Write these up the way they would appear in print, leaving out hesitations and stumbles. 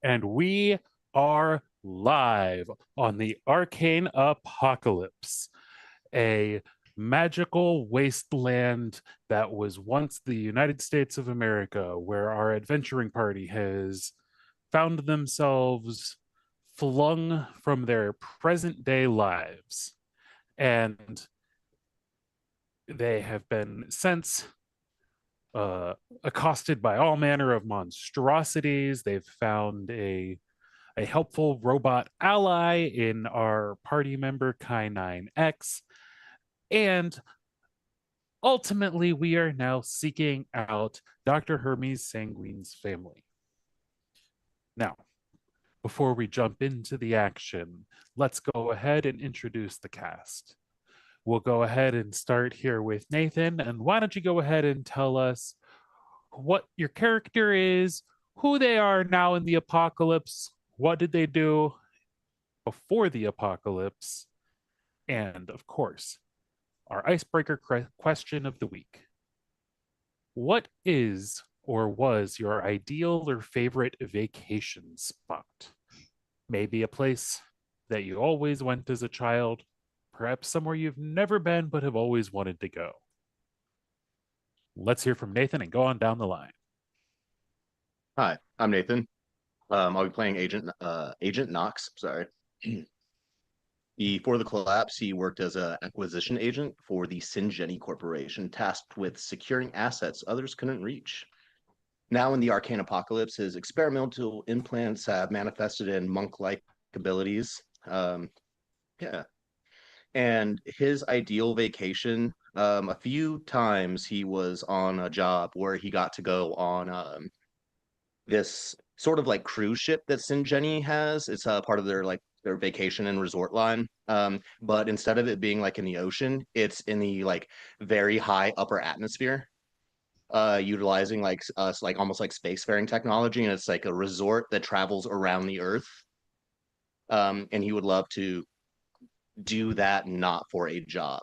And we are live on the Arcane Apocalypse, a magical wasteland that was once the United States of America, where our adventuring party has found themselves flung from their present day lives. And they have been since accosted by all manner of monstrosities. They've found a helpful robot ally in our party member Kai9X. And ultimately, we are now seeking out Dr. Hermes Sanguine's family. Now, before we jump into the action, let's go ahead and introduce the cast. We'll go ahead and start here with Nathan. And why don't you go ahead and tell us what your character is, who they are now in the apocalypse, what did they do before the apocalypse, and of course, our icebreaker question of the week. What is or was your ideal or favorite vacation spot? Maybe a place that you always went as a child, perhaps somewhere you've never been but have always wanted to go. Let's hear from Nathan and go on down the line. Hi, I'm Nathan. I'll be playing Agent Knox. Sorry. Before the collapse, he worked as an acquisition agent for the Syngeni Corporation, tasked with securing assets others couldn't reach. Now in the Arcane Apocalypse, his experimental implants have manifested in monk-like abilities. Yeah. And his ideal vacation, a few times he was on a job where he got to go on this sort of like cruise ship that Syngeni has. It's part of their vacation and resort line. But instead of it being like in the ocean, it's in the like very high upper atmosphere, utilizing like almost like spacefaring technology, and it's like a resort that travels around the Earth. And he would love to do that not for a job.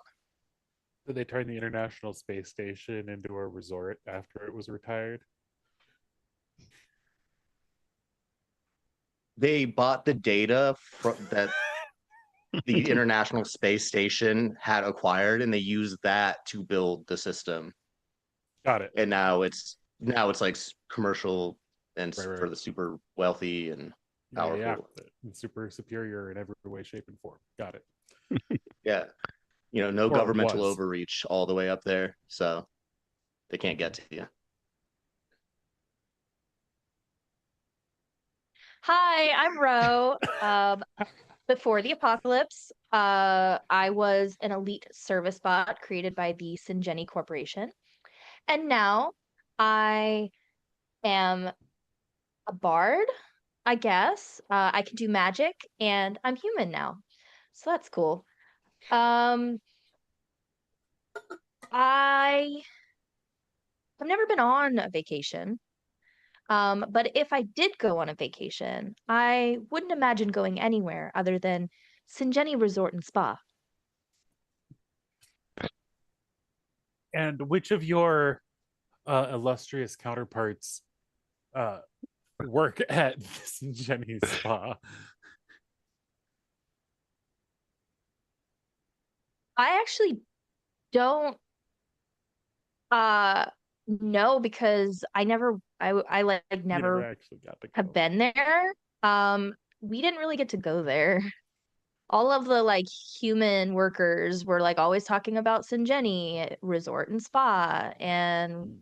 Did they turn the International Space Station into a resort after it was retired? They bought the data that the International Space Station had acquired, and they used that to build the system. Got it. And now it's like commercial and Right. for the super wealthy and powerful. Yeah. Super superior in every way, shape, and form. Got it. Yeah. No Or governmental was. overreach all the way up there, so they can't get to you. Hi, I'm Ro. Before the apocalypse, I was an elite service bot created by the Syngeni Corporation. And now I am a bard, I guess. I can do magic, and I'm human now. So that's cool. I've never been on a vacation. But if I did go on a vacation, I wouldn't imagine going anywhere other than Syngeni Resort and Spa. And which of your illustrious counterparts work at this Jenny's Spa? I actually don't know, because I never actually got to go. have been there. We didn't really get to go there. All of the like human workers were like always talking about Syngeni Resort and Spa, and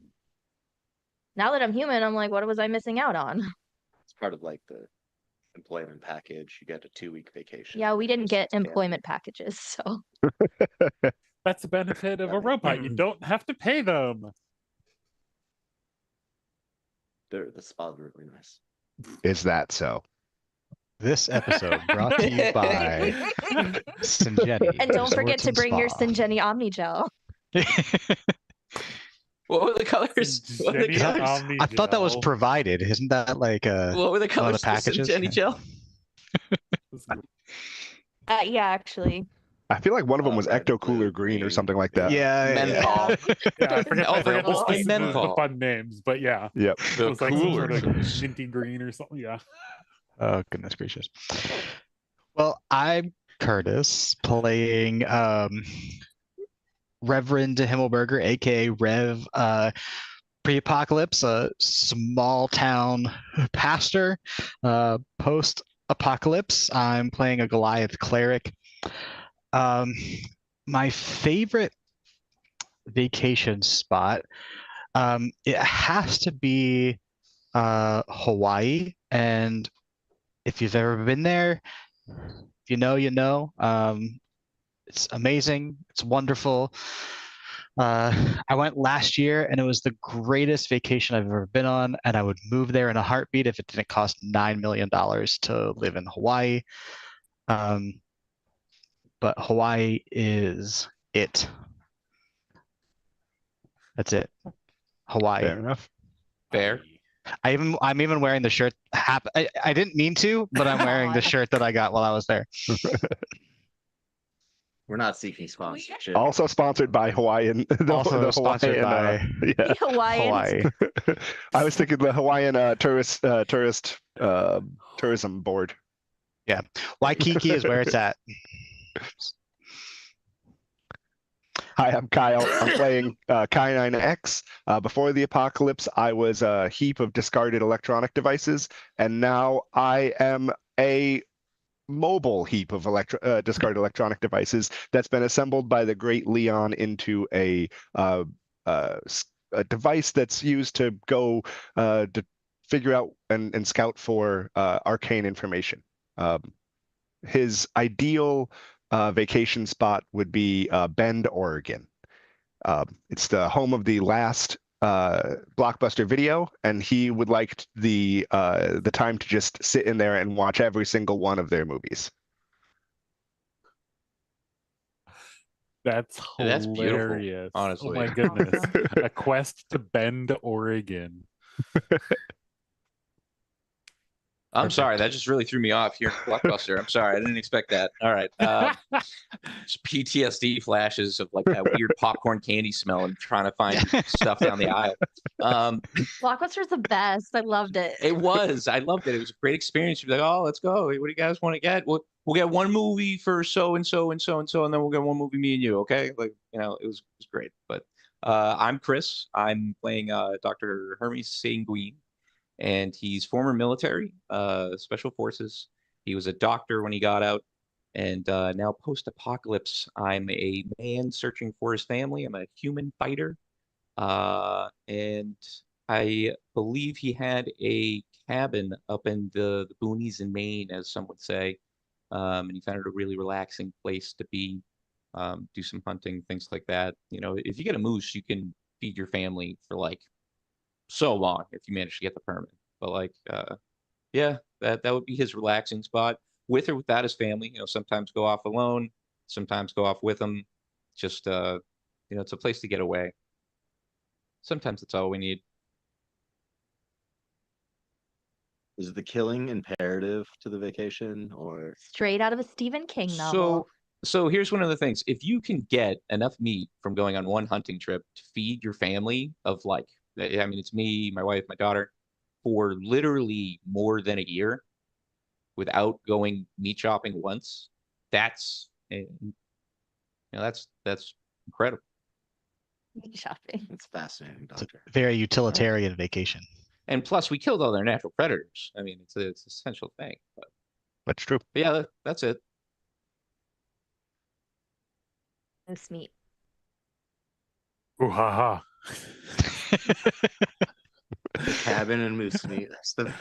now that I'm human, I'm like, what was I missing out on? It's part of like the employment package. You get a 2-week vacation. Yeah, we didn't get employment packages, so that's the benefit of a robot. You don't have to pay them. The spas are really nice. Is that so? This episode brought to you by Syngeni. And don't forget Resorts to and bring your Spa. Syngeni Omnigel. What were the colors? What were the colors? I thought that was provided. Isn't that like what were the colors of the packages? Syngeni gel? Yeah, actually. I feel like one of them was red, Ecto blue, Cooler Green or green. something like that. Yeah. Menthol. Yeah, I forget, Oh, I forget they're all the menthol. fun names, but yeah. Yep. The It was like some sort of coolers. minty green or something. Yeah. Oh, goodness gracious. Well, I'm Curtis playing Reverend Himmelberger, aka Rev, pre-apocalypse, a small town pastor. Post-apocalypse, I'm playing a Goliath cleric. My favorite vacation spot, it has to be Hawaii. And if you've ever been there, you know, you know. It's amazing. It's wonderful. I went last year and it was the greatest vacation I've ever been on, and I would move there in a heartbeat if it didn't cost $9 million to live in Hawaii. But Hawaii is it. That's it. Hawaii. Fair enough. Fair. I'm even wearing the shirt. I didn't mean to, but I'm wearing the shirt that I got while I was there. We're not seeking sponsorship. Also sponsored by Hawaiian. Also sponsored by yeah. Hawaiians. Hawaii. I was thinking the Hawaiian tourist tourism board. Waikiki is where it's at. Hi, I'm Kyle. I'm playing K9X. Before the apocalypse, I was a heap of discarded electronic devices, and now I am a mobile heap of discarded electronic devices that's been assembled by the great Leon into a device that's used to go to figure out and scout for arcane information. His ideal vacation spot would be Bend, Oregon. It's the home of the last Blockbuster Video, and he would like the time to just sit in there and watch every single one of their movies. That's That's beautiful, hilarious. honestly. Oh my goodness. A quest to Bend, Oregon. I'm Perfect. sorry, that just really threw me off here in Blockbuster. I'm sorry, I didn't expect that. All right. Just PTSD flashes of like that weird popcorn candy smell and trying to find stuff down the aisle. Blockbuster's the best. I loved it. It was. I loved it. It was a great experience. You'd be like, oh, let's go. What do you guys want to get? We'll get one movie for so and so and so and so, and then we'll get one movie, me and you. Okay, like it was great. But I'm Chris. I'm playing Dr. Hermes Sanguine, and he's former military, special forces. He was a doctor when he got out, and now post-apocalypse, I'm a man searching for his family. I'm a human fighter, and I believe he had a cabin up in the boonies in Maine, as some would say, and he found it a really relaxing place to be, do some hunting, things like that. If you get a moose, you can feed your family for like so long if you manage to get the permit. But like, yeah, that would be his relaxing spot, with or without his family. Sometimes go off alone, sometimes go off with them. Just it's a place to get away. Sometimes that's all we need. Is the killing imperative to the vacation, or Straight out of a Stephen King novel. So here's one of the things. If you can get enough meat from going on one hunting trip to feed your family of like, I mean, it's me, my wife, my daughter, for literally more than a year without going meat shopping once, that's incredible. Meat shopping. it's fascinating, It's a Doctor. very utilitarian vacation. And plus, we killed all their natural predators. I mean, it's an essential thing. That's true. But yeah, that's it. Moose meat. Ooh, ha ha. Cabin and moose meat. That's the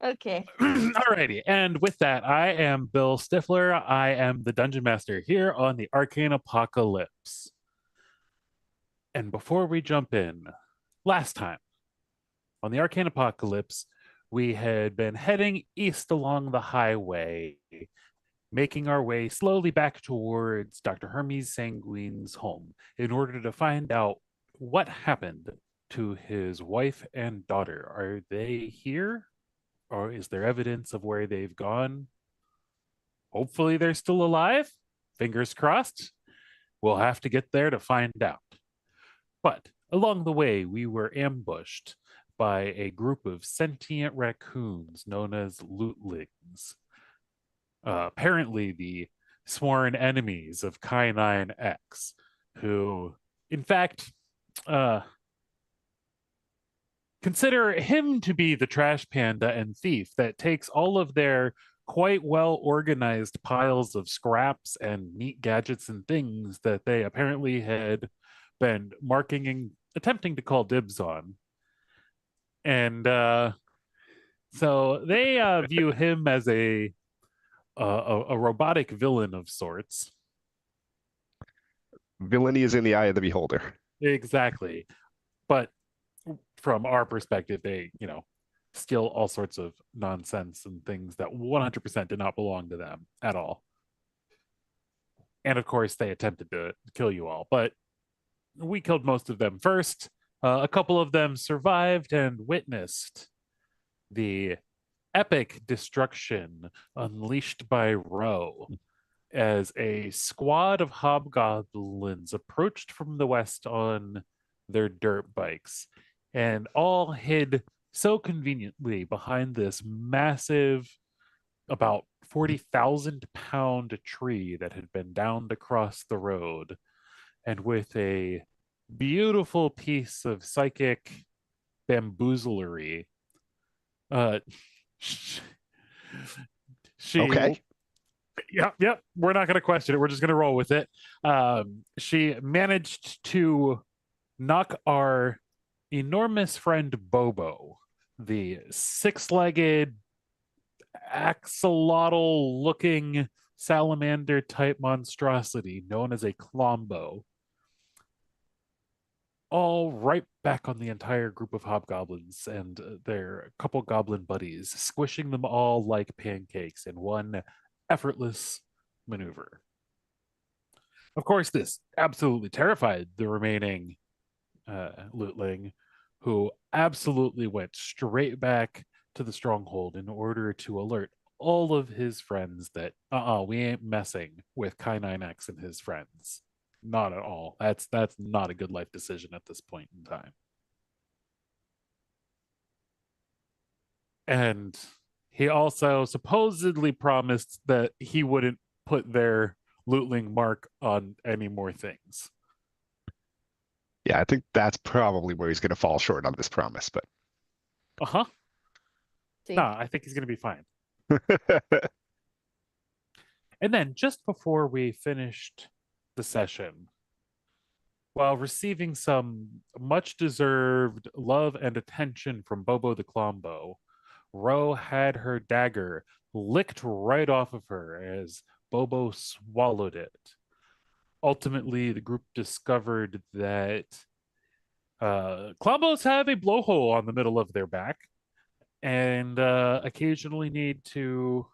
Okay. Alrighty, and with that, I am Bill Stifler. I am the Dungeon Master here on the Arcane Apocalypse. And before we jump in, last time on the Arcane Apocalypse, we had been heading east along the highway, making our way slowly back towards Dr. Hermes Sanguine's home in order to find out what happened to his wife and daughter. Are they here? Or is there evidence of where they've gone? Hopefully they're still alive. Fingers crossed. We'll have to get there to find out. But along the way, we were ambushed by a group of sentient raccoons known as lootlings. Apparently the sworn enemies of K9X, who, in fact, consider him to be the trash panda and thief that takes all of their quite well organized piles of scraps and neat gadgets and things that they apparently had been marking and attempting to call dibs on. And so they view him as a robotic villain of sorts. Villainy is in the eye of the beholder. Exactly. But from our perspective, they, steal all sorts of nonsense and things that 100% did not belong to them at all. And of course, they attempted to kill you all, but we killed most of them first. A couple of them survived and witnessed the epic destruction unleashed by Ro as a squad of hobgoblins approached from the west on their dirt bikes and all hid so conveniently behind this massive, about 40,000 pound tree that had been downed across the road. And with a beautiful piece of psychic bamboozlery, she Okay. Yep. We're not going to question it. We're just going to roll with it. She managed to knock our enormous friend Bobo, the six-legged, axolotl-looking salamander-type monstrosity known as a Klombo, all right back on the entire group of hobgoblins and their couple goblin buddies, squishing them all like pancakes in one effortless maneuver. Of course, this absolutely terrified the remaining lootling, who absolutely went straight back to the stronghold in order to alert all of his friends that we ain't messing with K9X and his friends. Not at all. That's not a good life decision at this point in time. And he also supposedly promised that he wouldn't put their lootling mark on any more things. Yeah, I think that's probably where he's going to fall short on this promise, but See? No, I think he's going to be fine. And then just before we finished the session, while receiving some much deserved love and attention from Bobo the Klombo, Ro had her dagger licked right off of her as Bobo swallowed it. Ultimately, the group discovered that Klombos have a blowhole on the middle of their back and occasionally need to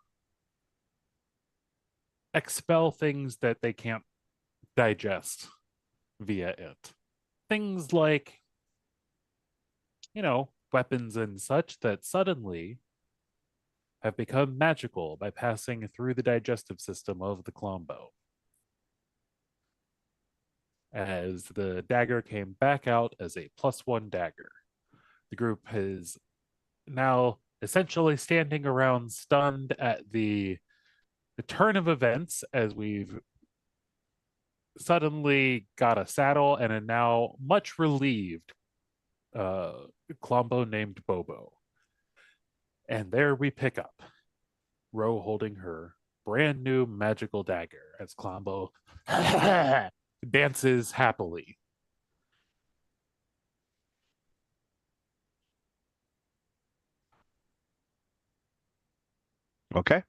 expel things that they can't digest via it. Things like, weapons and such that suddenly have become magical by passing through the digestive system of the Klombo. As the dagger came back out as a +1 dagger. The group is now essentially standing around stunned at the turn of events as we've suddenly got a saddle and a now much relieved Klombo named Bobo. And there we pick up Ro holding her brand new magical dagger as Klombo dances happily. Okay.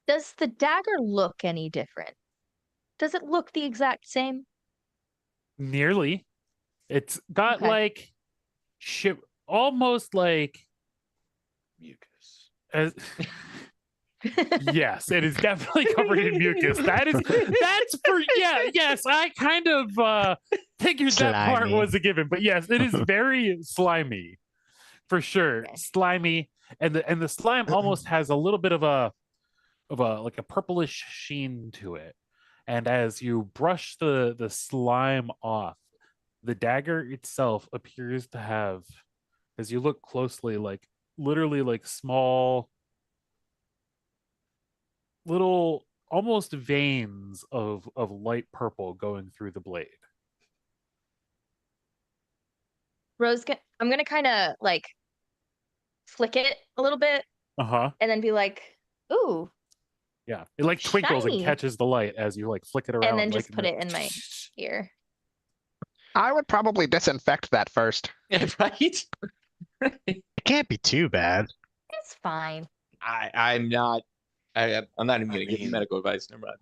Does the dagger look any different? Does it look the exact same? Nearly. It's got Okay. like almost like Mucus. as yes, it is definitely covered in mucus. That's for yes, I kind of figured that part Slimy. was a given, but yes, it is very slimy. for sure. Okay. Slimy, and the slime almost has a little bit of a like a purplish sheen to it. And as you brush the slime off, the dagger itself appears to have, as you look closely, like literally like small little almost veins of light purple going through the blade. I'm gonna kind of like flick it a little bit Uh-huh. and then be like, "Ooh," Yeah. It like twinkles and Shiny. catches the light as you like flick it around. and then just like, put it in my ear. I would probably disinfect that first. Yeah, right? It can't be too bad. It's fine. I'm not even gonna give you mean- medical advice. Never mind.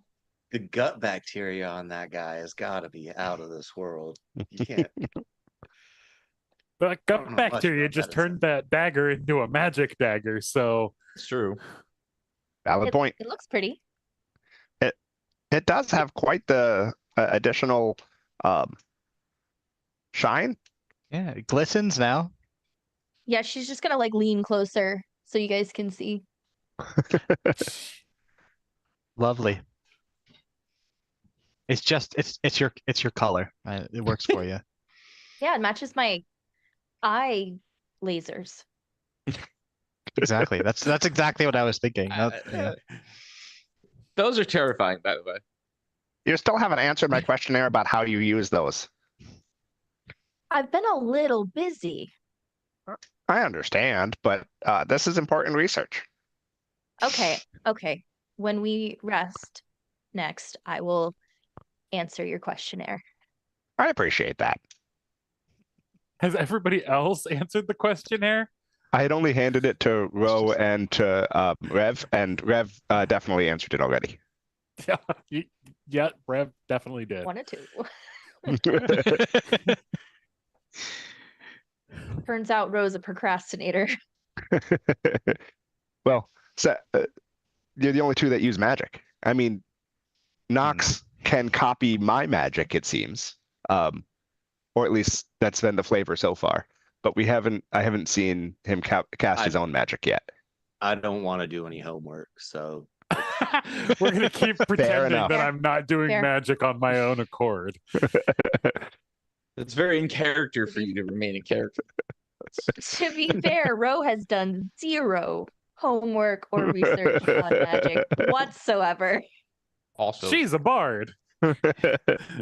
The gut bacteria on that guy has got to be out of this world. You can't. But I gut don't know much bacteria about just medicine. turned that dagger into a magic dagger. So It's true. Valid point. It looks pretty. It does have quite the additional shine. Yeah, it glistens now. Yeah, she's just gonna like lean closer so you guys can see. Lovely. It's your color. It works for you. Yeah, it matches my eye lasers. Exactly. That's exactly what I was thinking. Yeah. Those are terrifying, by the way. You still haven't answered my questionnaire about how you use those. I've been a little busy. I understand, but this is important research. Okay, okay. When we rest next, I will answer your questionnaire. I appreciate that. has everybody else answered the questionnaire? I had only handed it to Ro and to Rev, and Rev definitely answered it already. Yeah, Rev definitely did. 1 and 2. Turns out Ro's a procrastinator. Well, so, you're the only two that use magic. I mean, Nox can copy my magic, it seems, or at least that's been the flavor so far. But I haven't seen him cast his own magic yet. I don't want to do any homework, so We're gonna keep pretending enough. that I'm not doing Fair. magic on my own accord. It's very in character for you to remain in character. To be fair, Ro has done 0 homework or research on magic whatsoever. Also, She's a bard.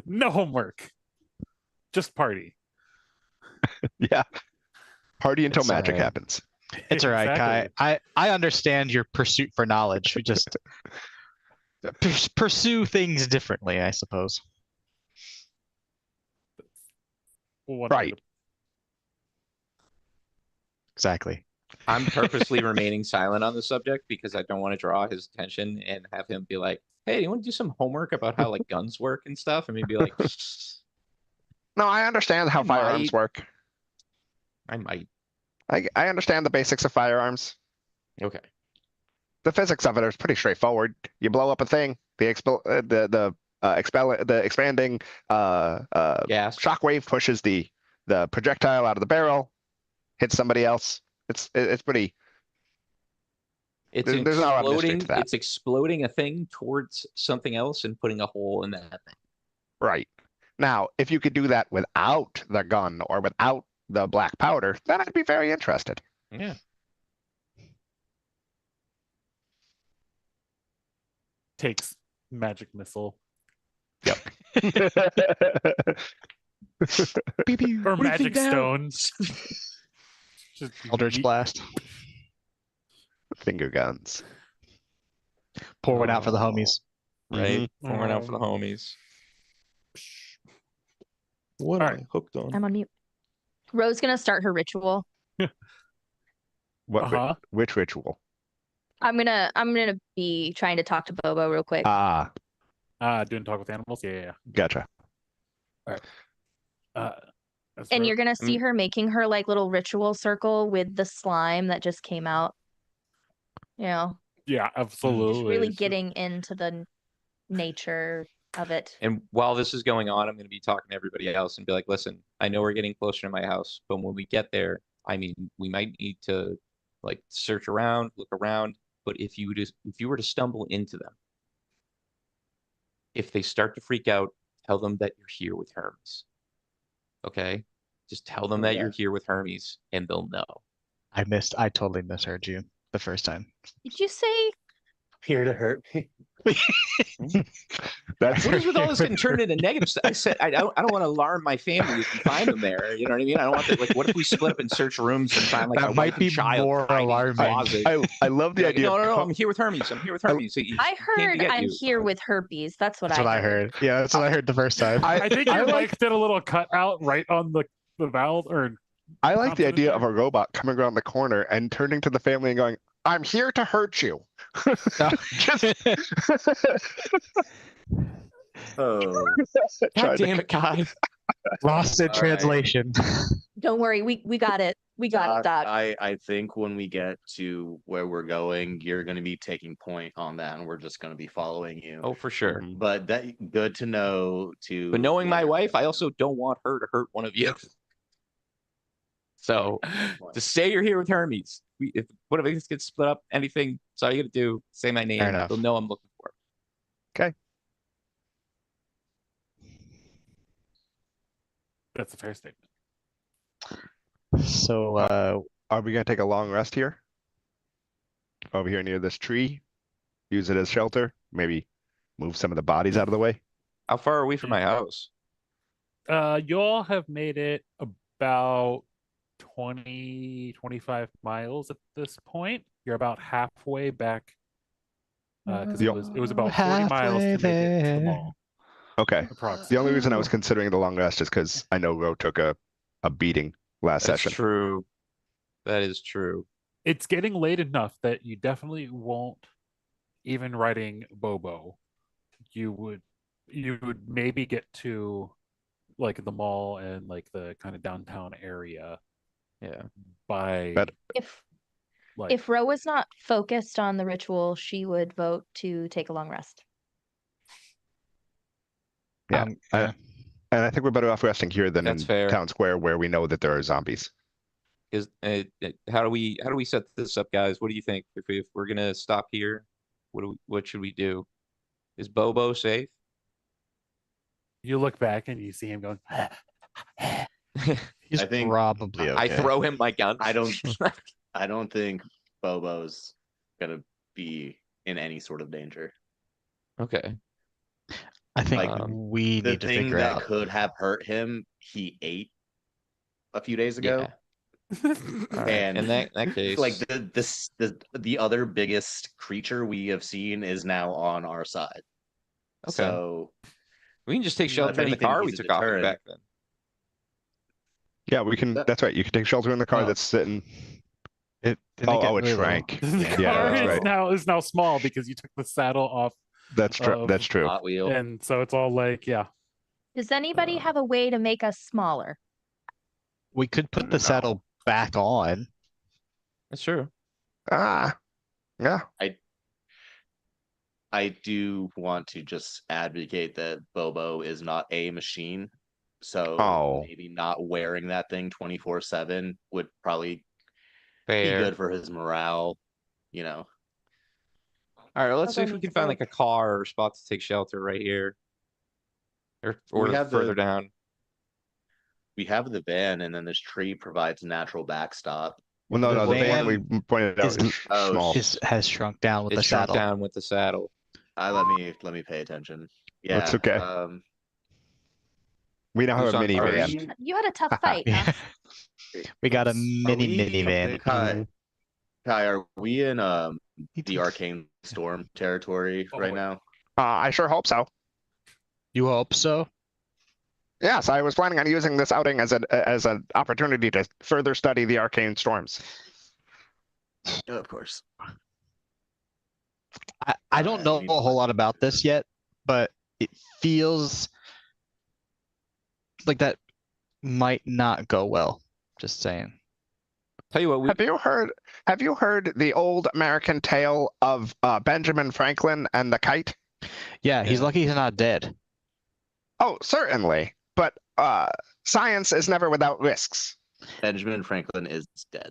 No homework. Just party. Yeah. Party until It's magic alright. happens. It's all right, Exactly. Kai. I understand your pursuit for knowledge. We just pursue things differently, I suppose. One Right. Exactly. I'm purposely remaining silent on the subject because I don't want to draw his attention and have him be like, "Hey, you want to do some homework about how like guns work and stuff?" And maybe like, No, I understand how I firearms might. work. "I might." I understand the basics of firearms. Okay. The physics of it is pretty straightforward. You blow up a thing, the expanding Gas. shockwave pushes the projectile out of the barrel, hits somebody else. It's pretty. It's There's not a lot of mystery exploding. to that. It's exploding a thing towards something else and putting a hole in that thing. Right. Now, if you could do that without the gun or without the black powder, then I'd be very interested. Yeah. Takes magic missile Pew, pew. or What do you magic think now? stones. Just Eldritch yeet- blast. Finger guns. Pour one out for the homies. Right. Pouring out for the Um, homies. What All am right. I hooked on? I'm on mute. Ro's gonna start her ritual. What? Uh-huh. Which ritual? I'm gonna be trying to talk to Bobo real quick. Ah, Doing talk with animals. Yeah. gotcha. That's And right. you're gonna see her making her like little ritual circle with the slime that just came out. You know, Yeah, absolutely. just really It's just- getting into the nature of it. And while this is going on, I'm going to be talking to everybody else and be like, "Listen, I know we're getting closer to my house, but when we get there, I mean, we might need to like search around, look around, but if you were to stumble into them, if they start to freak out, tell them that you're here with Hermes. Okay? Just tell them that you're here with Hermes and they'll know. I totally misheard you the first time. Did you say Here to hurt me. That's What is with all this getting turned into negative stuff? I said I don't want to alarm my family if we find them there. You know what I mean? I don't want that. Like, what if we split up and search rooms and find like That a might wife be and child more hiding in the alarming. closet? I love the Like, idea. no, of I'm here with Hermes. I'm here with Hermes. He I came to heard get I'm you. here with herpes. That's what That's what I heard. Yeah, that's what I heard the first time. I think I your like- mic did a little cutout right on the vowel or I like the consonant idea there. of a robot coming around the corner and turning to the family and going, "I'm here to hurt you." Just Oh, God trying to- damn it, Kai. Lost in All right. translation. Don't worry, we got it. We got it, Doc. I think when we get to where we're going, you're going to be taking point on that, and we're just going to be following you. Oh, for sure. But that good to know. To But knowing my where- wife, I also don't want her to hurt one of you. So just say you're here with Hermes. If one of us gets split up, anything, that's all you got to do. Say my name. enough. They'll know I'm looking for. that's a fair statement. So Are we gonna take a long rest here? Over here near this tree? Use it as shelter? Maybe move some of the bodies out of the way? How far are we from my house? You all have made it about 20-25 miles at this point. You're about halfway back because it was about 40 miles to make it to the Halfway mall. Okay. Approximately. The only reason I was considering the long rest is because I know Ro took a beating last That's session. true. That is true. It's getting late enough that you definitely won't, even riding Bobo, you would maybe get to like the mall and like the kind of downtown area Yeah. by But- like If Ro was not focused on the ritual, she would vote to take a long rest. Yeah. yeah. And I think we're better off resting here than That's in fair. town square where we know that there are zombies. Is how do we set this up, guys? What do you think? If we're gonna stop here, what should we do? Is Bobo safe? you look back and you see him going He's I think- probably okay. I throw him my gun. I don't think Bobo's gonna be in any sort of danger. Okay. I think like, we The need to thing figure that out. could have hurt him, he ate a few days ago. Yeah. All right. And in that case, Like the other biggest creature we have seen is now on our side. okay, So we can just take if shelter in the anything, car we he's a took off deterrent. back then. Yeah, we can. That- That's right. You can take shelter in the car Oh. that's sitting. It didn't Oh, get it really low. shrank. the Yeah, car that's is right. now small because you took the saddle off, That's true. That's true. Hot Wheel. and so it's all like Does anybody have a way to make us smaller? We could put No. the saddle back on. That's true. Ah, yeah. I do want to just advocate that Bobo is not a machine. So Oh. maybe not wearing that thing 24/7 would probably be Fair. good for his morale, you know. All right, let's see if Bobo we can needs find a like a car or spot to take shelter right here, or We have further the- down. We have the van, and then this tree provides a natural backstop. Well, no, The no. The van van we pointed out is- is Oh, small. Has shrunk down with It's the shrunk saddle. down with the saddle. Let me pay attention. Yeah, That's okay. We now Who's have a on first? minivan. You had a tough fight, huh? We got a Are mini we- minivan. Kai, are we in the Arcane Storm territory right Oh. now? I sure hope so. You hope so? Yes, I was planning on using this outing as an opportunity to further study the arcane storms. Of course. I don't know I a whole lot about this yet, but it feels like that might not go well. Just saying. Tell you what, we Have you heard the old American tale of Benjamin Franklin and the kite? Yeah, he's Yeah. lucky he's not dead. Oh, certainly. But science is never without risks. Benjamin Franklin is dead.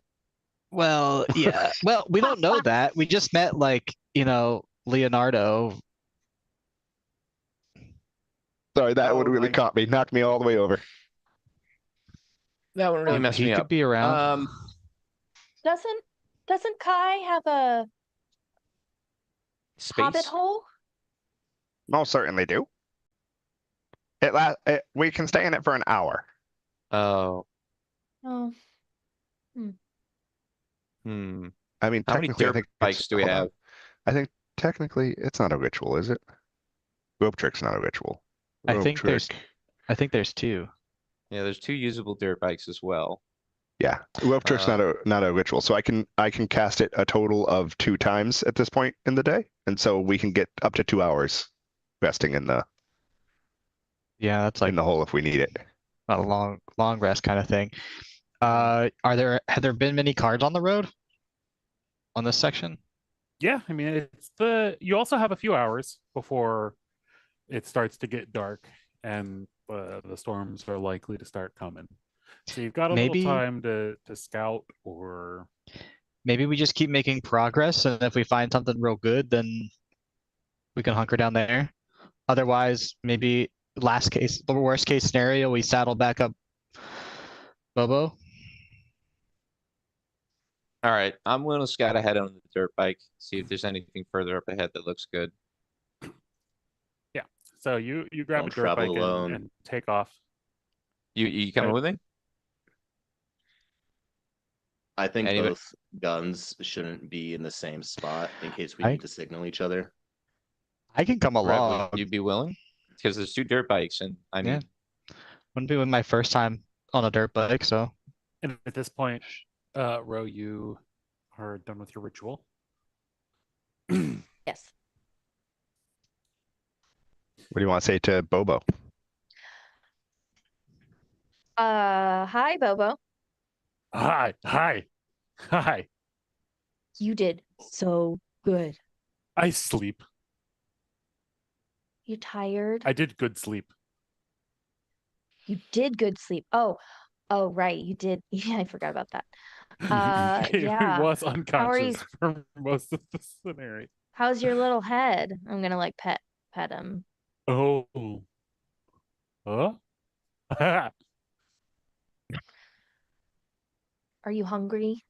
Well, yeah. Well, we don't know that. We just met like, Leonardo. Sorry, that Oh would really my- caught me, knocked me all the way over. That one really messed He me could up. be around. Doesn't Kai have a hobbit Space. hole? Most certainly do. We can stay in it for an hour. Oh. Oh, Hmm. I mean, How many technically, I dirt think bikes do we hold on. have? I think technically it's not a ritual, is it? Rope trick's not a ritual. I Rope think there's- trick. I think there's 2. Yeah, there's 2 usable dirt bikes as well. Yeah, rope trick's not a ritual, so I can cast it a total of 2 times at this point in the day, and so we can get up to 2 hours resting in the Yeah, that's like in the hole if we need it. a long rest kind of thing. Have there been many cards on the road? On this section? Yeah, I mean, you also have a few hours before it starts to get dark and the storms are likely to start coming. So you've got a Maybe- little time to scout, or Maybe we just keep making progress, and if we find something real good, then we can hunker down there. Otherwise, maybe the worst case scenario, we saddle back up Bobo. All right, I'm going to scout ahead on the dirt bike, see if there's anything further up ahead that looks good. so you grab Don't a dirt bike travel alone. and take off. You coming with me? I think Anybody- both guns shouldn't be in the same spot in case we I- need to signal each other. I can come Brett, along. would you be willing? Because there's 2 dirt bikes, and I mean, Wouldn't be with my first time on a dirt bike, so And at this point, Ro, you are done with your ritual. yes. What do you want to say to Bobo? Hi, Bobo. Hi. You did so good. I sleep. You tired? I did good sleep. You did good sleep. Oh, right. You did. Yeah, I forgot about that. He Yeah. was are you- unconscious for most of the scenario. How's your little head? I'm gonna like pet him. Oh. Huh? Are you hungry?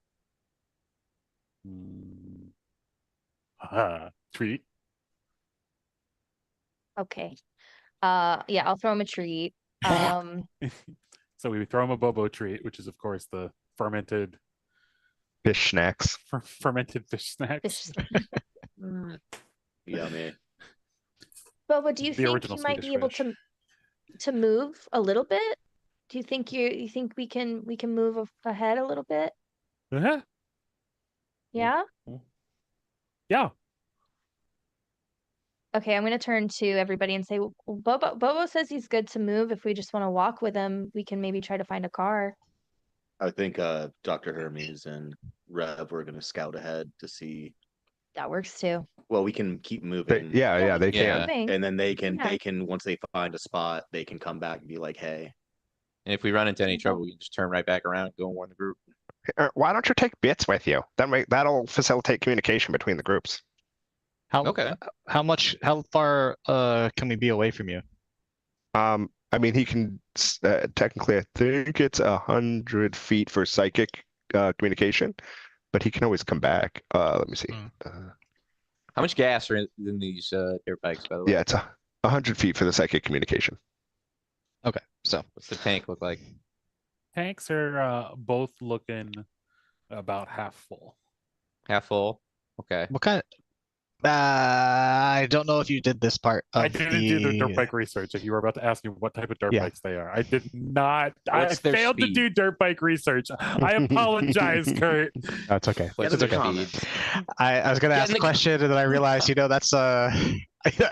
Treat. Okay. Yeah, I'll throw him a treat. So we throw him a Bobo treat, which is of course the fermented Fish snacks. fermented fish snacks. Fish. Mm. Yummy. Bobo, do you The think original you might Swedish be able fish. to move a little bit? Do you think you think we can move ahead a little bit? Uh-huh. Yeah? Yeah. Okay, I'm gonna turn to everybody and say, well, Bobo says he's good to move. If we just want to walk with him, we can maybe try to find a car. I think Dr. Hermes and Rev were gonna scout ahead to see. That works too. Well, we can keep They, moving. yeah, they we keep Yeah. can. moving. And then they can Yeah. once they find a spot, they can come back and be like, hey. and if we run into any Mhm. trouble, we can just turn right back around, go and warn the group. Why don't you take bits with you? That'll facilitate communication between the groups. Okay. How far can we be away from you? I mean, he can technically, I think it's 100 feet for psychic communication, but he can always come back. Let me see. How much gas are in these dirt bikes, by the way? Yeah, it's 100 feet for the psychic communication. So What's the tank look like? Tanks are both looking about half full. Half full? Okay. what kind I don't know if you did this part of I didn't do the dirt bike research. If you were about to ask me what type of dirt Yeah. bikes they are, I did not. What's I their failed to speed? do dirt bike research. I apologize, Kurt. That's okay. What's in the their comments. speed? I was gonna Get ask in a the- question and then I realized, that's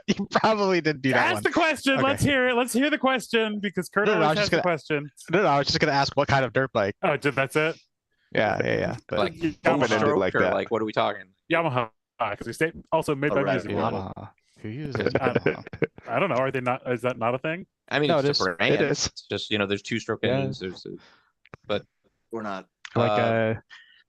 you probably didn't do that Ask one. the question. Okay. Let's hear it. Let's hear the question because Kurt No, no, I always was has just the gonna- question. No, I was just gonna ask what kind of dirt bike. Oh, that's it. Yeah. But Like Yamaha. full Open-ended stroke like or that. like what are we talking? Yamaha, because we stay also made by Alright, music well, label. Yamaha. Who uses I Yamaha? I don't know. Are they not? Is that not a thing? I mean, No, it's it a is. brand. It is. It's just, there's 2-stroke Yeah. engines. Or not? Like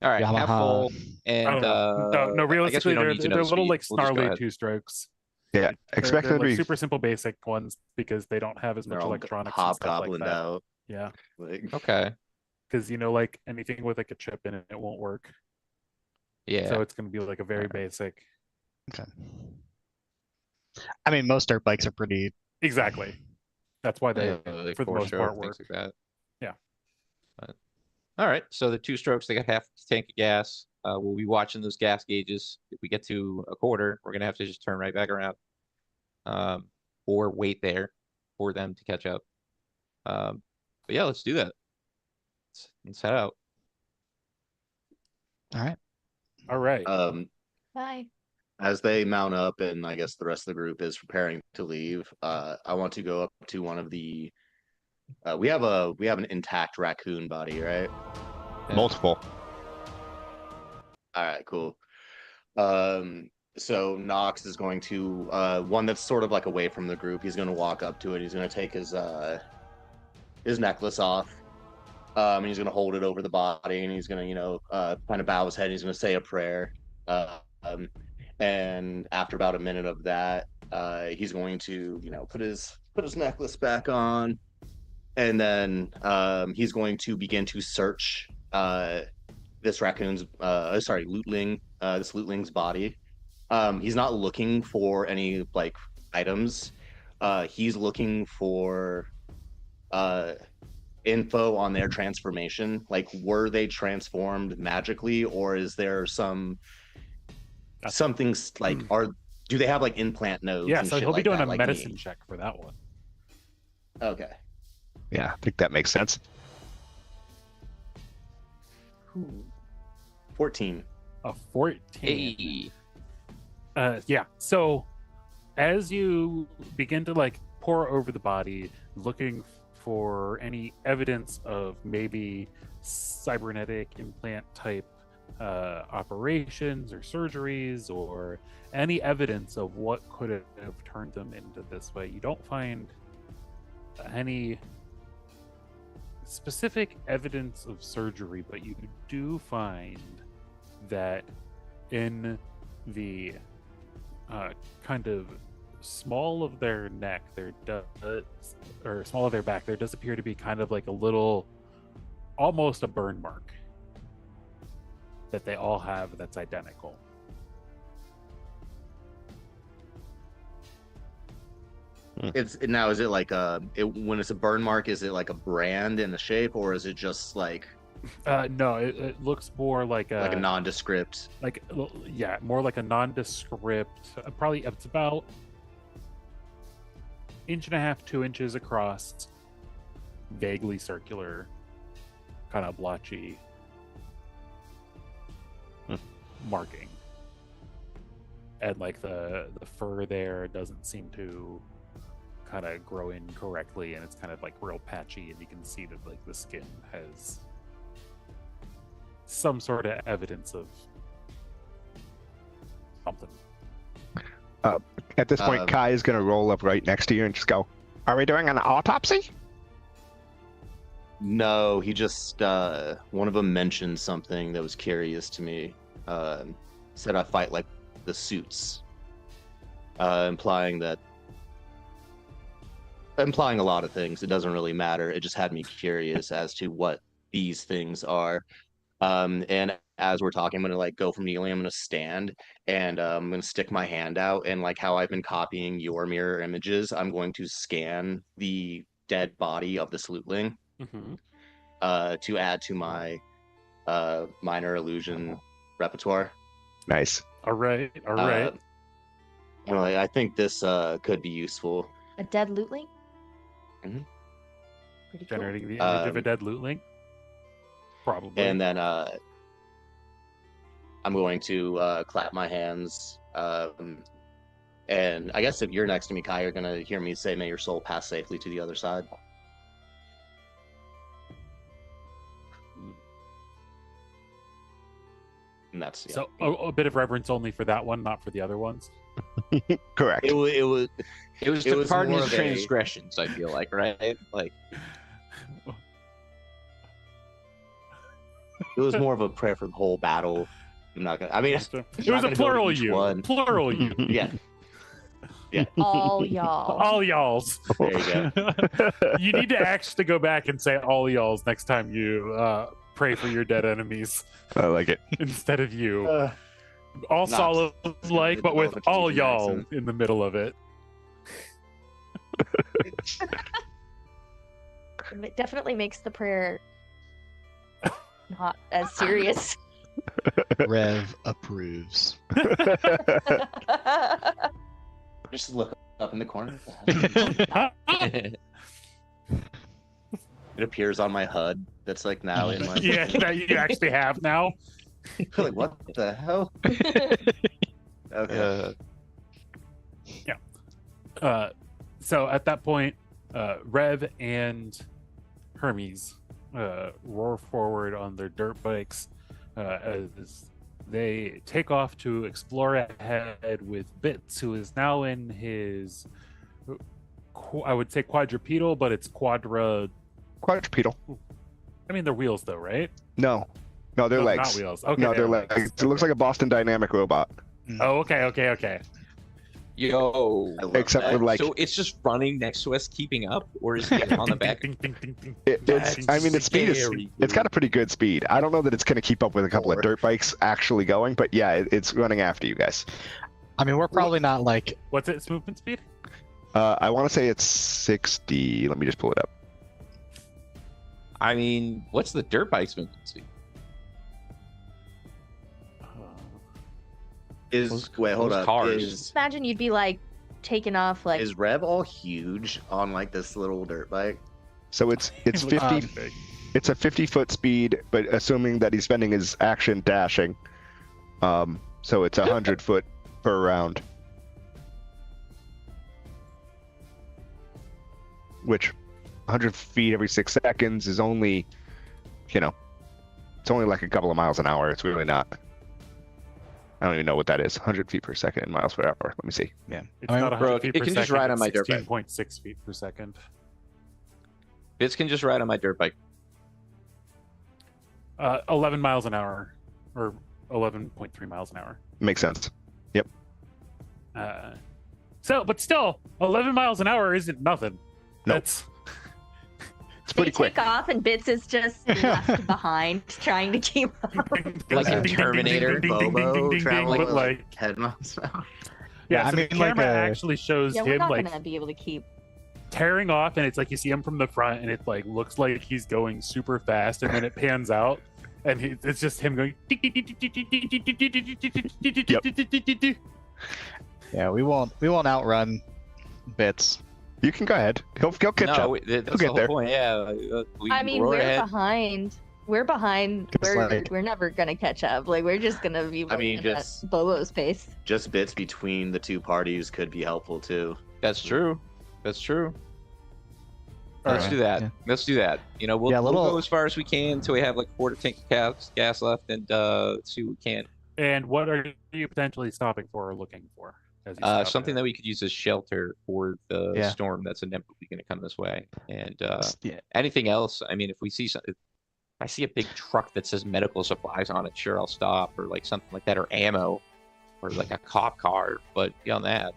All right, half full, Yamaha. I and don't know. No, I guess we realistically, don't they're need to know they're the little speed. like We'll just go snarly ahead. two strokes. Yeah, expect They're them to like be super simple basic ones because they don't have as They're much all electronics and stuff like hobgoblined that. out. Yeah, Like, Okay. because like anything with like a chip in it, it won't work. Yeah. So it's going to be like a very basic. Okay. I mean, most dirt bikes are pretty. Exactly. That's why they, like for the most four-stroke, part, work. things like that. Yeah. But, all right. So the two strokes, they got half the tank of gas. We'll be watching those gas gauges. If we get to a quarter, we're gonna have to just turn right back around, or wait there for them to catch up. But yeah, let's do that. Let's head out. All right. All right. Bye. as they mount up and I guess the rest of the group is preparing to leave, I want to go up to one of the we have an intact raccoon body, right? Multiple. All right, cool. So Knox is going to one that's sort of like away from the group. He's going to walk up to it. He's going to take his necklace off. And he's going to hold it over the body, and he's going to, kind of bow his head. And he's going to say a prayer. And after about a minute of that, he's going to, put his necklace back on, and then he's going to begin to search this raccoon's, lootling, this lootling's body. He's not looking for any like items. He's looking for info on their transformation. Like, were they transformed magically, or is there something like do they have like implant nodes? Yeah, and so shit he'll be like doing that, a like medicine me? check for that one. Okay. Yeah, I think that makes sense. 14. A 14. Hey. Yeah. So as you begin to like pour over the body, looking for any evidence of maybe cybernetic implant type operations or surgeries, or any evidence of what could have turned them into this way, you don't find any specific evidence of surgery, but you do find that in the kind of small of their neck, or small of their back, there does appear to be kind of like a little, almost a burn mark that they all have that's identical. Is it like when it's a burn mark, is it like a brand in a shape, or is it just like No, it looks more like a nondescript? More like a nondescript. Probably it's about 1.5 to 2 inches across, vaguely circular, kind of blotchy marking, and like the fur there doesn't seem to kind of grow in correctly, and it's kind of like real patchy, and you can see that like the skin has some sort of evidence of something. At this point, Kai is going to roll up right next to you and just go, "Are we doing an autopsy?" No, he just one of them mentioned something that was curious to me. Said I fight like the suits, implying a lot of things. It doesn't really matter. It just had me curious as to what these things are. And as we're talking, I'm gonna like go from kneeling. I'm gonna stand, and I'm gonna stick my hand out, and like how I've been copying your mirror images, I'm going to scan the dead body of the lootling to add to my minor illusion repertoire. Nice. All right. I think this could be useful. A dead lootling? Mhm. Pretty cool. Generating the image of a dead lootling? Probably. And then I'm going to clap my hands. And I guess if you're next to me, Kai, you're going to hear me say, "May your soul pass safely to the other side." And that's So a bit of reverence only for that one, not for the other ones. Correct. it was It was It to was pardon more his of a- transgressions, I feel like, right? Like, It was more of a prayer for the whole battle. I'm not gonna. I mean, It I'm was not a gonna go to plural each you. one. Plural you. Yeah. All y'all. All y'alls. There you go. You need to actually go back and say all y'alls next time you pray for your dead enemies I like it. instead of you. Nah, All solid it's like, but with develop a all Jamaican y'all accent. in the middle of it. It definitely makes the prayer not as serious. Rev approves. Just look up in the corner. It appears on my HUD. That's like now in my. Yeah, that you actually have now. Like, what the hell? Okay. So at that point, Rev and Hermes roar forward on their dirt bikes as they take off to explore ahead with Bits, who is now in his, I would say quadrupedal, but it's quadrupedal. I mean, they're wheels though, right? No, they're No, legs. not wheels. Okay, No, they're legs. It looks like a Boston Dynamic robot, Oh, okay. Yo. I love except that. for like So it's just running next to us, keeping up, or is it on the back? it's. I mean, its speed is. Scary, It's got a pretty good speed. I don't know that it's going to keep up with a couple of Or- dirt bikes actually going, but yeah, it's running after you guys. I mean, we're probably not like What's its movement speed? I want to say it's 60. Let me just pull it up. I mean, what's the dirt bike's movement speed? Wait, hold those up. cars. Is Imagine you'd be like taking off like is Rev all huge on like this little dirt bike? So it's It looks 50. big. It's a 50-foot speed, but assuming that he's spending his action dashing, so it's 100 foot per round. Which 100 feet every 6 seconds is only, it's only like a couple of miles an hour. It's really not. I don't even know what that is. 100 feet per second in miles per hour. Let me see. yeah. It's I mean, not 100 bro, feet it per can just second, ride on it's my dirt bike. 16.6 feet per second. Bits can just ride on my dirt bike. 11 miles an hour, or 11.3 miles an hour. Makes sense. But still, 11 miles an hour isn't nothing. Nope. That's It's pretty they quick. take off and Bits is just left behind trying to keep up. Like a Terminator. Bobo traveling but with like, like 10 miles an hour. yeah, Yeah, I so the mean, like camera a- actually shows Yeah, we're him not like gonna be able to keep. tearing off, and it's like you see him from the front, and it like looks like he's going super fast, and then it pans out, and it's just him going. yeah, we won't outrun Bits. You can go ahead. He'll catch No, up. that's He'll the get whole there. point. Yeah. I mean, roar we're ahead. behind. We're behind. 'Cause, like- We're never gonna catch up. Like we're just gonna be. I mean, running at just- Bobo's pace. Just bits between the two parties could be helpful too. That's true. That's true. Let's Alright. do that. Yeah. Let's do that. We'll, Yeah, we'll little- go as far as we can until we have like quarter tank of gas left, and see what we can. And what are you potentially stopping for or looking for? As you stop Something there? that we could use as shelter for the Yeah. storm that's inevitably going to come this way. And Yeah. anything else, I mean, if we see something, if I see a big truck that says medical supplies on it, sure, I'll stop, or like something like that, or ammo, or like a cop car. But beyond that,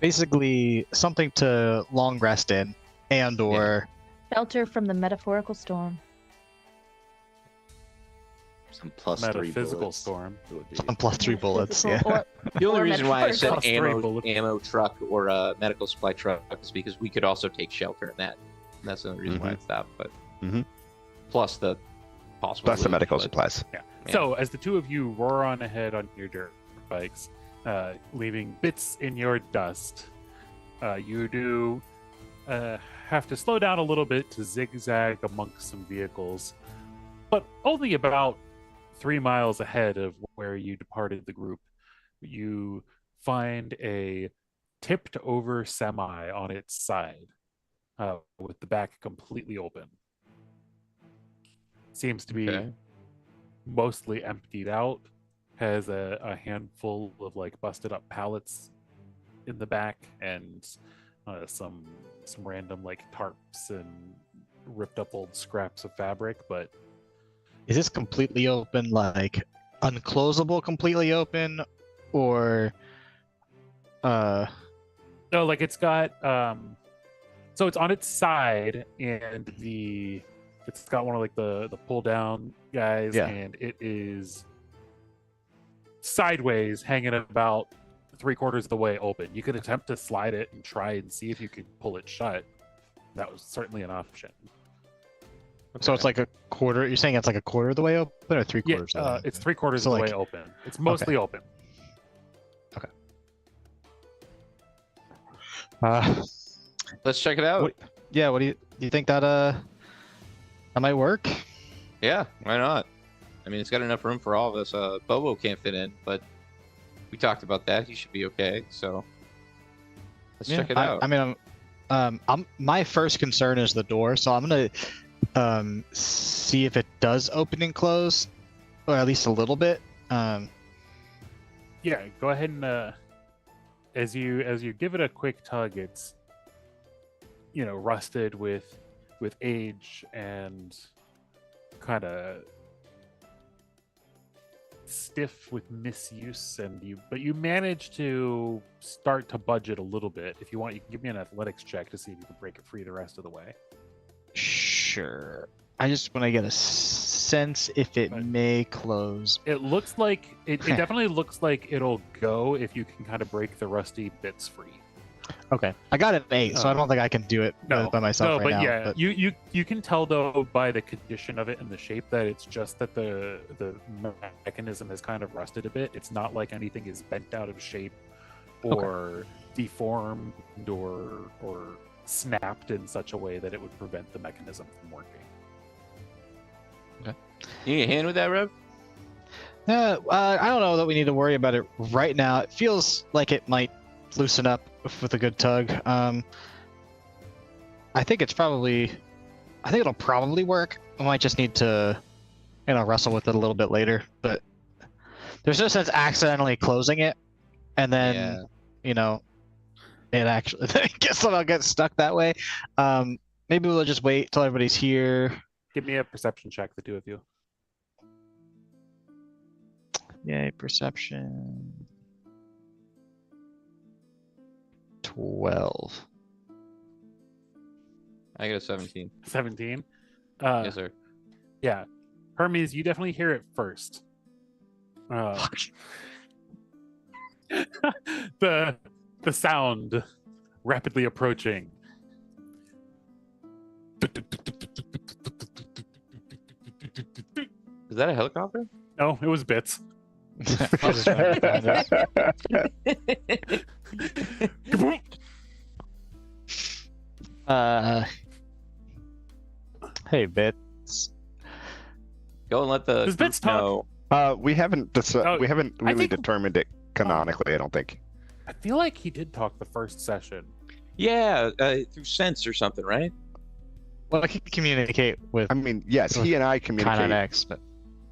Basically, something to long rest in, and/or Shelter from the metaphorical storm. Some plus 3 metaphysical bullets. storm. Would be- some +3 bullets. Yeah. Or, the only Or reason why I said metaphorical. Plus three bullets. ammo truck or a medical supply truck is because we could also take shelter in that. And that's the only reason why I stopped. But Mhm. plus the possible Plus the loot, medical but- supplies. Yeah. So as the two of you roar on ahead on your dirt bikes, leaving Bits in your dust, you do have to slow down a little bit to zigzag amongst some vehicles, but only about 3 miles ahead of where you departed the group. You find a tipped over semi on its side, with the back completely open. Seems to be Okay. mostly emptied out, has a handful of like busted up pallets in the back, and some random like tarps and ripped up old scraps of fabric, but Is this completely open, like unclosable, completely open, or No, like it's got so it's on its side, and it's got one of like the pull down guys, Yeah. and it is sideways, hanging about 3/4 of the way open. You could attempt to slide it and try and see if you could pull it shut. That was certainly an option. so it's like a quarter? You're saying it's like a quarter of the way open, or 3/4? Yeah, of the way it's open? 3/4 So, of the like- way open. It's mostly open. Let's check it out. What- Yeah. What do you think that that might work? Yeah, why not? I mean, it's got enough room for all of us. Bobo can't fit in, but we talked about that. He should be okay. So let's check it out. I mean, my first concern is the door, so I'm gonna see if it does open and close, or at least a little bit. Yeah, go ahead and as you give it a quick tug, it's rusted with age and kind of stiff with misuse, but you manage to start to budge it a little bit. If you want, you can give me an athletics check to see if you can break it free the rest of the way. Sure. I just want to get a sense if it Right. may close. It looks like it definitely looks like it'll go if you can kind of break the rusty bits free. Okay, I got an 8, so I don't think I can do it by myself right but now. yeah, but- you can tell though by the condition of it and the shape that it's just that the mechanism has kind of rusted a bit. It's not like anything is bent out of shape or deformed or snapped in such a way that it would prevent the mechanism from working. You need a hand with that, Rev? I don't know that we need to worry about it right now. It feels like it might loosen up with a good tug. I think it'll probably work. I might just need to, wrestle with it a little bit later. But there's no sense accidentally closing it, and then, it actually I guess somehow gets stuck that way. Maybe we'll just wait till everybody's here. Give me a perception check, the two of you. Yay, perception. 12. I got a 17. 17. Yes, sir. Yeah, Hermes, you definitely hear it first. The sound rapidly approaching. Is that a helicopter? No, it was bits. I was trying to find it. Hey, Bits. Go and let the Does group Bits talk? know. We haven't Oh, we haven't I really think- determined it canonically. I don't think. I feel like he did talk the first session. Yeah, through sense or something, right? Well, I can communicate with I mean, yes, he and I Kind communicate. X, but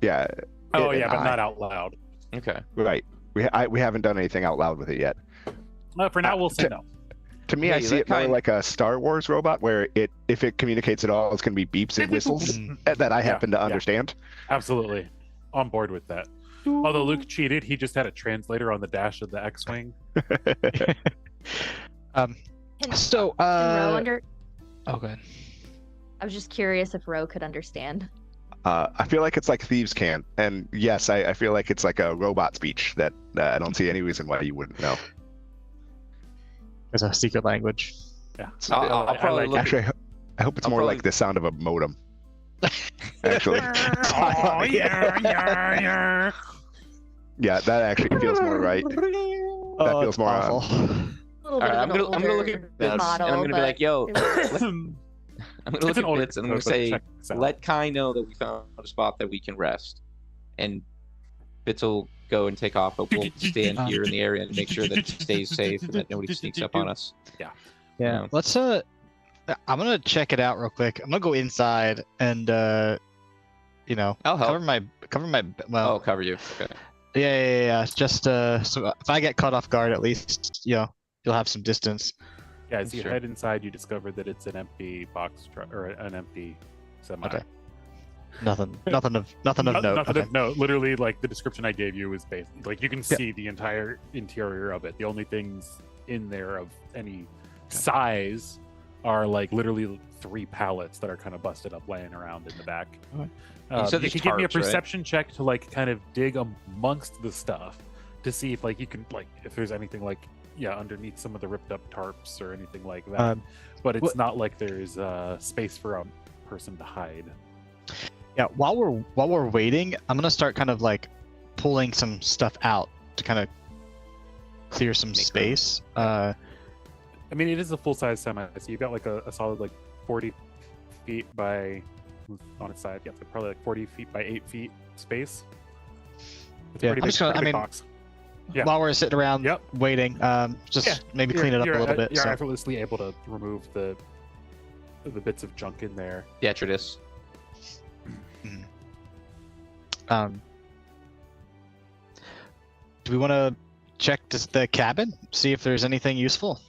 Yeah, Oh and yeah, but I- not out loud. Okay. right. We haven't done anything out loud with it yet. For now, we'll say to- no. To me, Yeah, I see that it more kind- like a Star Wars robot, where if it communicates at all, it's going to be beeps and whistles that I happen to yeah. understand. Absolutely, on board with that. Although Luke cheated, he just had a translator on the dash of the X-wing. so Can Ro under? oh, good. I was just curious if Ro could understand. I feel like it's like thieves can, and yes, I feel like it's like a robot speech that I don't see any reason why you wouldn't know. There's a secret language. Yeah, I'll I probably like look. Actually, I hope it's I'll more probably- like the sound of a modem. Actually, Oh, yeah. yeah, that actually feels more right. That feels more on. A little All bit right, of I'm an gonna look older at Bits, model, and I'm gonna be but like, "Yo," it works. I'm gonna It's look an at older Bits, and I'm gonna code, but say, check this out. "Let Kai know that we found a spot that we can rest," and Bits will go and take off, but we'll stand here in the area and make sure that he stays safe and that nobody sneaks up on us. Yeah. Yeah. Let's I'm gonna check it out real quick. I'm gonna go inside and I'll help. cover my Oh, cover you. Okay. yeah. It's just so if I get caught off guard, at least you'll have some distance. Yeah, as you Sure. head inside, you discover that it's an empty box truck or an empty semi. Okay. Nothing of note. Nothing Okay. of note. Literally, like the description I gave you was basically like you can see the entire interior of it. The only things in there of any size are like literally 3 pallets that are kind of busted up, laying around in the back. Okay. You said You there's can give me a tarps, right? perception check to like kind of dig amongst the stuff to see if like you can like if there's anything like underneath some of the ripped up tarps or anything like that. But it's what- not like there's space for a person to hide. Yeah, while we're waiting, I'm gonna start kind of like pulling some stuff out to kind of clear some Make room. space. I mean, it is a full size semi, so you've got like a solid like 40 feet by on its side. Yeah, so probably like 40 feet by 8 feet space. It's a Yeah, pretty I'm big, just gonna- pretty I big mean, box. Yeah. While we're sitting around Yep. waiting, just Yeah, maybe clean it up a little bit. You're So. effortlessly able to remove the bits of junk in there. Detritus. Do we want to check the cabin, see if there's anything useful?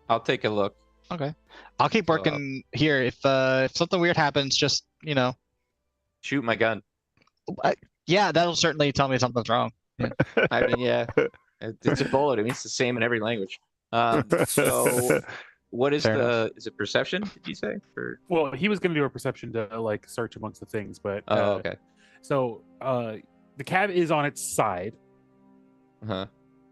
I'll take a look. Okay, I'll keep working here. If something weird happens, just Shoot my gun. yeah, that'll certainly tell me something's wrong. I mean, yeah, it's a bullet. It means the same in every language. So, what is Fair is it perception? Did you say? Or Well, he was going to do a perception to like search amongst the things, but okay. So the cab is on its side Uh-huh.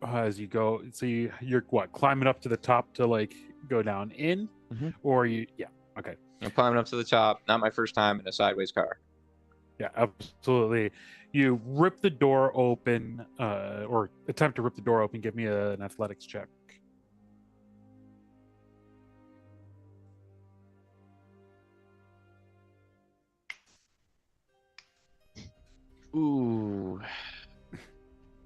as you go. So you're what climbing up to the top to like go down in, Mhm. or okay. I'm climbing up to the top. Not my first time in a sideways car. Yeah, absolutely. You rip the door open, or attempt to rip the door open. Give me an athletics check. Ooh.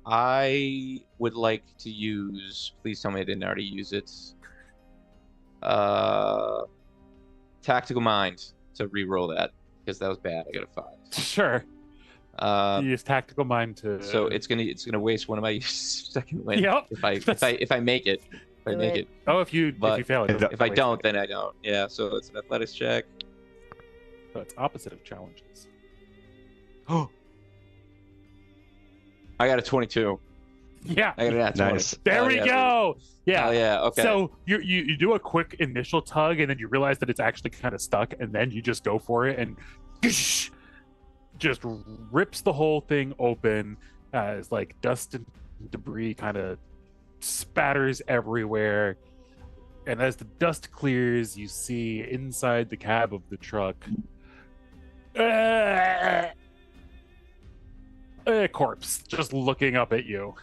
I would like to use. Please tell me I didn't already use it. Tactical mind to re-roll that because that was bad. I got a 5. Sure. You use tactical mind to. So it's gonna waste one of my second win. Yep. If I make it. If I Do make it. it. Oh, if you But fail, it doesn't If I waste don't, it. then I don't. Yeah. So it's an athletics check. So it's opposite of challenges. Oh. I got a 22. Yeah. I got a nat 20. Nice. There Hell we yeah, go. Yeah. Oh yeah. Okay. So you do a quick initial tug, and then you realize that it's actually kind of stuck, and then you just go for it, and just rips the whole thing open as like dust and debris kind of spatters everywhere. And as the dust clears, you see inside the cab of the truck a corpse just looking up at you,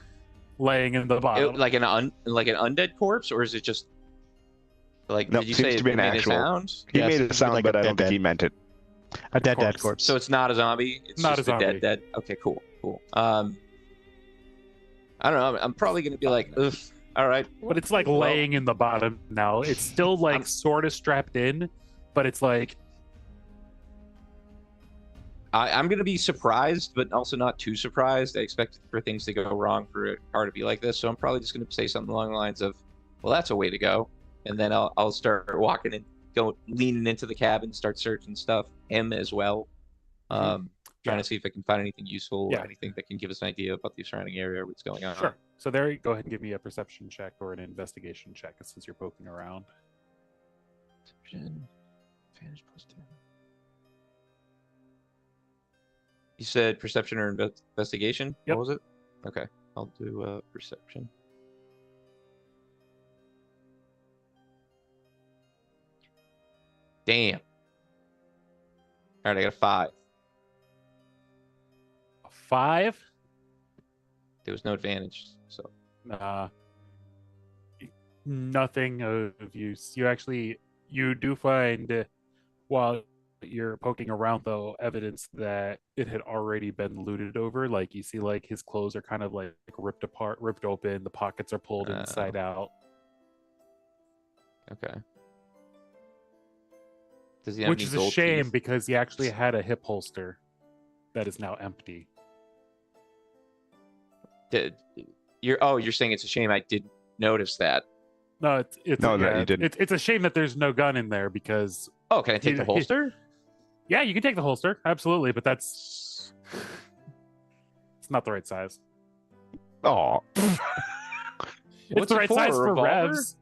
laying in the bottom. like an undead corpse, or is it just like? No, did you seems say to be it an made actual- a sound? He Yes, made it'd a be sound, like but a I don't think dead he meant it. A dead Corpse. corpse. So it's not a zombie. It's Not just a a zombie. dead. Okay, cool. I don't know. I'm probably gonna be like, ugh. All right. But it's like Well- laying in the bottom now. It's still like I'm- sort of strapped in, but it's like I'm gonna be surprised, but also not too surprised. I expect for things to go wrong for a car to be like this, so I'm probably just gonna say something along the lines of, "Well, that's a way to go," and then I'll start walking and leaning into the cabin, start searching stuff, him as well, trying Yeah. to see if I can find anything useful, Yeah. anything that can give us an idea about the surrounding area, what's going on. sure. So there, go ahead and give me a perception check or an investigation check since you're poking around. Perception, advantage +10. You said perception or investigation? Yep. What was it? Okay, I'll do perception. Damn. All right, I got a 5. A 5. There was no advantage, so Nothing of use. You do find while you're poking around though evidence that it had already been looted over. Like you see, like his clothes are kind of like ripped apart, ripped open. The pockets are pulled inside out. okay. Does he have Which any is a gold shame teeth? because he actually had a hip holster that is now empty. You're saying it's a shame I didn't notice that. No, it's No, that you didn't. It's a shame that there's no gun in there because Oh, can I take He- the holster? Yeah, you can take the holster, absolutely, but it's not the right size. Oh, It's What's the it right for, size a for revolver? Revs.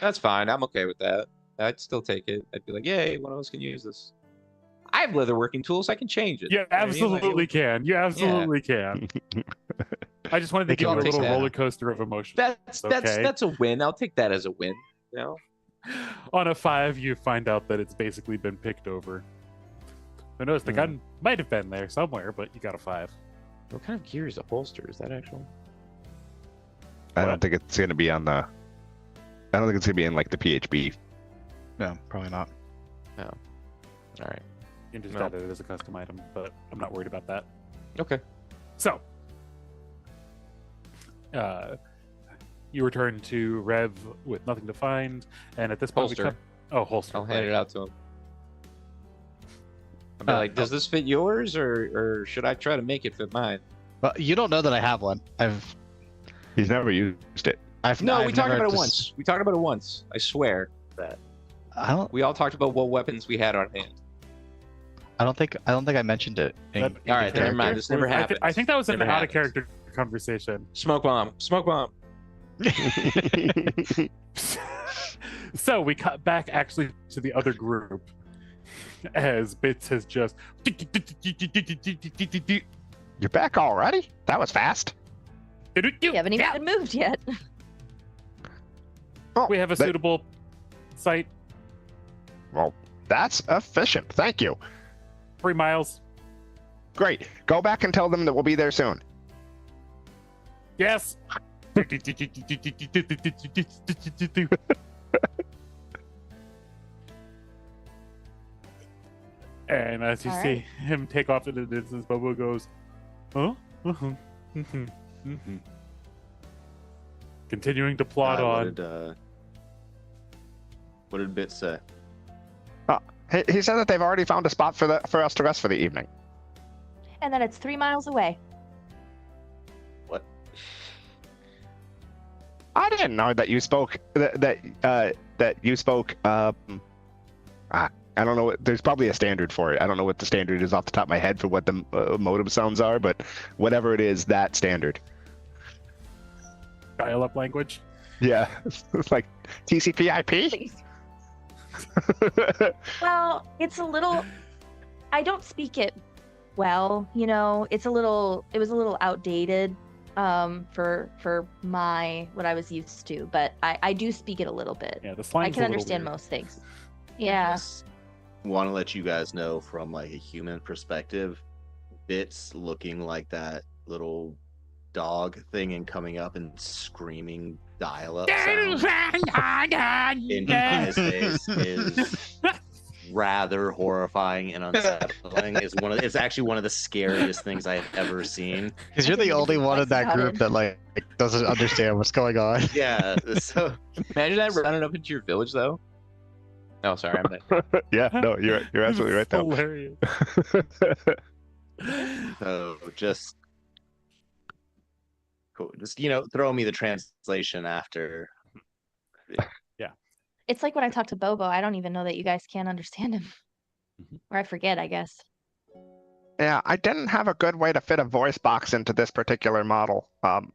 That's fine. I'm okay with that. I'd still take it. I'd be like, yay, one of us can use this. I have leatherworking tools. I can change it. You know what I mean? Like, absolutely can. You absolutely can. I just wanted to They give can you a take little that. roller coaster of emotion. that's okay. that's a win. I'll take that as a win. You know? On a 5, you find out that it's basically been picked over. Who knows? The gun might have been there somewhere, but you got a 5. What kind of gear is a holster? Is that actual? I What? don't think it's going to be on the. I don't think it's going to be in like the PHB. No, probably not. All right. You can just No. add it as a custom item, but I'm not worried about that. Okay. So, you return to Rev with nothing to find, and at this point, Holster. we come. Oh, holster. I'll hand right. it out to him. I'll be like, does this fit yours, or should I try to make it fit mine? Well, you don't know that I have one. He's never used it. No, we talked never about it dis- once. We talked about it once. I swear that I don't. we all talked about what weapons we had on hand. I don't think I mentioned it. That- All right, then never mind. This never I, thi- happened. I think that was an Never out of happened. character conversation. Smoke bomb. Smoke bomb. So we cut back actually to the other group as Bits has just You're back already? That was fast. You haven't even moved yet. Oh, We have a that- suitable site, Well, that's efficient. Thank you. 3 miles. Great. Go back and tell them that we'll be there soon. Yes. And as you All see right. him take off in the distance, Bobo goes, "Huh?" Continuing to plod on. What did Bit say? He said that they've already found a spot for us to rest for the evening. And then it's 3 miles away. What? I didn't know that you spoke that you spoke. I don't know. There's probably a standard for it. I don't know what the standard is off the top of my head for what the modem sounds are, but whatever it is, that standard. Dial-up language. Yeah, it's like TCP/IP. Please. Well, it's a little. I don't speak it well, you know. It was a little outdated for my what I was used to, but I do speak it a little bit. Yeah, the I slang's can a little understand weird. most things. Yeah. Want to let you guys know from like a human perspective, Bits looking like that little dog thing and coming up and screaming dial-up sound in his face is rather horrifying and unsettling. It's actually one of the scariest things I've ever seen. Because you're the only one in that group that like doesn't understand what's going on. Yeah, so Imagine that running up into your village, though. Oh, sorry. Yeah, no, you're absolutely right though. Hilarious. So just cool. Just throw me the translation after. It's like when I talk to Bobo, I don't even know that you guys can't understand him. Mhm. Or I forget, I guess. Yeah, I didn't have a good way to fit a voice box into this particular model.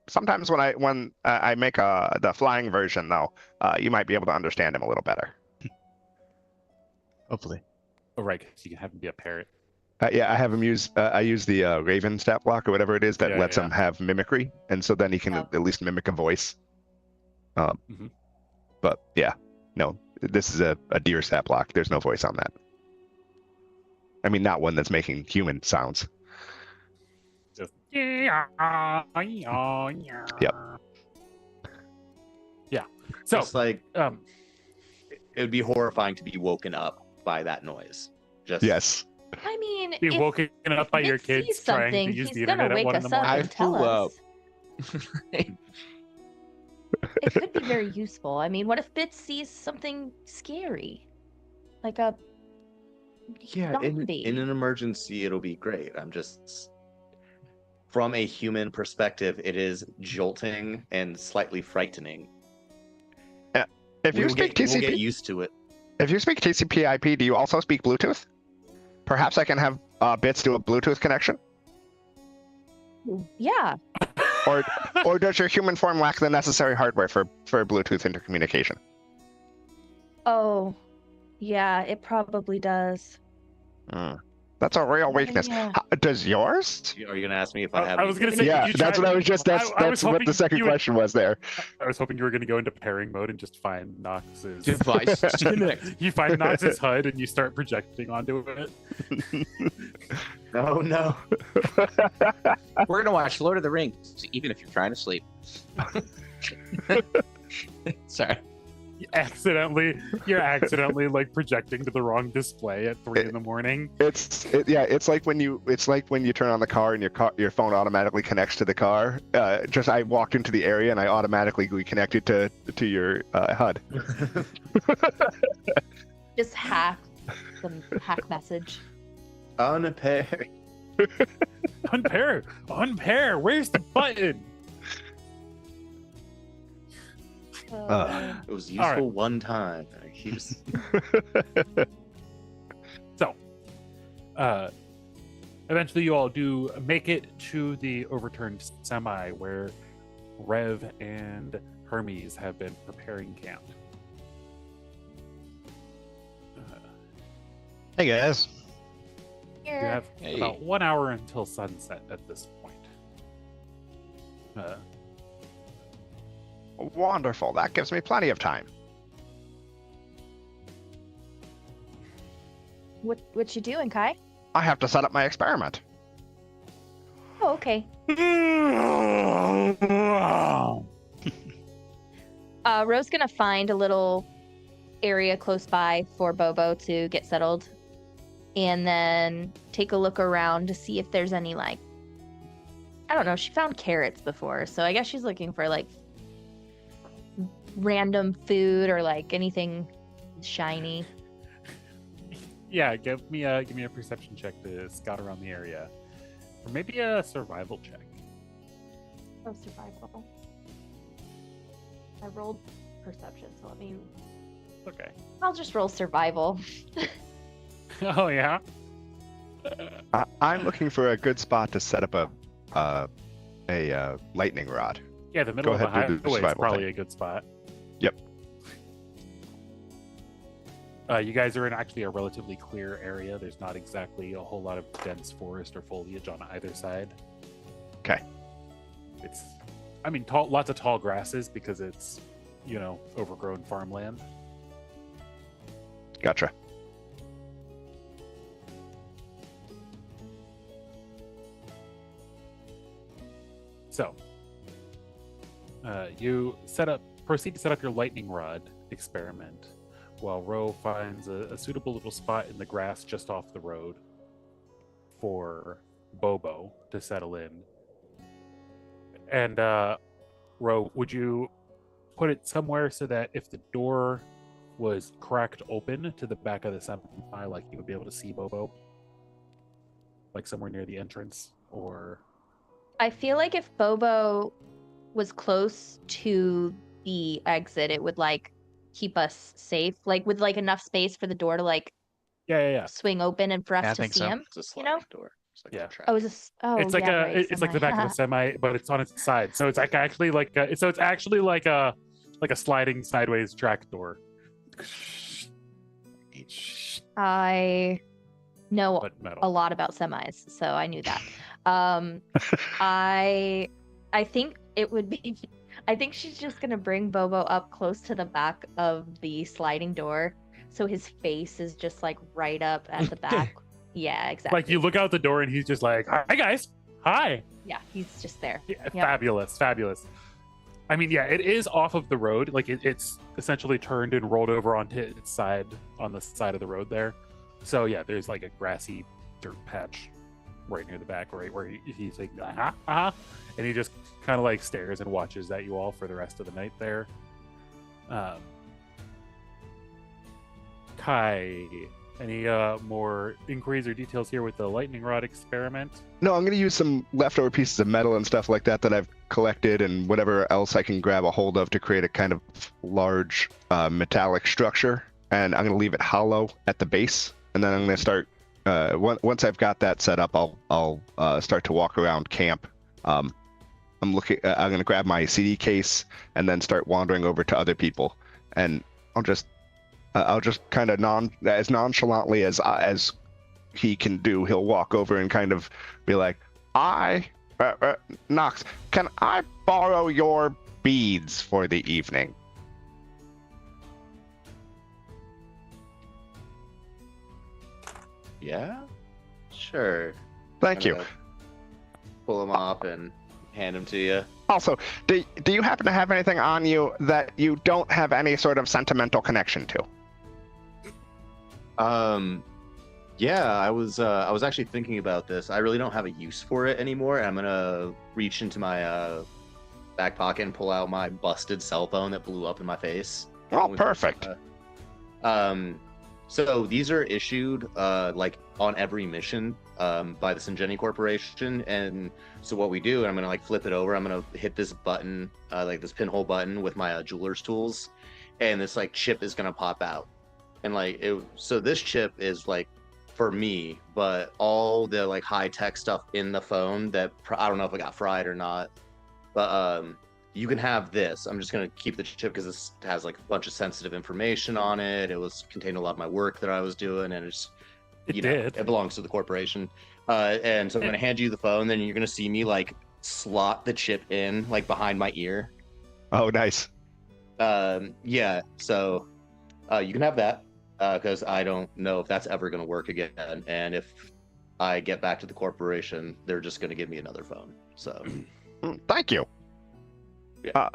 Sometimes when I make the flying version though, you might be able to understand him a little better. Hopefully. Oh, right, 'cause you can have him be a parrot. Yeah, I have him use. I use the Raven stat block or whatever it is that Yeah, lets yeah. him have mimicry, and so then he can Oh. at least mimic a voice. Mhm. But yeah, no, this is a deer stat block. There's no voice on that. I mean, not one that's making human sounds. Just Yep. Yeah. So Just like it would be horrifying to be woken up by that noise. Just Yes. I mean, be if woken up by your Nick sees kids trying to something, use he's the gonna internet at wake 1 in us the up morning. and tell flew us. up. It could be very useful. I mean, what if Bits sees something scary? Like a yeah, zombie. in an emergency, it'll be great. I'm just from a human perspective, it is jolting and slightly frightening. If you We'll speak get TCP, used to it. if you speak TCP/IP, do you also speak Bluetooth? Perhaps I can have bits do a Bluetooth connection, Yeah. or does your human form lack the necessary hardware for Bluetooth intercommunication? Oh, yeah, it probably does. That's a real weakness. Yeah. Does yours? Are you gonna ask me if I have? I was gonna say, Yeah, you that's tried- what I was just. That's I was what hoping the second you would- question was there. I was hoping you were going to go into pairing mode and just find Nox's Device disconnect. You find Nox's HUD and you start projecting onto it. No, no. We're gonna watch Lord of the Rings, even if you're trying to sleep. Sorry. You're accidentally like projecting to the wrong display at 3 in the morning. It's like when you turn on the car and your phone automatically connects to the car. I walked into the area and I automatically reconnected to your HUD. Just hack message. Unpair. Unpair. Where's the button? It was All right. useful one time. So, eventually you all do make it to the overturned semi where Rev and Hermes have been preparing camp. Hey guys. You have Hey. about 1 hour until sunset at this point. Wonderful. That gives me plenty of time. What you doing, Kai? I have to set up my experiment. Oh, okay. Ro's gonna find a little area close by for Bobo to get settled, and then take a look around to see if there's any, like, I don't know. She found carrots before, so I guess she's looking for like random food or like anything shiny. Yeah, give me a perception check to scout around the area, or maybe a survival check. Oh, survival. I rolled perception, so let me. Okay. I'll just roll survival. Oh yeah. I'm looking for a good spot to set up a lightning rod. Yeah, the middle Go of the ahead, do the highway is survival probably thing. a good spot. Yep. You guys are in actually a relatively clear area. There's not exactly a whole lot of dense forest or foliage on either side. Okay. It's, I mean, tall, lots of tall grasses because it's, overgrown farmland. Gotcha. So, you proceed to set up your lightning rod experiment, while Ro finds a suitable little spot in the grass just off the road for Bobo to settle in. And Ro, would you put it somewhere so that if the door was cracked open to the back of the semi, like you would be able to see Bobo, like somewhere near the entrance, or? I feel like if Bobo was close to the exit, it would like keep us safe, like with like enough space for the door to like Yeah. swing open and for us Yeah, I to think see so. him. It's a sliding know? door. It's like Yeah. a trap. Oh, is this? Oh, It's like yeah, right, it's like the back of a semi, but it's on its side. So it's like actually like it's actually like a sliding sideways track door. I know But a metal. lot about semis, so I knew that. I think it would be. I think she's just gonna bring Bobo up close to the back of the sliding door, so his face is just like right up at the back. Yeah, exactly. Like you look out the door and he's just like, "Hi guys, hi." Yeah, he's just there. Yeah, Yep. Fabulous. I mean, yeah, it is off of the road. Like it's essentially turned and rolled over onto its side on the side of the road there. So yeah, there's like a grassy dirt patch right near the back, right where he's like, and he just kind of like stares and watches at you all for the rest of the night there. Kai, any more inquiries or details here with the lightning rod experiment? No, I'm going to use some leftover pieces of metal and stuff like that I've collected and whatever else I can grab a hold of to create a kind of large metallic structure. And I'm going to leave it hollow at the base. And then I'm going to start once I've got that set up, I'll start to walk around camp. I'm gonna grab my CD case and then start wandering over to other people, and I'll just kind of as nonchalantly as he can do. He'll walk over and kind of be like, Nox, can I borrow your beads for the evening? Yeah, sure. Thank I'm you. gonna pull them off and hand them to you. Also, do you happen to have anything on you that you don't have any sort of sentimental connection to? Yeah, I was actually thinking about this. I really don't have a use for it anymore. I'm gonna reach into my back pocket and pull out my busted cell phone that blew up in my face. Oh, perfect. So these are issued like on every mission by the Syngeni Corporation, and so what we do, and I'm gonna like flip it over. I'm gonna hit this button, like this pinhole button with my jeweler's tools, and this like chip is gonna pop out, and like so this chip is like for me, but all the like high tech stuff in the phone that I don't know if it got fried or not, but you can have this. I'm just gonna keep the chip because this has like a bunch of sensitive information on it. It was contained a lot of my work that I was doing, and it belongs to the corporation. And so I'm gonna hand you the phone. Then you're gonna see me like slot the chip in like behind my ear. Oh, nice. Yeah. So you can have that because I don't know if that's ever gonna work again. And if I get back to the corporation, they're just gonna give me another phone. So thank you. Yeah.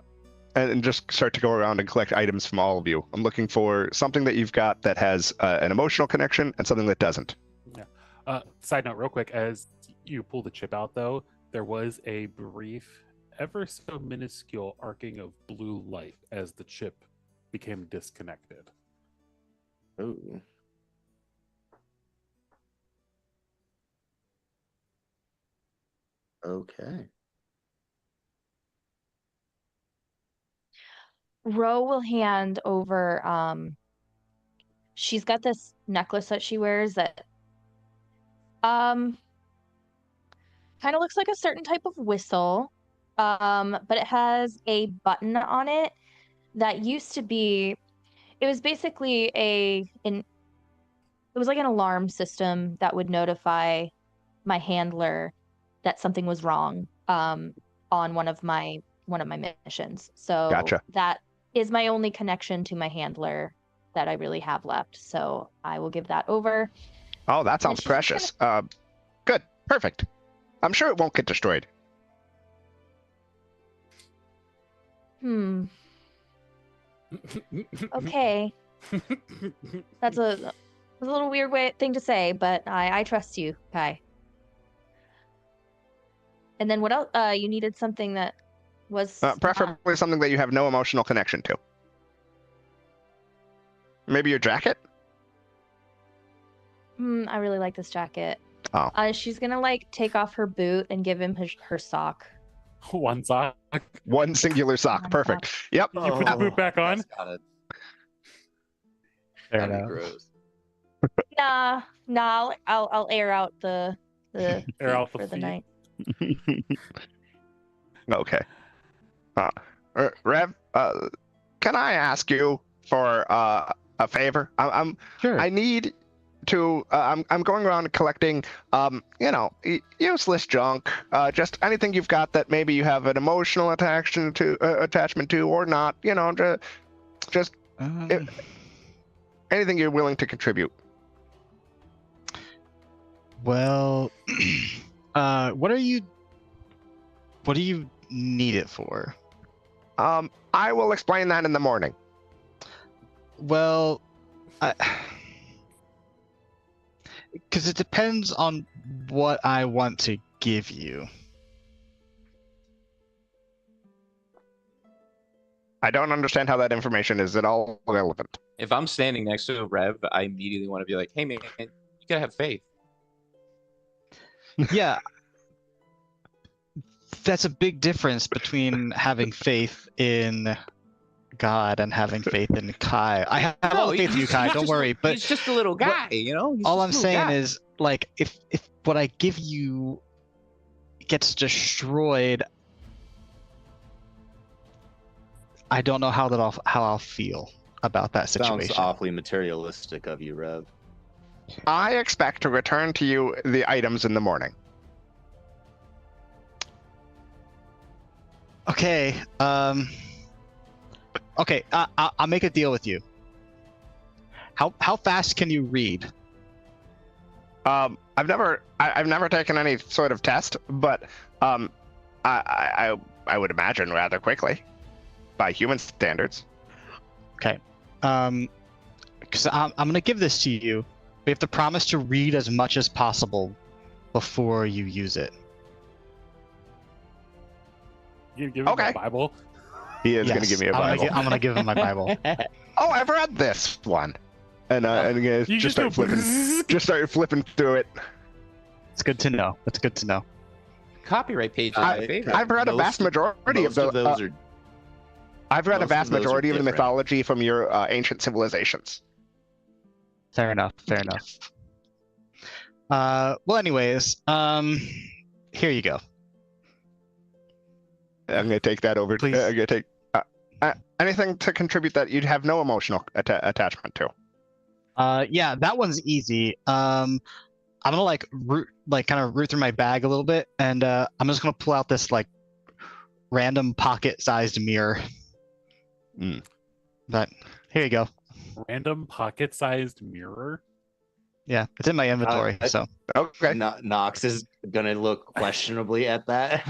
And just start to go around and collect items from all of you. I'm looking for something that you've got that has an emotional connection and something that doesn't. Yeah. Side note, real quick, as you pull the chip out, though, there was a brief, ever so minuscule arcing of blue light as the chip became disconnected. Ooh. Okay. Ro will hand over she's got this necklace that she wears that kind of looks like a certain type of whistle. But it has a button on it that used to be, it was basically it was like an alarm system that would notify my handler that something was wrong on one of my missions. So Gotcha. that is my only connection to my handler that I really have left. So I will give that over. Oh, that sounds she's precious. Good. Perfect. I'm sure it won't get destroyed. Okay. That's a little weird thing to say, but I trust you, Kai. And then what else? You needed something that was Preferably something that you have no emotional connection to. Maybe your jacket? I really like this jacket. Oh. She's gonna like take off her boot and give him her sock. One sock. One singular sock. One Perfect. Yep. You put the boot back on? Got it. Fair That'd be enough. gross. Nah. I'll air out the Air out the for the feet. night. Okay. Rev, can I ask you for a favor? Sure. I need to. I'm going around collecting, useless junk. Just anything you've got that maybe you have an emotional attachment to, or not. Just anything you're willing to contribute. Well, what do you need it for? I will explain that in the morning. Well, because it depends on what I want to give you. I don't understand how that information is at all relevant. If I'm standing next to a Rev, I immediately want to be like, hey man, you gotta have faith. Yeah. That's a big difference between having faith in God and having faith in Kai. I have all the faith in you, Kai. Don't worry. But he's just a little guy, you know. He's all just I'm a little saying guy. is, like, if what I give you gets destroyed, I don't know how I'll feel about that Sounds situation. awfully materialistic of you, Rev. I expect to return to you the items in the morning. Okay. Okay. I'll make a deal with you. How fast can you read? I've never taken any sort of test, but I would imagine rather quickly, by human standards. Okay. Because I'm gonna give this to you. We have to promise to read as much as possible before you use it. You give him Okay. the Bible. He is going to give me a Bible. I'm gonna give him my Bible. Oh, I've read this one, and I'm gonna You just start go flipping. Just start flipping through it. It's good to know. It's good to know. Copyright page is my favorite. I've read a vast majority of Most the. those are I've read a most vast of those are majority of the different. mythology from your ancient civilizations. Fair enough. Fair enough. Well, anyways, here you go. I'm gonna take that over. Please. I'm gonna take anything to contribute that you'd have no emotional attachment to. Yeah, that one's easy. I'm gonna kind of root through my bag a little bit, and I'm just gonna pull out this like random pocket-sized mirror. Mm. But here you go. Random pocket-sized mirror. Yeah, it's in my inventory. I- So Okay. Nox is gonna look questionably at that.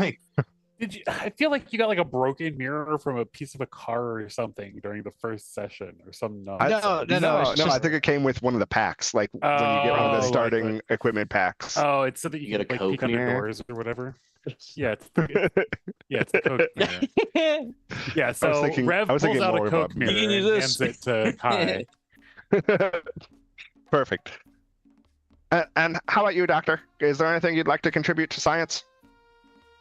Did you? I feel like you got like a broken mirror from a piece of a car or something during the first session or some nonsense. No, it's No, just- I think it came with one of the packs, like when you get one of Oh, the like- starting equipment packs. Oh, it's so that you You can get a like peek Coke under mirror? doors or whatever. Yeah, it's a Coke mirror. Yeah, so thinking- Rev I was pulls thinking out more a about Coke mirror. mirror You can and use hands this. it to Kai. Perfect. And how about you, Doctor? Is there anything you'd like to contribute to science?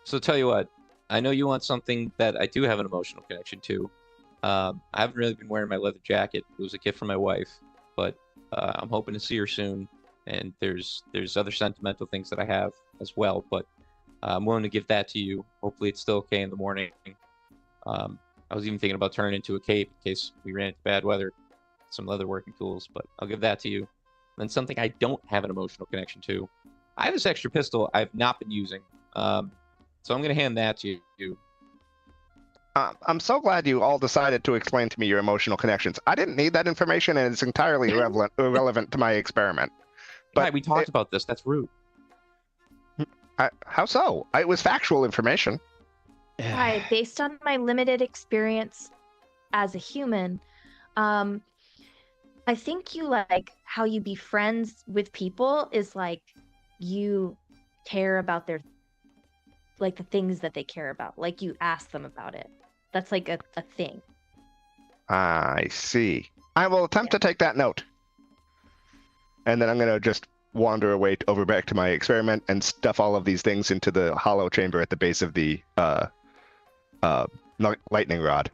So tell you what, I know you want something that I do have an emotional connection to. I haven't really been wearing my leather jacket. It was a gift from my wife, but I'm hoping to see her soon. And there's other sentimental things that I have as well, but I'm willing to give that to you. Hopefully it's still okay in the morning. I was even thinking about turning it into a cape in case we ran into bad weather. Some leather working tools, but I'll give that to you. Then something I don't have an emotional connection to. I have this extra pistol I've not been using. So I'm going to hand that to you. I'm so glad you all decided to explain to me your emotional connections. I didn't need that information, and it's entirely irrelevant to my experiment. But But we talked about this. That's rude. How so? It was factual information. Right, based on my limited experience as a human, I think you like how you be friends with people is like you care about their like the things that they care about. Like you ask them about it. That's like a thing. I see. I will attempt to take that note. And then I'm going to just wander away over back to my experiment and stuff all of these things into the hollow chamber at the base of the lightning rod.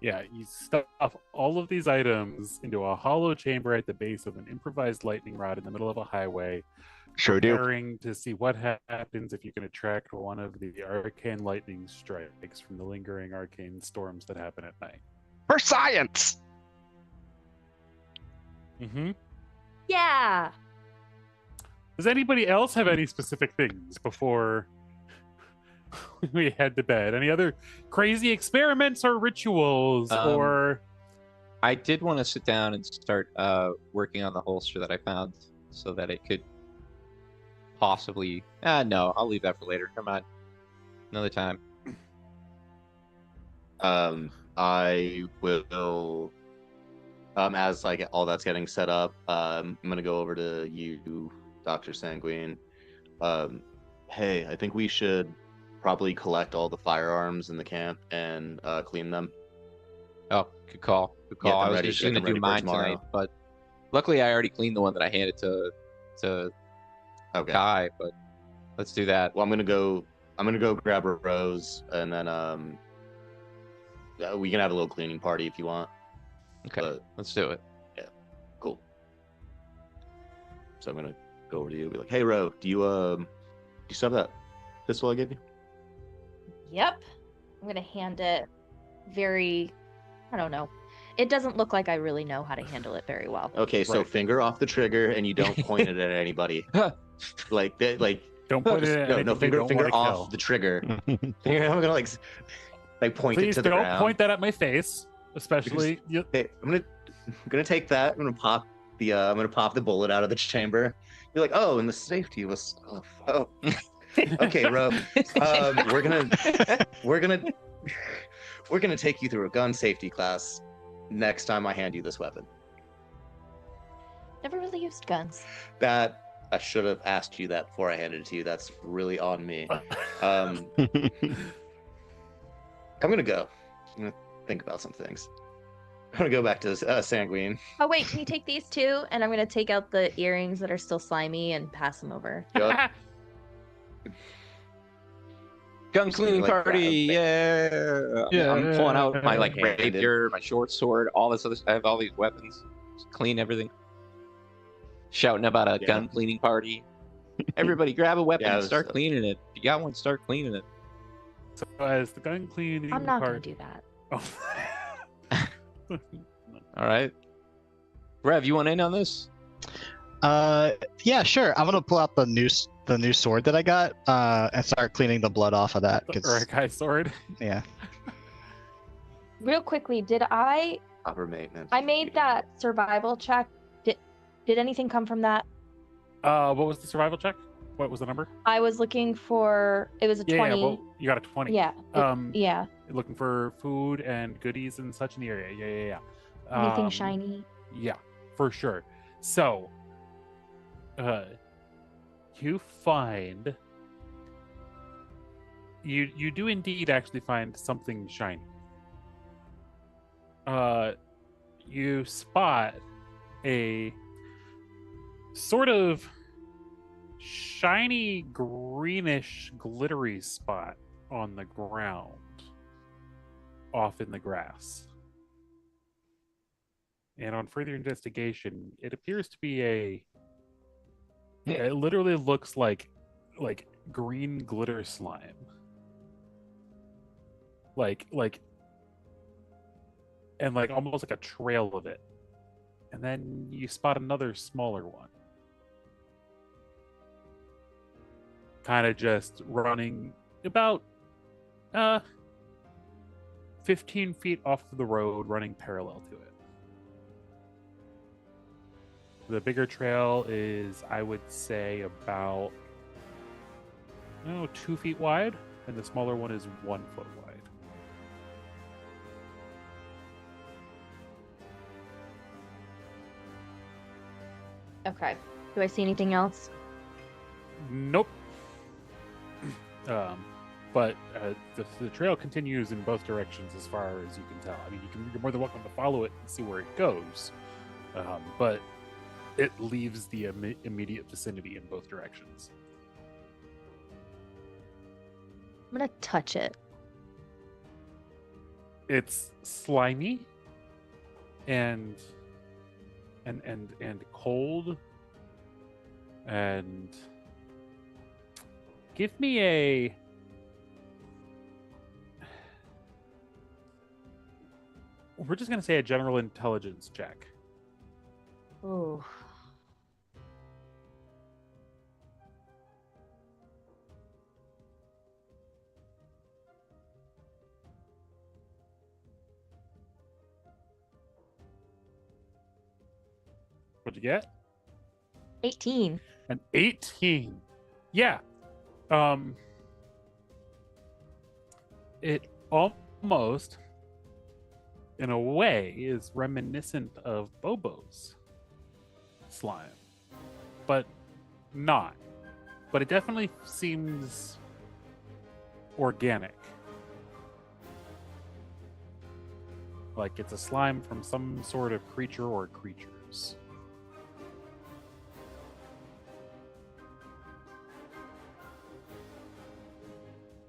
Yeah, you stuff all of these items into a hollow chamber at the base of an improvised lightning rod in the middle of a highway, Sure do. preparing to see what happens if you can attract one of the arcane lightning strikes from the lingering arcane storms that happen at night. For science! Mm-hmm. Yeah. Does anybody else have any specific things before we head to bed? Any other crazy experiments or rituals or... I did want to sit down and start working on the holster that I found so that it could possibly... no, I'll leave that for later. Come on. Another time. I will, as like all that's getting set up, I'm gonna go over to you, Dr. Sanguine. Hey, I think we should probably collect all the firearms in the camp and clean them. Oh, good call. Good Get call. them I was ready- just get going to them do ready for mine tomorrow. tonight, but luckily I already cleaned the one that I handed to Okay. Kai, but let's do that. Well, I'm gonna go grab a rose, and then we can have a little cleaning party if you want. Okay, But let's do it. cool. So I'm gonna go over to you and be like, "Hey, Ro, do you still have that pistol I gave you?" Yep. I'm gonna hand it very, I don't know. It doesn't look like I really know how to handle it very well. Okay, so Right. finger off the trigger, and you don't point it at anybody. Like that, like Don't put it just- at no, anything no, you finger don't wanna off kill. the trigger. Finger, I'm gonna like point it Please to the don't ground. point that at my face, especially. Okay, I'm gonna take that. I'm gonna pop the bullet out of the chamber. You're like, oh, and the safety was. Oh. Okay, Ro. We're gonna take you through a gun safety class next time I hand you this weapon. Never really used guns. That I should have asked you that before I handed it to you. That's really on me. I'm gonna go. I'm gonna think about some things. I'm gonna go back to Sanguine. Oh wait, can you take these two? And I'm gonna take out the earrings that are still slimy and pass them over. Yup. Gun cleaning like, party, yeah. I'm pulling out my like Handed. rapier, my short sword, all this other. I have all these weapons. Just clean everything. Shouting about a Yeah. gun cleaning party. Everybody, grab a weapon Yeah, it and was, start cleaning it. If you got one, start cleaning it. So as the gun cleaning I'm not gonna part. do that. Oh. All right. Rev, you want in on this? Yeah, sure. I'm gonna pull out the new sword that I got and start cleaning the blood off of that. Or 'Cause, a guy's sword. yeah. Real quickly, did I Proper maintenance. I made that survival check. Did anything come from that? What was the survival check? What was the number? I was looking for it was a Yeah, 20. well, you got a 20. Yeah. Yeah. Looking for food and goodies and such in the area. Yeah. Anything shiny? Yeah, for sure. So, you find you do indeed actually find something shiny. You spot a sort of shiny greenish glittery spot on the ground off in the grass. And on further investigation, it appears to be it literally looks like green glitter slime. And almost like a trail of it. And then you spot another smaller one. Kind of just running about 15 feet off the road, running parallel to it. The bigger trail is, I would say, about 2 feet wide, and the smaller one is 1 foot wide. Okay. Do I see anything else? Nope. But the trail continues in both directions as far as you can tell. I mean, you're more than welcome to follow it and see where it goes. But it leaves the immediate vicinity in both directions. I'm gonna touch it. It's slimy and cold, and give me a we're just gonna say a general intelligence check. Ooh. What'd you get? 18. An 18. Yeah. It almost, in a way, is reminiscent of Bobo's slime, but not. But it definitely seems organic. Like it's a slime from some sort of creature or creatures.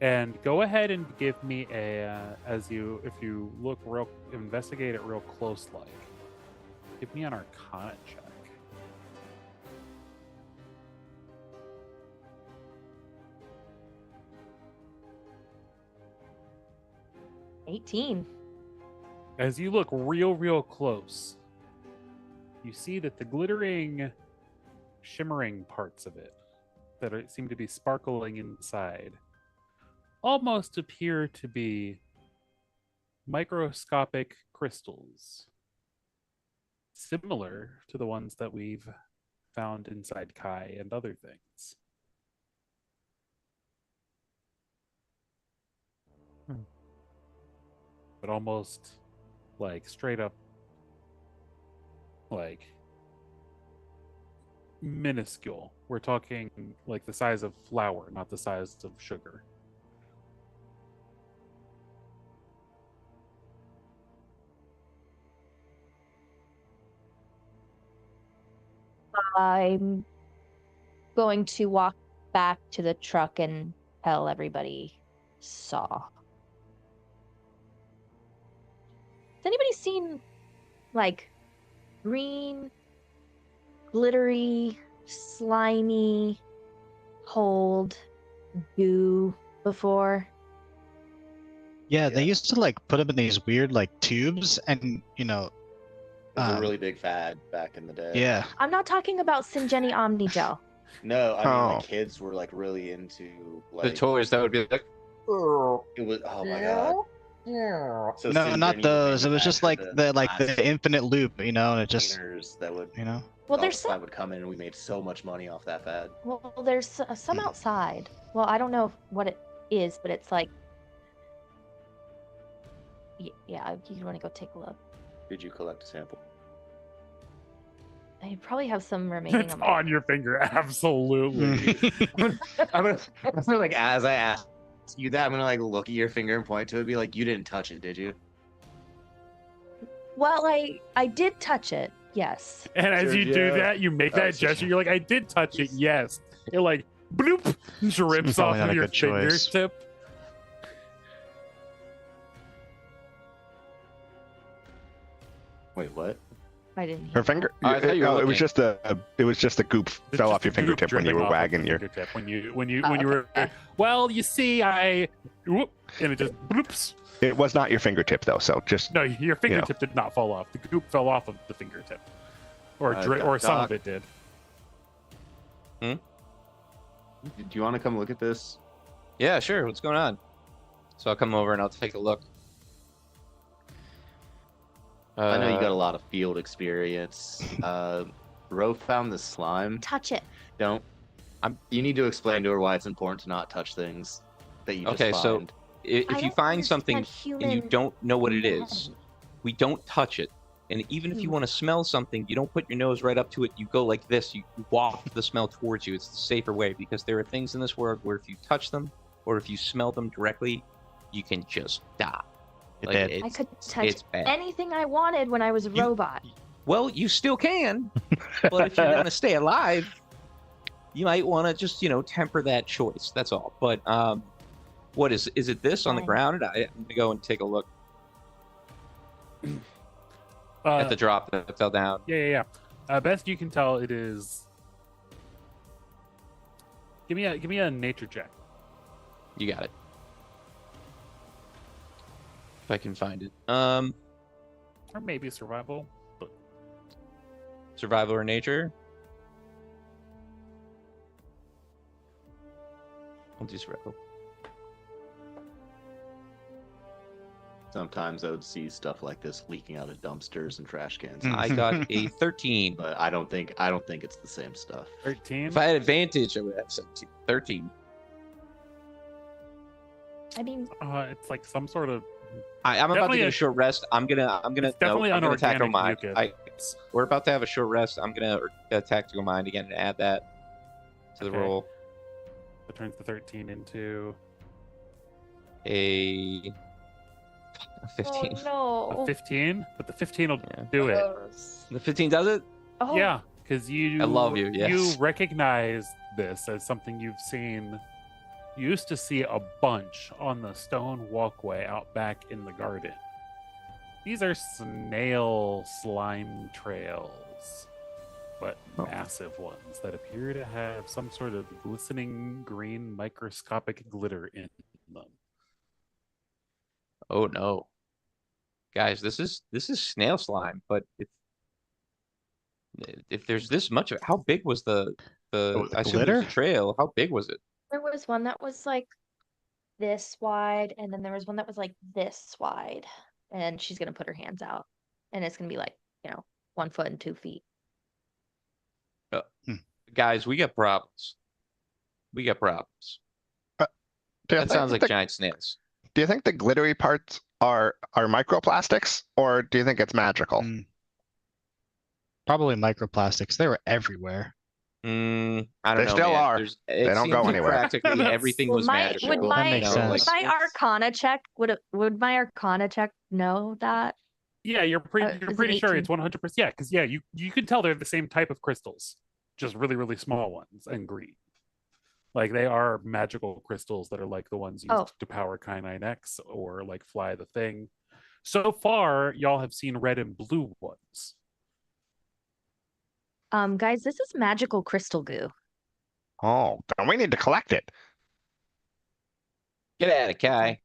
And go ahead and give me a if you investigate it real close, like, give me an Arcana check. $18. As you look real close, you see that the glittering, shimmering parts of it seem to be sparkling inside almost appear to be microscopic crystals, similar to the ones that we've found inside Kai and other things. But almost like straight up, like minuscule. We're talking like the size of flour, not the size of sugar. I'm going to walk back to the truck and tell everybody saw. Has anybody seen like green, glittery, slimy, cold goo before? Yeah, they Yeah. used to like put them in these weird like tubes, and It was a really big fad back in the day. yeah. I'm not talking about Syngeni Omni Gel. No, I mean, Oh. like, kids were like really into The like toys that would be like, It was, oh my god. So No, not Syngeni those. It was just like manufactured the plastic infinite loop, and it just containers that would Well, all there's the time some. would come in, and we made so much money off that fad. Well, there's some outside. Well, I don't know what it is, but it's like. Yeah, you want to go take a look. Did you collect a sample? I probably have some remaining It's on my. on your finger, absolutely. I'm gonna like, as I ask you that, I'm gonna like look at your finger and point to it and be like, you didn't touch it, did you? Well, I did touch it. Yes. And as Sure, you do yeah. that, you make Oh, that so gesture. You're like, I did touch it, yes. It like bloop drips Probably off not of a your good choice. fingertip. Wait, what? I didn't hear. Her finger. Oh, I thought you were No, it was looking. just the goop It's fell just off your the goop fingertip when you dripping were off of wagging the your. fingertip. When you Oh, were, okay. well, you see, I whoop, and it just bloops. It was not your fingertip though, so just No, your fingertip did not fall off. The goop fell off of the fingertip, or or some Doc. of it did. Do you want to come look at this? yeah, sure. What's going on? So I'll come over and I'll take a look. I know you got a lot of field experience. Ro found the slime. Touch it. Don't. You need to explain to her why it's important to not touch things that you just Okay, so find. If I you don't find something understand and you human don't know what it is, anatomy. we don't touch it. And even if you Hmm. want to smell something, you don't put your nose right up to it. You go like this. You waft the smell towards you. It's the safer way, because there are things in this world where if you touch them or if you smell them directly, you can just die. You're dead. I it's, could touch it's bad. anything I wanted when I was a You- robot. Well, you still can, but if you want to stay alive, you might want to just temper that choice. That's all. But what is it? This on the Fine. ground? I'm gonna go and take a look at the drop that fell down. Yeah. Best you can tell, it is. Give me a nature check. You got it. If I can find it. Or maybe survival. But Survival or nature? I'll do survival. Sometimes I would see stuff like this leaking out of dumpsters and trash cans. Mm. I got a 13. But I don't think it's the same stuff. 13. If I had advantage, I would have 17. 13. I mean, It's like some sort of. I'm about to Definitely get a- a short rest. I'm gonna It's definitely I'm gonna tactical unorganic mind. mucus. We're about to have a short rest. I'm gonna tactical mind again and add that to the Okay. roll. That turns the 13 into A 15. oh a no. 15, but the 15 will Yeah. do it. The 15 does it? Oh, Yeah, because you. I love you, yes. You recognize this as something you've seen you used to see a bunch on the stone walkway out back in the garden. These are snail slime trails, but massive ones that appear to have some sort of glistening green microscopic glitter in them. Oh no. Guys, this is snail slime, but if there's this much of it, how big was the the I assume there's a glitter? trail. How big was it? There was one that was like this wide, and then there was one that was like this wide. And she's gonna put her hands out, and it's gonna be like, 1 foot and 2 feet. Guys, we got problems. We got problems. Do you That think sounds like the- giant snails. Do you think the glittery parts are microplastics, or do you think it's magical? Probably microplastics. They were everywhere. I don't They know, still man. are. It They don't seems go like anywhere. practically That's- everything Would was my magical. would my makes you know, would sense. like- my Arcana check would my Arcana check know that? Yeah, you're is pretty it pretty sure 18? it's 100%. Yeah, because you can tell they're the same type of crystals, just really really small ones and green. Like they are magical crystals that are like the ones used Oh. to power K9X or like Fly the Thing. So far, y'all have seen red and blue ones. Guys, this is magical crystal goo. Oh, then we need to collect it. Get at it, Kai.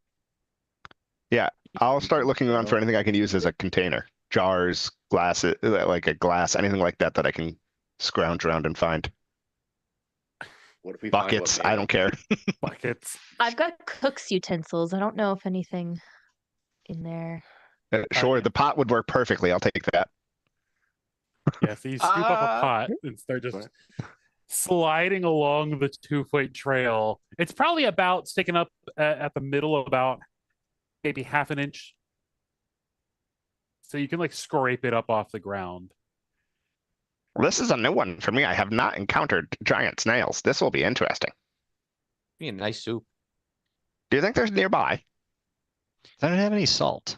I'll start looking around for anything I can use as a container. Jars, glasses, like a glass, anything like that that I can scrounge around and find. What if we find what Buckets, made I it? don't care. Buckets. I've got cook's utensils. I don't know if anything in there. Sure, yeah. the pot would work perfectly. I'll take that. Yeah, so you scoop up a pot and start just sliding along the 2-foot trail. It's probably about sticking up at the middle, about maybe half an inch. So you can like scrape it up off the ground. This is a new one for me. I have not encountered giant snails. This will be interesting. Be a nice soup. Do you think there's nearby? They don't have any salt.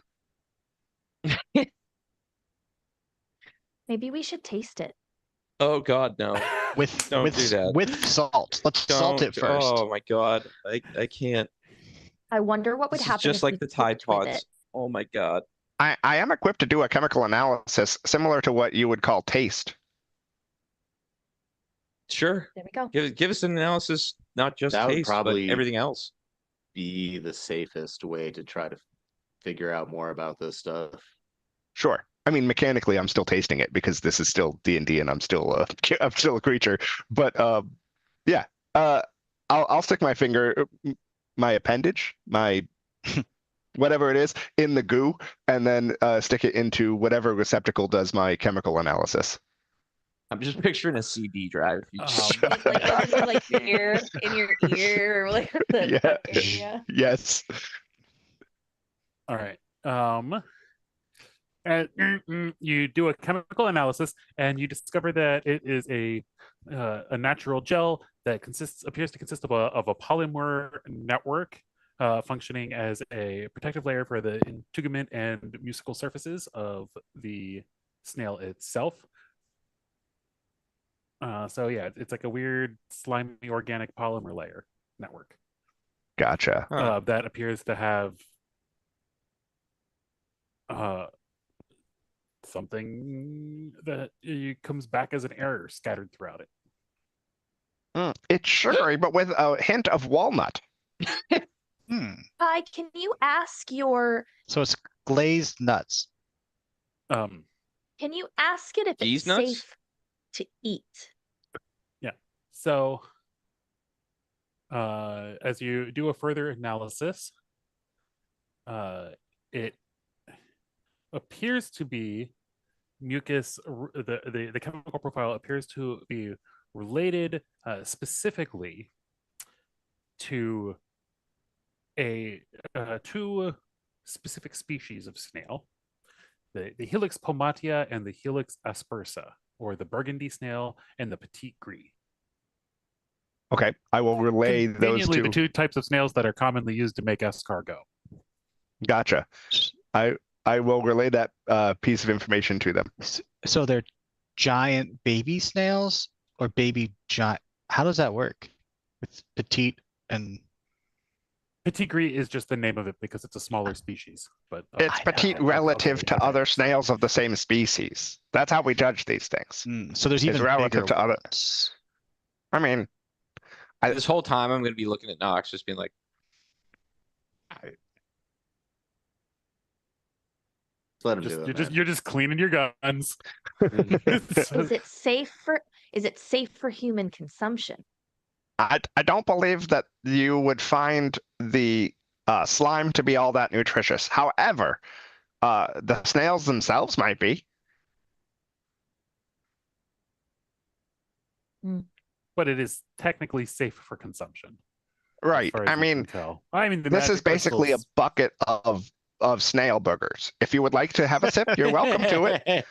Maybe we should taste it. Oh God, no. With Don't with do that. with salt. Let's salt it first. Oh my God. I can't. I wonder what would This is happen just if like we the Tide cooked with Pods. it. Oh my God. I am equipped to do a chemical analysis similar to what you would call taste. Sure. There we go. Give us an analysis, not just That would taste, probably- but everything else. Be the safest way to try to figure out more about this stuff. Sure. I mean, mechanically, I'm still tasting it because this is still D&D and I'm still a creature. But yeah, I'll stick my finger, my appendage, my whatever it is, in the goo, and then stick it into whatever receptacle does my chemical analysis. I'm just picturing a CD drive. You just- Um, Like in your like ear, in your ear, or like the Yeah. area. Yes. All right. And you do a chemical analysis, and you discover that it is a natural gel that appears to consist of a polymer network functioning as a protective layer for the integument and musical surfaces of the snail itself. So yeah, it's like a weird slimy organic polymer layer network Gotcha. Huh. that appears to have something that comes back as an error scattered throughout it. It's sugary, but with a hint of walnut. Kai, can you ask your So it's glazed nuts. Um, can you ask it if Cheese it's nuts? safe to eat? So, as you do a further analysis, it appears to be mucus. The chemical profile appears to be related specifically to two specific species of snail: the Helix pomatia and the Helix aspersa, or the burgundy snail and the petite gris. Okay, I will relay those Conveniently, two. the two types of snails that are commonly used to make escargot. Gotcha. I will relay that piece of information to them. So they're giant baby snails or baby giant. How does that work with petite and Pedigree is just the name of it because it's a smaller species. But It's I know. petite Okay, relative to okay. other snails of the same species. That's how we judge these things. So there's It's even relative bigger to other. ones. I mean, This whole time I'm going to be looking at Knox, just being like, Let him do it, man. You're just cleaning your guns. Is it safe for human consumption? I don't believe that you would find the slime to be all that nutritious. However, the snails themselves might be. But it is technically safe for consumption. Right. As far as I you can mean, tell. I mean, the this is magic basically a crystals- bucket of snail boogers. If you would like to have a sip, you're welcome to it.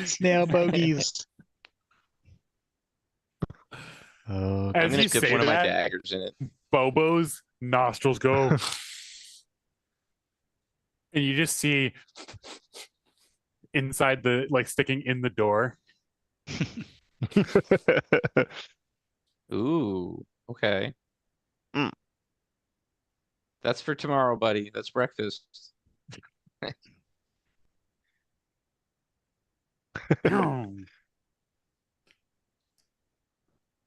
Snail bogies. Oh, I'm As going you to dip say one of my that, daggers in it. Bobo's nostrils go, and you just see inside the sticking in the door. Ooh, okay. Mm. That's for tomorrow, buddy. That's breakfast. And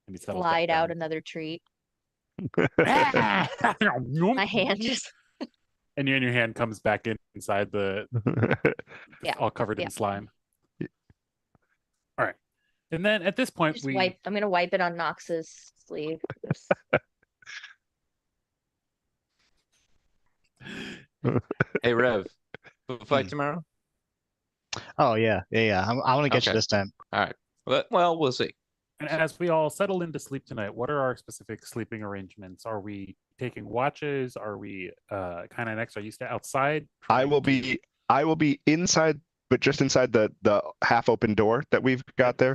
he settles back Slide out down. another treat. And My hand just your hand comes back inside the Yeah, all covered yeah. in slime. All right. And then at this point just we wipe. I'm gonna wipe it on Knox's sleeve. Just- Hey, Rev, fight tomorrow? oh yeah. I want to get you Okay. this time. All right. Well, we'll see. And as we all settle into sleep tonight, what are our specific sleeping arrangements? Are we taking watches? Are we kind of next? Are you stay outside? I will be inside, but just inside the half open door that we've got there.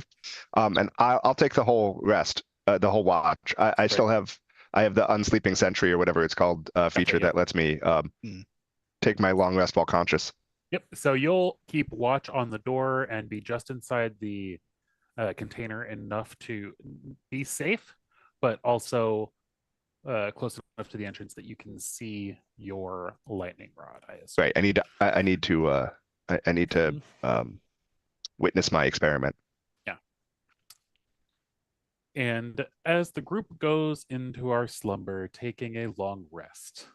And I'll take the whole rest, the whole watch. I still have the unsleeping sentry or whatever it's called feature yeah. that lets me Mm. take my long rest while conscious. Yep. So you'll keep watch on the door and be just inside the container enough to be safe, but also close enough to the entrance that you can see your lightning rod. I assume. Right. I need to witness my experiment. And as the group goes into our slumber, taking a long rest,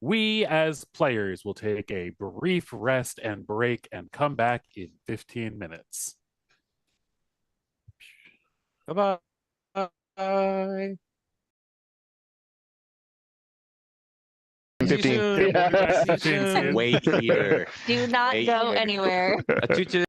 we as players will take a brief rest and break and come back in 15 minutes. Bye-bye. 15. Yeah, we'll be back in 15 soon. Wait here. Do not Wait go here. anywhere. A toot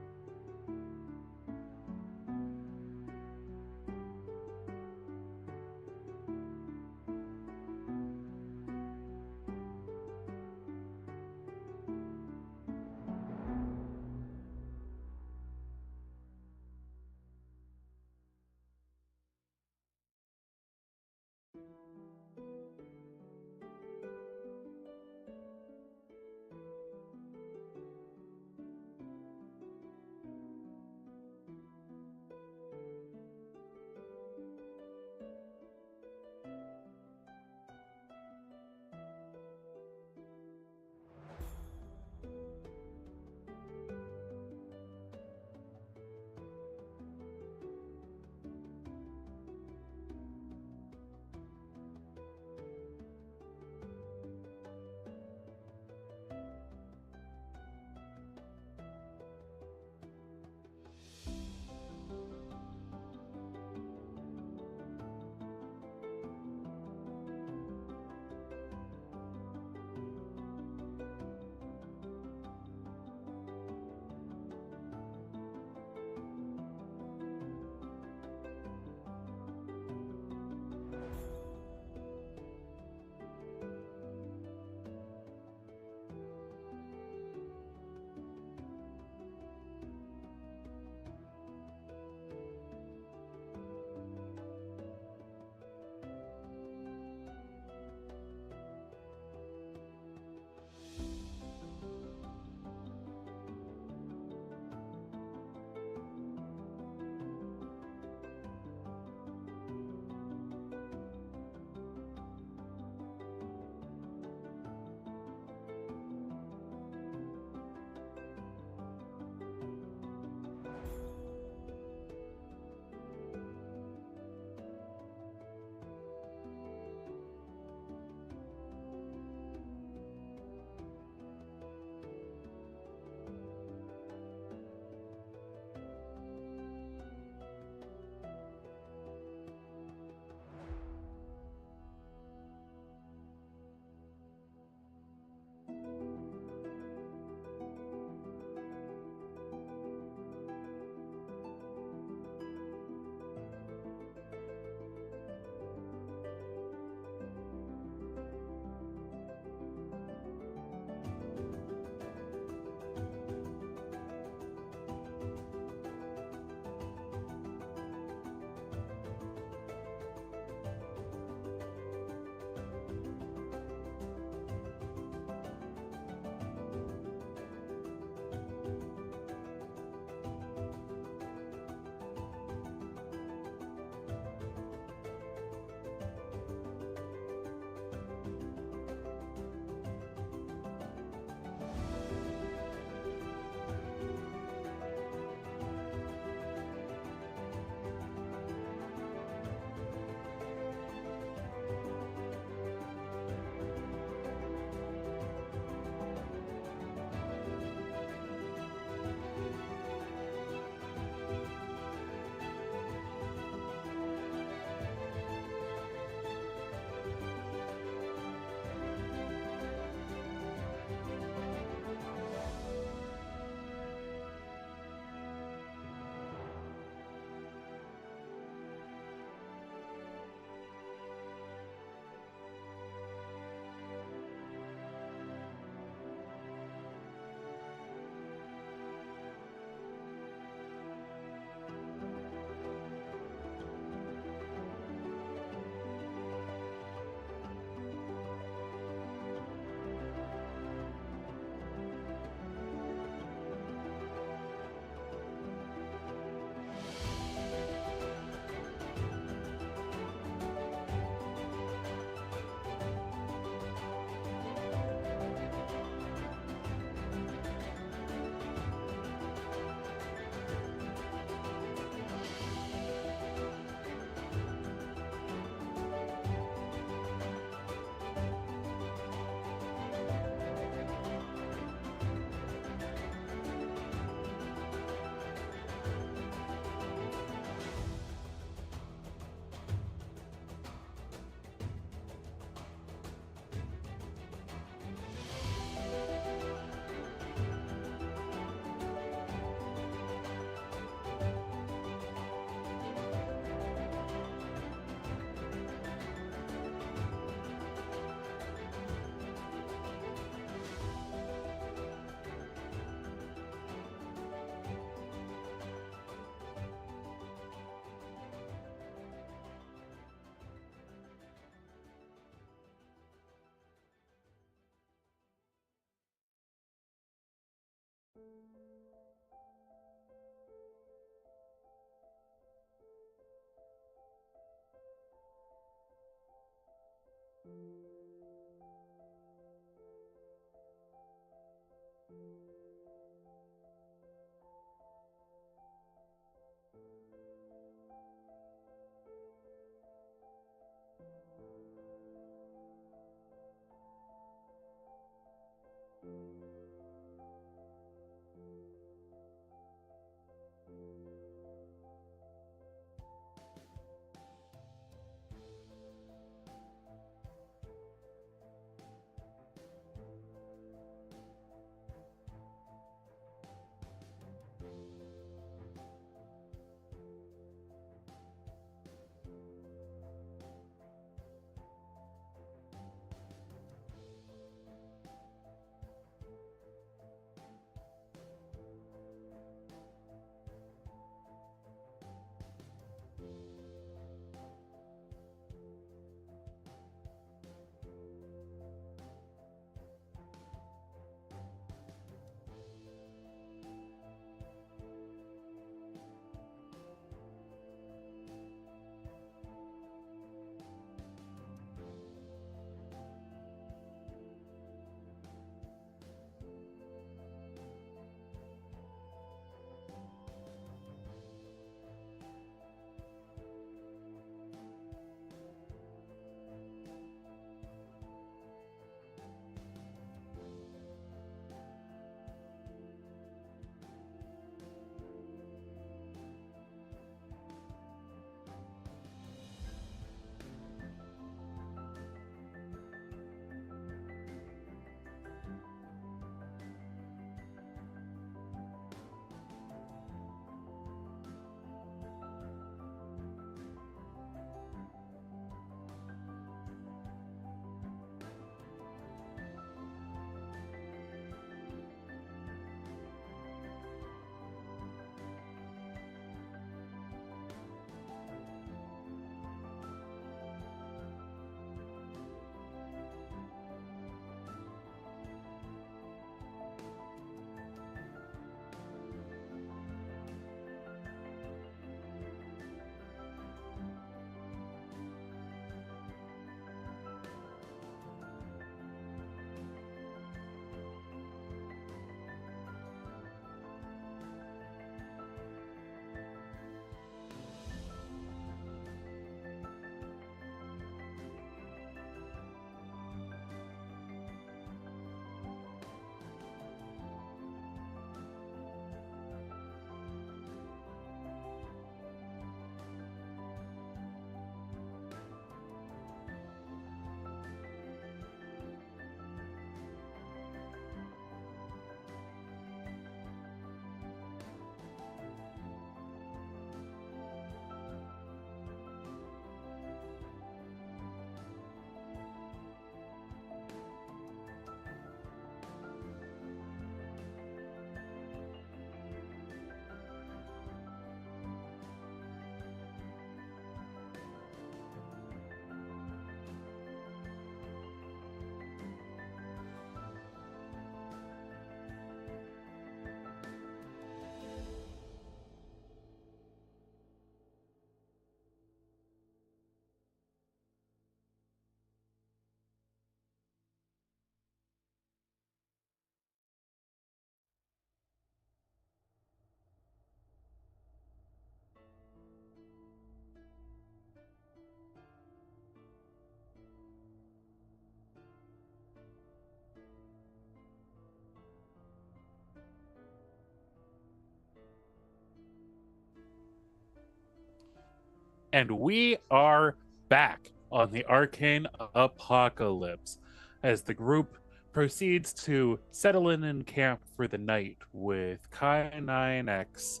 And we are back on the Arcane Apocalypse as the group proceeds to settle in camp for the night with Kai9X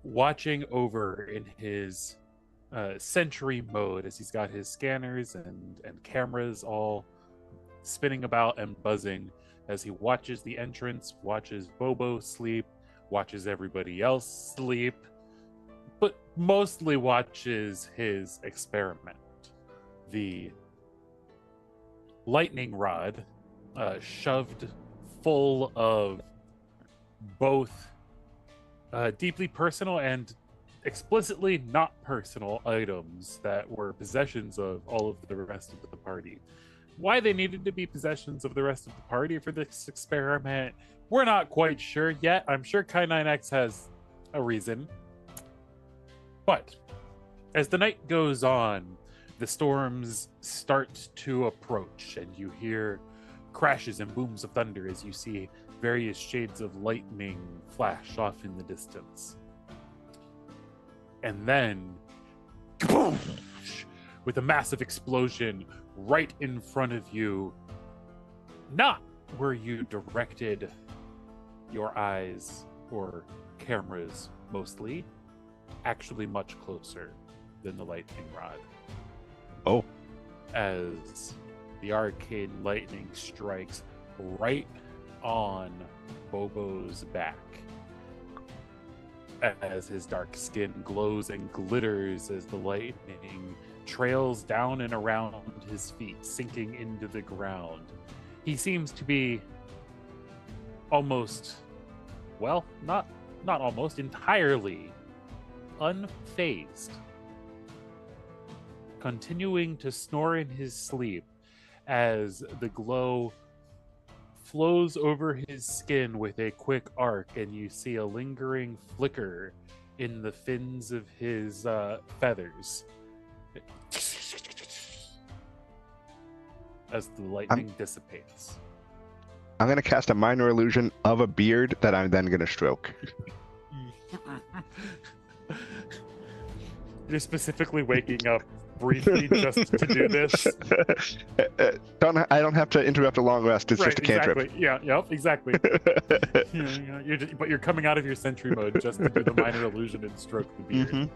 watching over in his sentry mode as he's got his scanners and cameras all spinning about and buzzing as he watches the entrance, watches Bobo sleep, watches everybody else sleep, but mostly watches his experiment. The lightning rod shoved full of both deeply personal and explicitly not personal items that were possessions of all of the rest of the party. Why they needed to be possessions of the rest of the party for this experiment, we're not quite sure yet. I'm sure Kai9X has a reason. But as the night goes on, the storms start to approach, and you hear crashes and booms of thunder as you see various shades of lightning flash off in the distance. And then, with a massive explosion right in front of you, not where you directed your eyes or cameras mostly, actually much closer than the lightning rod. Oh. As the arcane lightning strikes right on Bobo's back, as his dark skin glows and glitters as the lightning trails down and around his feet, sinking into the ground. He seems to be almost, well, not almost, entirely unfazed, continuing to snore in his sleep as the glow flows over his skin with a quick arc, and you see a lingering flicker in the fins of his feathers as the lightning dissipates. I'm going to cast a minor illusion of a beard that I'm then going to stroke. You're specifically waking up briefly just to do this. I don't have to interrupt a long rest. It's just a cantrip. Exactly. Yeah, yep, exactly. But you're coming out of your sentry mode just to do the minor illusion and stroke the beard.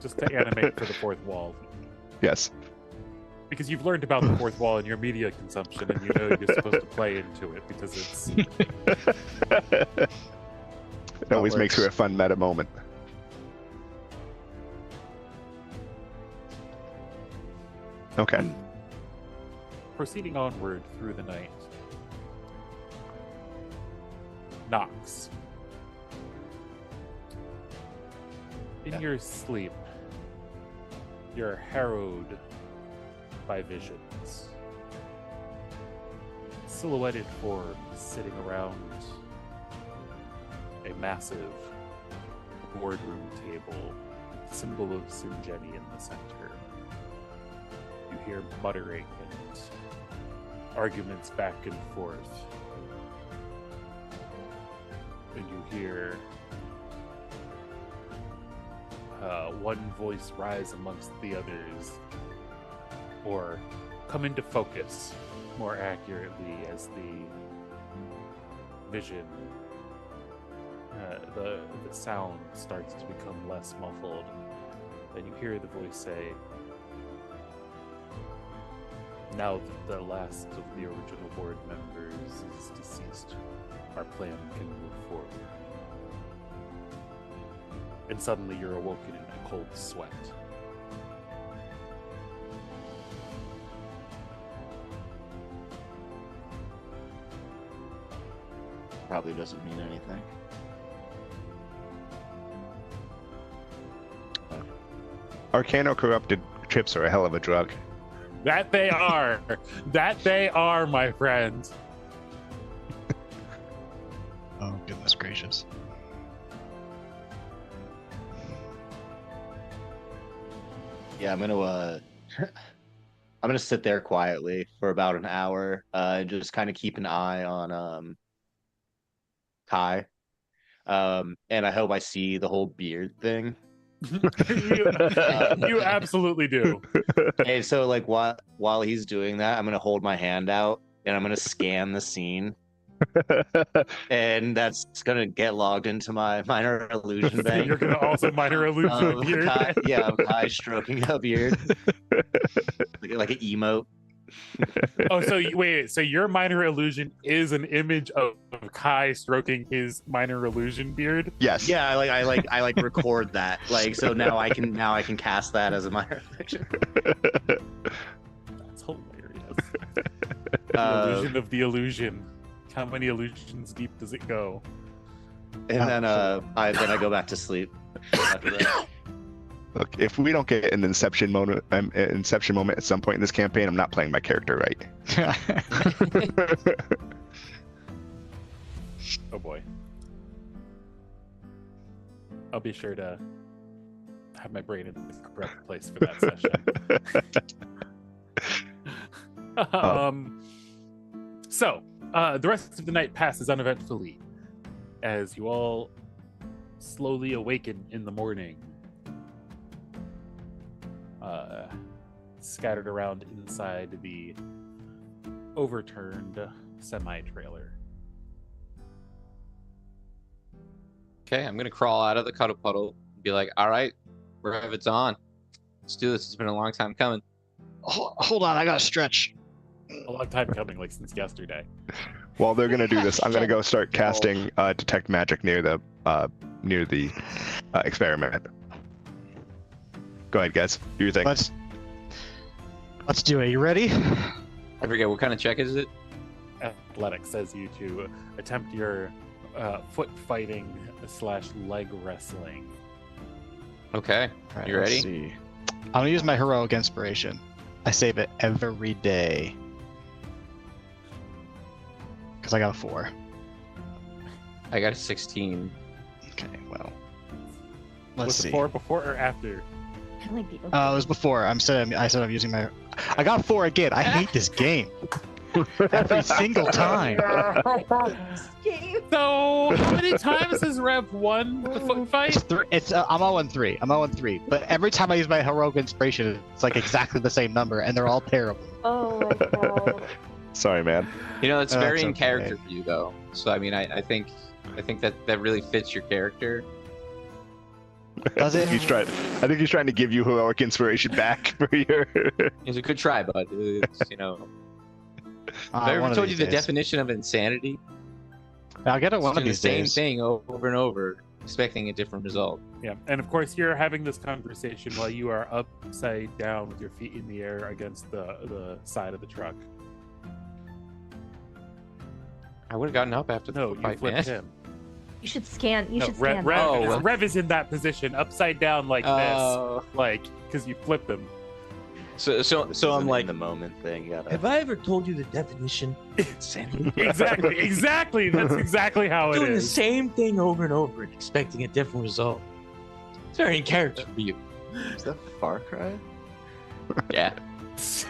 Just to animate for the fourth wall. Yes. Because you've learned about the fourth wall in your media consumption, and you know you're supposed to play into it because it's... It always makes for a fun meta moment. Okay. Proceeding onward through the night. Nox. In your sleep, you're harrowed by visions. Silhouetted forms sitting around a massive boardroom table, symbol of Sinjeni in the center. You hear muttering and arguments back and forth. And you hear one voice rise amongst the others, or come into focus more accurately as the vision, the sound starts to become less muffled. And you hear the voice say, "Now that the last of the original board members is deceased, our plan can move forward." And suddenly you're awoken in a cold sweat. Probably doesn't mean anything. Arcano corrupted chips are a hell of a drug. That they are! That they are, my friend! Oh, goodness gracious. Yeah, I'm gonna sit there quietly for about an hour, and just kind of keep an eye on Kai. And I hope I see the whole beard thing. you absolutely do. Hey, so like while he's doing that, I'm gonna hold my hand out and I'm gonna scan the scene, and that's gonna get logged into my minor illusion bank. You're gonna also minor illusion a beard. Of Kai stroking a beard, like an emote. Oh, so wait, so your minor illusion is an image of Kai stroking his minor illusion beard? Yes. Yeah, I record that. Like, so now I can cast that as a minor illusion. That's hilarious. The illusion of the illusion. How many illusions deep does it go? And then I go back to sleep after that. Look, if we don't get an inception moment at some point in this campaign, I'm not playing my character right. Oh boy. I'll be sure to have my brain in the correct place for that session. So, the rest of the night passes uneventfully as you all slowly awaken in the morning. Scattered around inside the overturned semi-trailer. Okay, I'm gonna crawl out of the cuddle puddle and be like, all right, Rev, it's on. Let's do this. It's been a long time coming. Hold on, I gotta stretch. A long time coming, like since yesterday. While they're gonna do this, I'm gonna go start casting detect magic near the experiment. Go ahead, guys. Do your thing. Let's do it. You ready? I forget what kind of check is it. Athletics says you to attempt your foot fighting / leg wrestling. Okay, All right, you let's ready? see. I'm gonna use my heroic inspiration. I save it every day. Because I got a 4. I got a 16. Okay, well. Was Let's the see. 4 before or after? I like the It was before. I said I'm using my. I got 4 again. I hate this game. Every single time. So, how many times has Rev won the foot fight? I'm 0-3. I'm 0-3. But every time I use my heroic inspiration, it's like exactly the same number, and they're all terrible. Oh my god. Sorry, man. You know, it's very That's in okay. character for you, though. So I mean, I think that really fits your character. Does it? I think he's trying to give you heroic inspiration back for your. It's a good try, bud. It's, you know, have I One ever of told you these the days. definition of insanity? I'll get it one of Doing the these same days. thing over and over, expecting a different result. Yeah, and of course you're having this conversation while you are upside down with your feet in the air against the side of the truck. I would have gotten up after the No, you fight, flipped man. him. You should scan. You No, should Rev, scan. Rev, Oh, is, well. Rev is in that position, upside down like Oh. this, like because you flipped him. So This I'm isn't like, in the moment thing. You gotta. have I ever told you the definition of insanity? Exactly. That's exactly how it Doing the is. same thing over and over and expecting a different result. It's very in character for you. Is that Far Cry? Yeah. So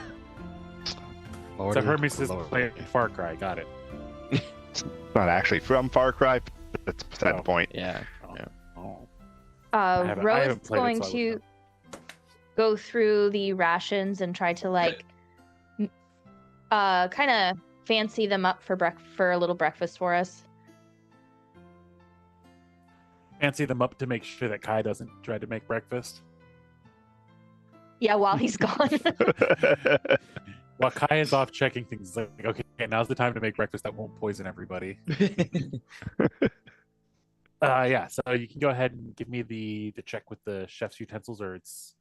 Lordy Hermes is Lord. playing Far Cry. Got it. Not actually from Far Cry. But that's beside the point. Yeah. Oh. I haven't Rose played it, going so I to wouldn't go through the rations and try to like kind of fancy them up for a little breakfast for us. Fancy them up to make sure that Kai doesn't try to make breakfast. Yeah, while he's gone. While Kai is off checking things, like, okay, now's the time to make breakfast that won't poison everybody. Yeah, so you can go ahead and give me the check with the chef's utensils, or it's.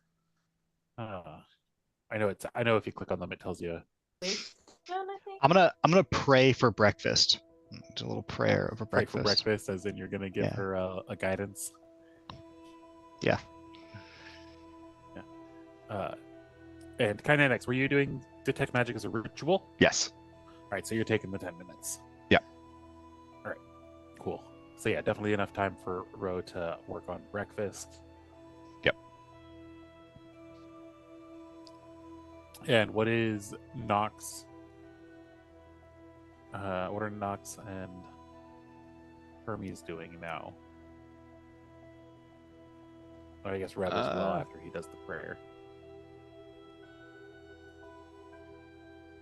I know if you click on them, it tells you. I'm gonna pray for breakfast. It's a little prayer over Pray breakfast. for breakfast, as in you're gonna give Yeah. her a guidance. Yeah. Yeah. And Kinetic, were you doing detect magic as a ritual? Yes. All right, so you're taking the 10 minutes. Yeah. All right, cool. So yeah, definitely enough time for Ro to work on breakfast. Yep. And what is Nox? What are Nox and Hermes doing now? Or I guess Rev as well after he does the prayer.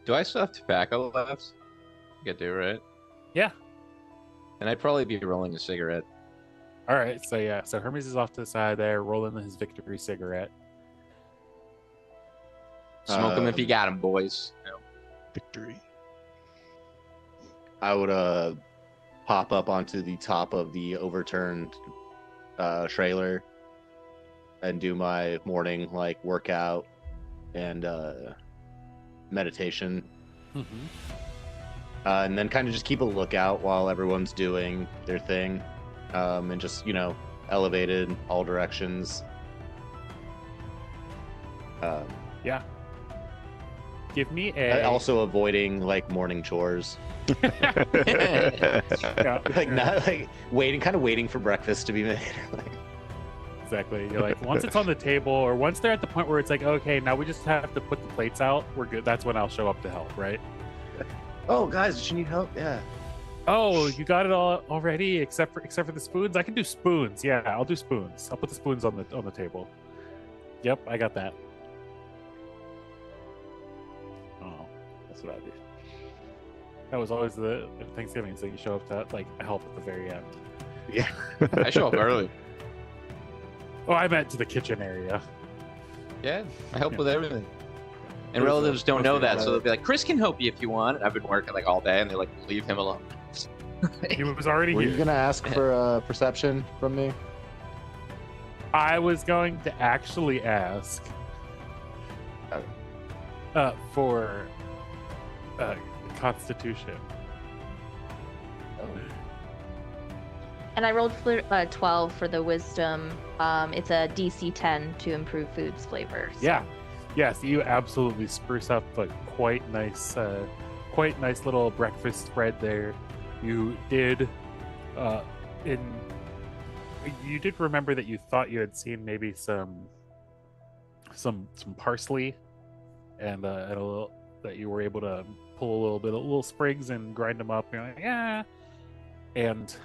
Do I still have tobacco left? You do, right? Yeah. And I'd probably be rolling a cigarette. All right. So yeah. So Hermes is off to the side there, rolling his victory cigarette. Smoke them if you got them, boys. Victory. I would pop up onto the top of the overturned trailer and do my morning like workout and meditation, and then kind of just keep a lookout while everyone's doing their thing, and just elevated all directions. Yeah. Give me a. Also avoiding like morning chores. Yeah, Like not like waiting for breakfast to be made. exactly. You're like, once it's on the table, or once they're at the point where it's like, okay, now we just have to put the plates out. We're good. That's when I'll show up to help, right? Oh, guys, did you need help? Yeah. Oh, you got it all already, except for the spoons. I can do spoons. Yeah, I'll do spoons. I'll put the spoons on the table. Yep, I got that. Oh, that's what I do. That was always the Thanksgiving, so you show up to like help at the very end. Yeah. I show up early. Oh, I meant to the kitchen area. Yeah, I help with everything. And It was, relatives don't know mostly that, so they'll be like, "Chris can help you if you want." And I've been working like all day, and they're like, "Leave him alone." He was already Were here. you gonna ask for perception from me? I was going to actually ask for Constitution. And I rolled 12 for the wisdom. It's a DC 10 to improve food's flavor. So. Yeah, yes, you absolutely spruce up a quite nice little breakfast spread there. You did, you did remember that you thought you had seen maybe some parsley, and a little that you were able to pull a little sprigs and grind them up. You're like, yeah, and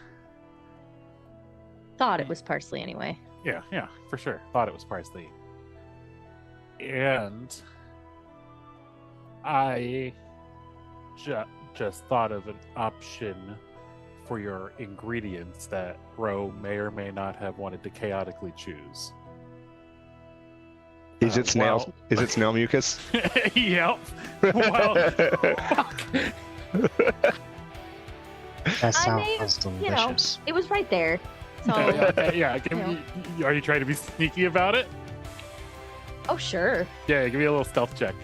Thought it was parsley anyway. yeah, for sure. Thought it was parsley. And I just thought of an option for your ingredients that Ro may or may not have wanted to chaotically choose. Is it snail? well- Is it snail mucus? Yep. Well, That I mean, sounds you know, delicious. It was right there. So, yeah. Are you trying to be sneaky about it? oh, sure. Yeah, give me a little stealth check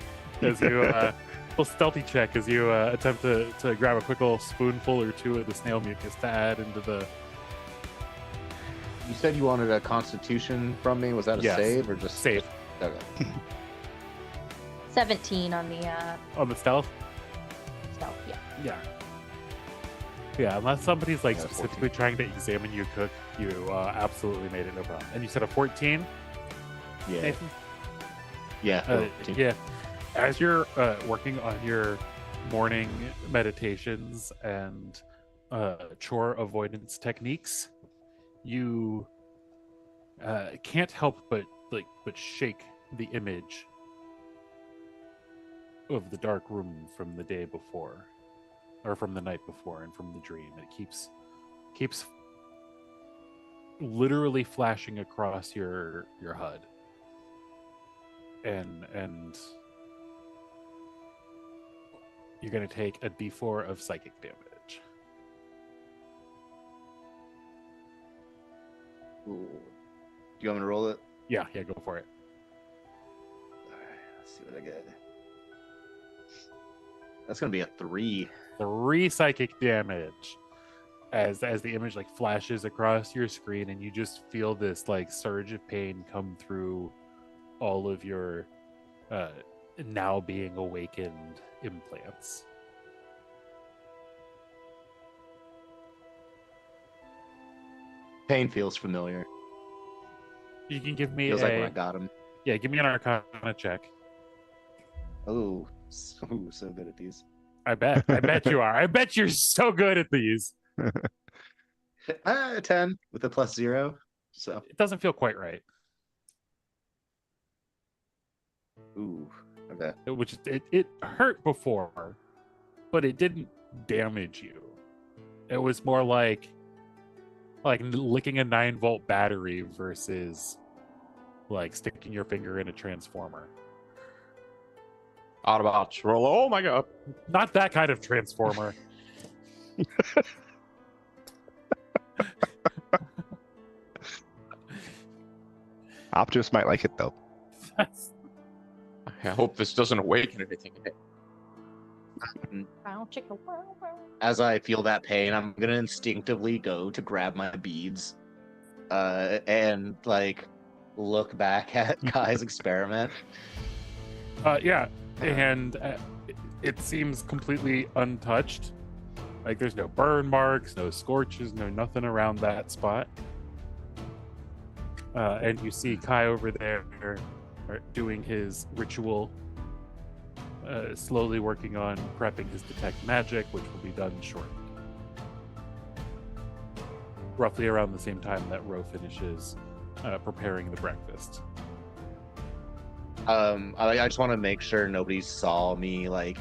as you little stealthy check as you attempt to grab a quick little spoonful or two of the snail mucus to add into the. You said you wanted a constitution from me. Was that a Yes. save or just Save. Okay. 17 on the On the stealth? stealth. Yeah. Yeah. Yeah, unless somebody's like Yeah, specifically trying to examine you cook, you absolutely made it no problem. And you said a 14, Yeah. Nathan? Yeah. Uh, 14. yeah. As you're working on your morning meditations and chore avoidance techniques, you can't help but shake the image of the dark room from the day before, or from the night before, and from the dream. It keeps literally flashing across your HUD, and you're gonna take a D4 of psychic damage. Ooh. Do you want me to roll it? Yeah, go for it. Alright, let's see what I get. That's gonna be a 3. 3 psychic damage as the image like flashes across your screen, and you just feel this like surge of pain come through all of your now being awakened implants. Pain feels familiar. You can give me Feels like when I a got him. give me an Arcana check. Oh, so good at these. I bet you are. I bet you're so good at these. 10 with a +0. So It doesn't feel quite right. Ooh. Okay. which it hurt before, but it didn't damage you. It was more like licking a 9-volt battery versus like sticking your finger in a transformer. Autobots roll. Oh my god. Not that kind of transformer. Optimus might like it though. I hope this doesn't awaken anything in it. As I feel that pain, I'm gonna instinctively go to grab my beads, and like look back at Kai's experiment. Yeah, and it seems completely untouched. Like there's no burn marks, no scorches, no nothing around that spot. And you see Kai over there doing his ritual, slowly working on prepping his detect magic, which will be done shortly. Roughly around the same time that Ro finishes preparing the breakfast. I just want to make sure nobody saw me like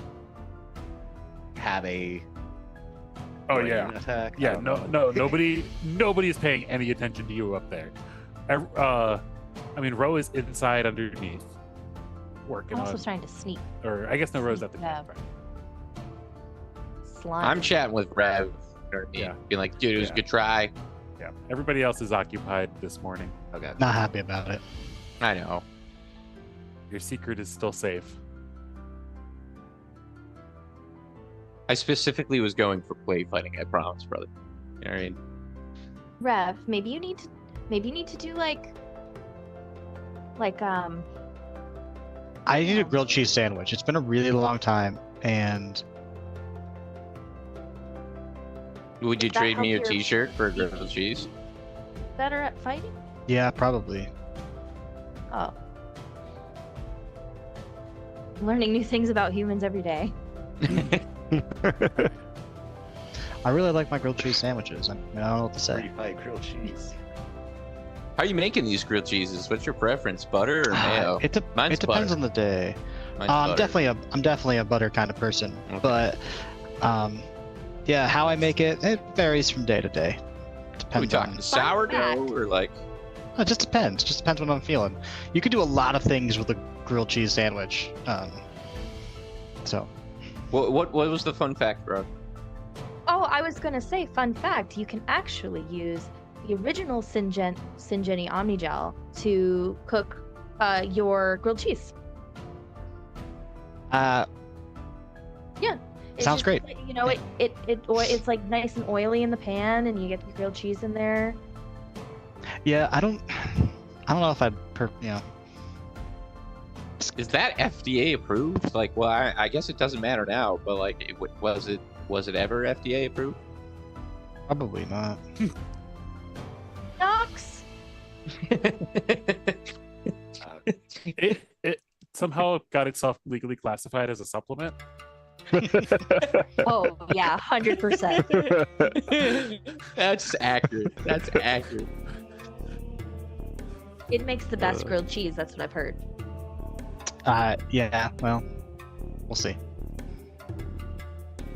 have a Oh brain yeah, attack. I yeah. don't No, know. nobody's paying any attention to you up there. I mean, Ro is inside underneath, working I'm also on. trying to sneak Or I guess no, Ro's at the Yeah. campfire. slime. I'm chatting with Rev. You know what I mean? Yeah. Being like, dude, it was Yeah. a good try. Yeah, everybody else is occupied this morning. Okay. Not happy about it. I know. Your secret is still safe. I specifically was going for play fighting. I promise, brother. You know what I mean? Rev, maybe you need to do like I need Yeah. a grilled cheese sandwich. It's been a really long time, and Would you Does that trade me a help your T-shirt for a speech? grilled cheese? better at fighting. yeah, probably. Oh, learning new things about humans every day. I really like my grilled cheese sandwiches. I don't know what to say. Free fight grilled cheese. How are you making these grilled cheeses? What's your preference, butter or mayo? Mine's It depends butter. on the day. Mine's I'm butter. definitely a butter kind of person, Okay. but yeah, how I make it varies from day to day. Are we Depends talking on. sourdough fact. or like? It just depends. Just depends what I'm feeling. You could do a lot of things with a grilled cheese sandwich. So What was the fun fact, bro? Oh, I was gonna say, fun fact: you can actually use the original Syngeni Omnigel to cook your grilled cheese. It's Sounds just, great. You know, it's like nice and oily in the pan, and you get the grilled cheese in there. yeah, I don't know if I'd Is that FDA approved? Like, well, I guess it doesn't matter now, but like, was it ever FDA approved? probably not. Knox. It somehow got itself legally classified as a supplement. Oh yeah, 100%. That's accurate. That's accurate. It makes the best grilled cheese. That's what I've heard. Yeah. Well, we'll see.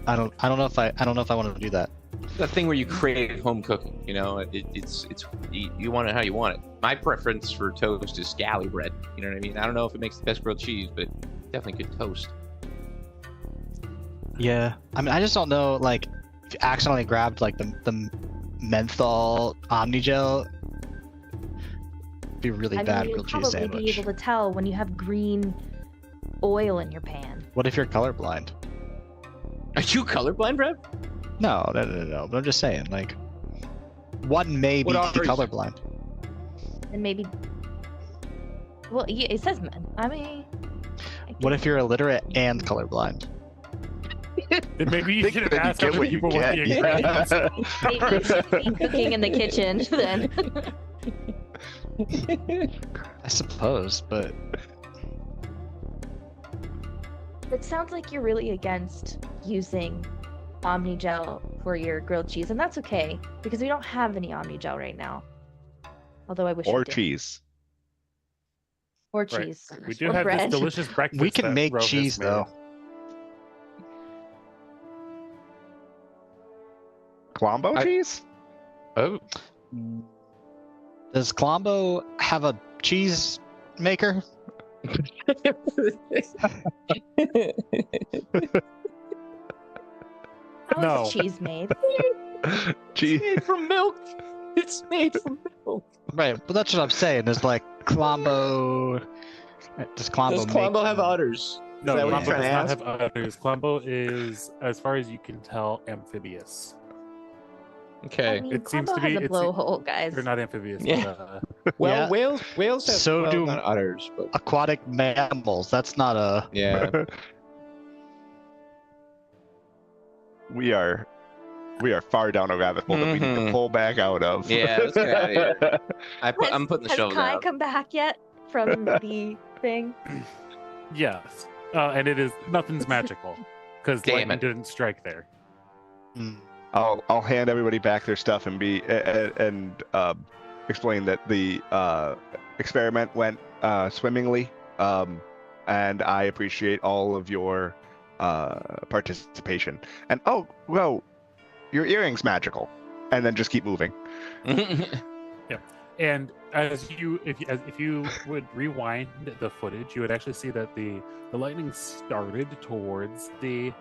I don't know if I want to do that. That thing where you create home cooking, you know, it's you want it how you want it. My preference for toast is scally bread. You know what I mean? I don't know if it makes the best grilled cheese, but definitely good toast. Yeah. I mean, I just don't know. Like, if you accidentally grabbed like the menthol Omnigel, it'd be really I bad mean, you'll grilled cheese probably be sandwich. able to tell when you have green oil in your pan. What if you're colorblind? Are you colorblind, Brad? No. But I'm just saying, like, one may be What are you? colorblind. And maybe. Well, yeah, it says men. I mean. What if you're illiterate and colorblind? Then maybe you Think can that you ask get other what you people what the get. ingredients are. Maybe you should be cooking in the kitchen then. I suppose, but It sounds like you're really against using Omnigel for your grilled cheese, and that's okay because we don't have any Omnigel right now. Although I wish we Or did. cheese. Or Right. cheese. We do or have bread. this delicious breakfast. We can that make Ro has cheese made. though. Colombo cheese? Oh, Does Colombo have a cheese maker? How is No. cheese made? Cheese. made from milk. It's made from milk. Right, but that's what I'm saying. There's like Colombo. Does Colombo Does Colombo make have udders? No, Is that what Colombo you're does trying not to have udders. Colombo is, as far as you can tell, amphibious. Okay. I mean, It seems Colombo to be- has a it's- blowhole, guys. Or not amphibious, Yeah. but Well, Yeah. whales have So do- not udders, but aquatic mammals? That's not a. yeah. We are far down a rabbit hole that we need to Mhm. pull back out of. Yeah, let's get outta here. I'm putting the Has shovel Kai down. come back yet from the thing? yes. And it is nothing's magical because Damn lightning it. didn't strike there. Mm. I'll hand everybody back their stuff and explain that the experiment went swimmingly, and I appreciate all of your participation. And oh, well, your earring's magical, and then just keep moving. And if you would rewind the footage, you would actually see that the lightning started towards the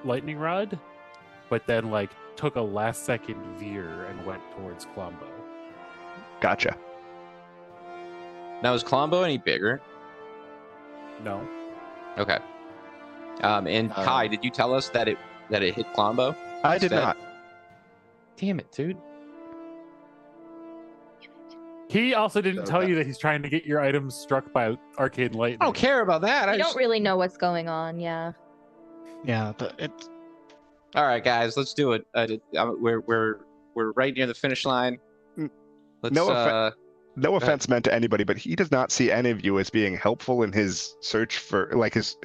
lightning rod, but then like took a last second veer and went towards Colombo. Gotcha. Now, is Colombo any bigger? No. Okay. And Kai, did you tell us that it hit Colombo? I did Instead? not. Damn it, dude. He also didn't tell you that he's trying to get your items struck by arcane lightning. I don't care about that. I I don't just... really know what's going on. Yeah. Yeah, but it's. All right, guys, let's do it. We're right near the finish line. Let's. No offense meant to anybody, but he does not see any of you as being helpful in his search for, like, his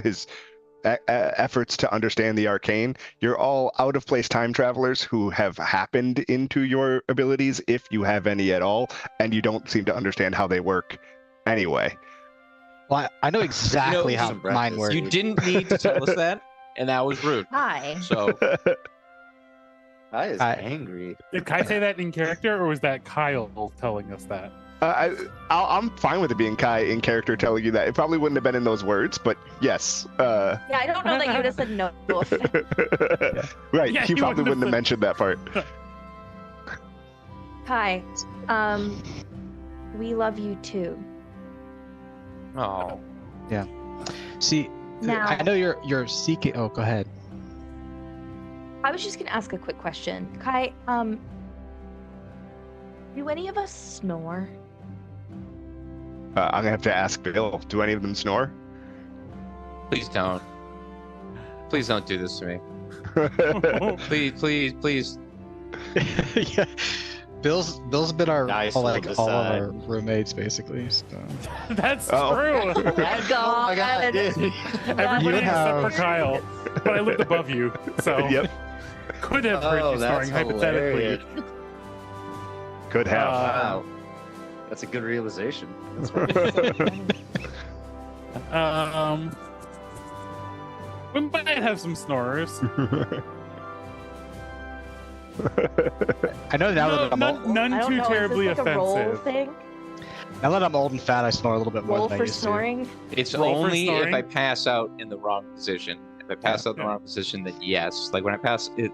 efforts to understand the arcane. You're all out of place time travelers who have happened into your abilities, if you have any at all, and you don't seem to understand how they work anyway. Well, I know exactly how some mine breakfast. works. You didn't need to tell us that, and that was rude. Hi. So I is I- angry. Did Kai say that in character, or was that Kyle telling us that? I'm fine with it being Kai in character telling you that. It probably wouldn't have been in those words, but yes. Yeah, I don't know that you would have said no. Right, Yeah, he he probably wouldn't have wouldn't have said- mentioned that part. Hi. We love you too. oh, See, Now, I know you're seeking. Oh, go ahead. I was just gonna ask a quick question. Kai, do any of us snore? I'm gonna have to ask Bill. Do any of them snore? please don't. Please don't do this to me. Please. Yeah, Bill's been our Nice all on of the our side. roommates basically. So. That's Oh. true. God. Everybody You except have- for Kyle. But I lived above you, so Yep, could have heard you snoring hypothetically. could have. Wow. That's a good realization. That's We might have some snorers. I know now that I'm none, old, none I don't too know, terribly is this like a roll offensive. thing? now that I'm old and fat, I snore a little bit more Roll than I for used snoring? It's Roll for only if snoring? I pass out in the wrong position. If I pass out in the Yeah. wrong position, then yes. Like when I pass, it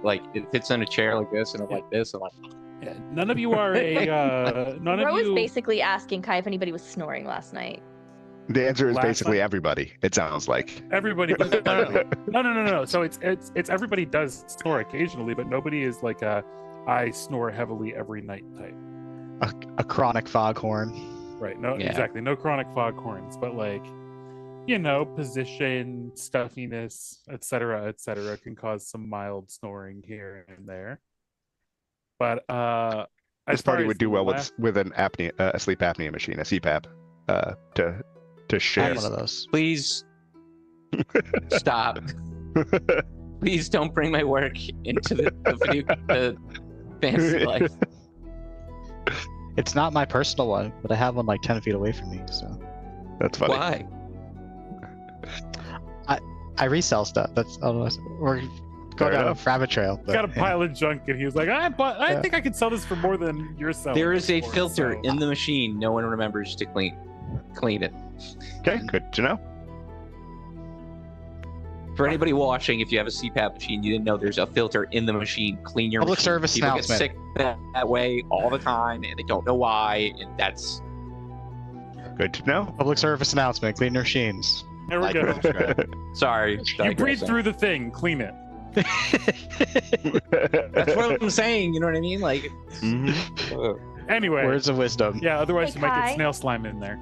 fits in a chair like this, and I'm like this. I'm like, Yeah, none of you are a. None Ro of was you. basically asking Kai if anybody was snoring last night. The answer is Last basically night- everybody. It sounds like. Everybody. No. So it's everybody does snore occasionally, but nobody is like a. I snore heavily every night type. to. A chronic foghorn. Right. No. Yeah. Exactly. No chronic foghorns, but like, position, stuffiness, etc., can cause some mild snoring here and there. But This as far party as would do well last- with an apnea, a sleep apnea machine, a CPAP, to I share. have one of those. please stop. Please don't bring my work into the fantasy life. It's not my personal one, but I have one like 10 feet away from me. So That's funny. Why? I resell stuff. That's or Fair go down enough. a rabbit trail. He's But, got a yeah. pile of junk, and he was like, I think I can sell this for more than you're selling. There is it a for, filter so- in the machine. No one remembers to clean it. Okay, good to know. For anybody watching, if you have a CPAP machine, you didn't know there's a filter in the machine. Clean your Public machine. service People announcement. get sick that way all the time, and they don't know why. And that's Good to know. Public service announcement: clean your machines. There we go. sorry. You breathe through the thing, clean it. That's what I'm saying. You know what I mean? Like, Mhm. ugh. Anyway, Words of wisdom. yeah. Otherwise, Hey, you might Kai. get snail slime in there.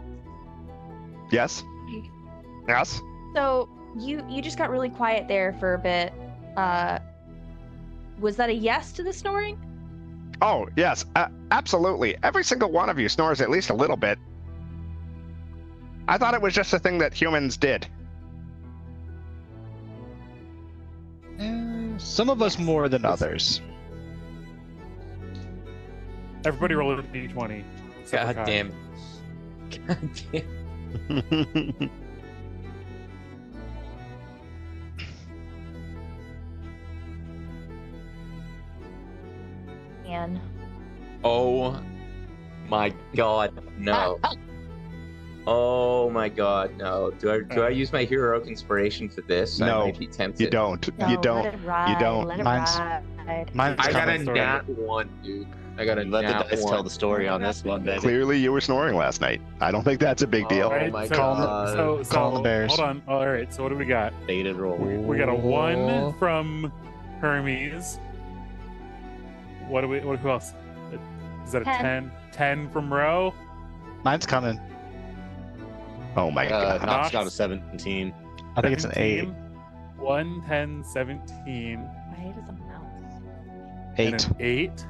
Yes. Yes. So you just got really quiet there for a bit. Was that a yes to the snoring? Oh, yes. Absolutely. Every single one of you snores at least a little bit. I thought it was just a thing that humans did. Some of us more than others. Everybody roll a d20. except for God Kai. damn. God damn. And Oh my god, no. Oh my god, no. Do I use my heroic inspiration for this? No, I might be tempted. You don't. no, You don't. Let it ride, don't. Let it Mine's- ride. Mine's I got a coming. Sorry. nat 1, dude. I got a Let the nat dice 1. tell the story on this one, baby. Clearly, you were snoring last night. I don't think that's a big deal. Oh Alright, my so, god. So, Call the Bears. Hold on. All right. So what do we got? Baited roll. We got a 1 from Hermes. What do we? Who else? Is that a 10. 10 from Ro. Mine's coming. Oh my god. Knox. Knox got a 17. I think it's an 8. 1, 10, 17. Why does a mouse? 8. And an 8.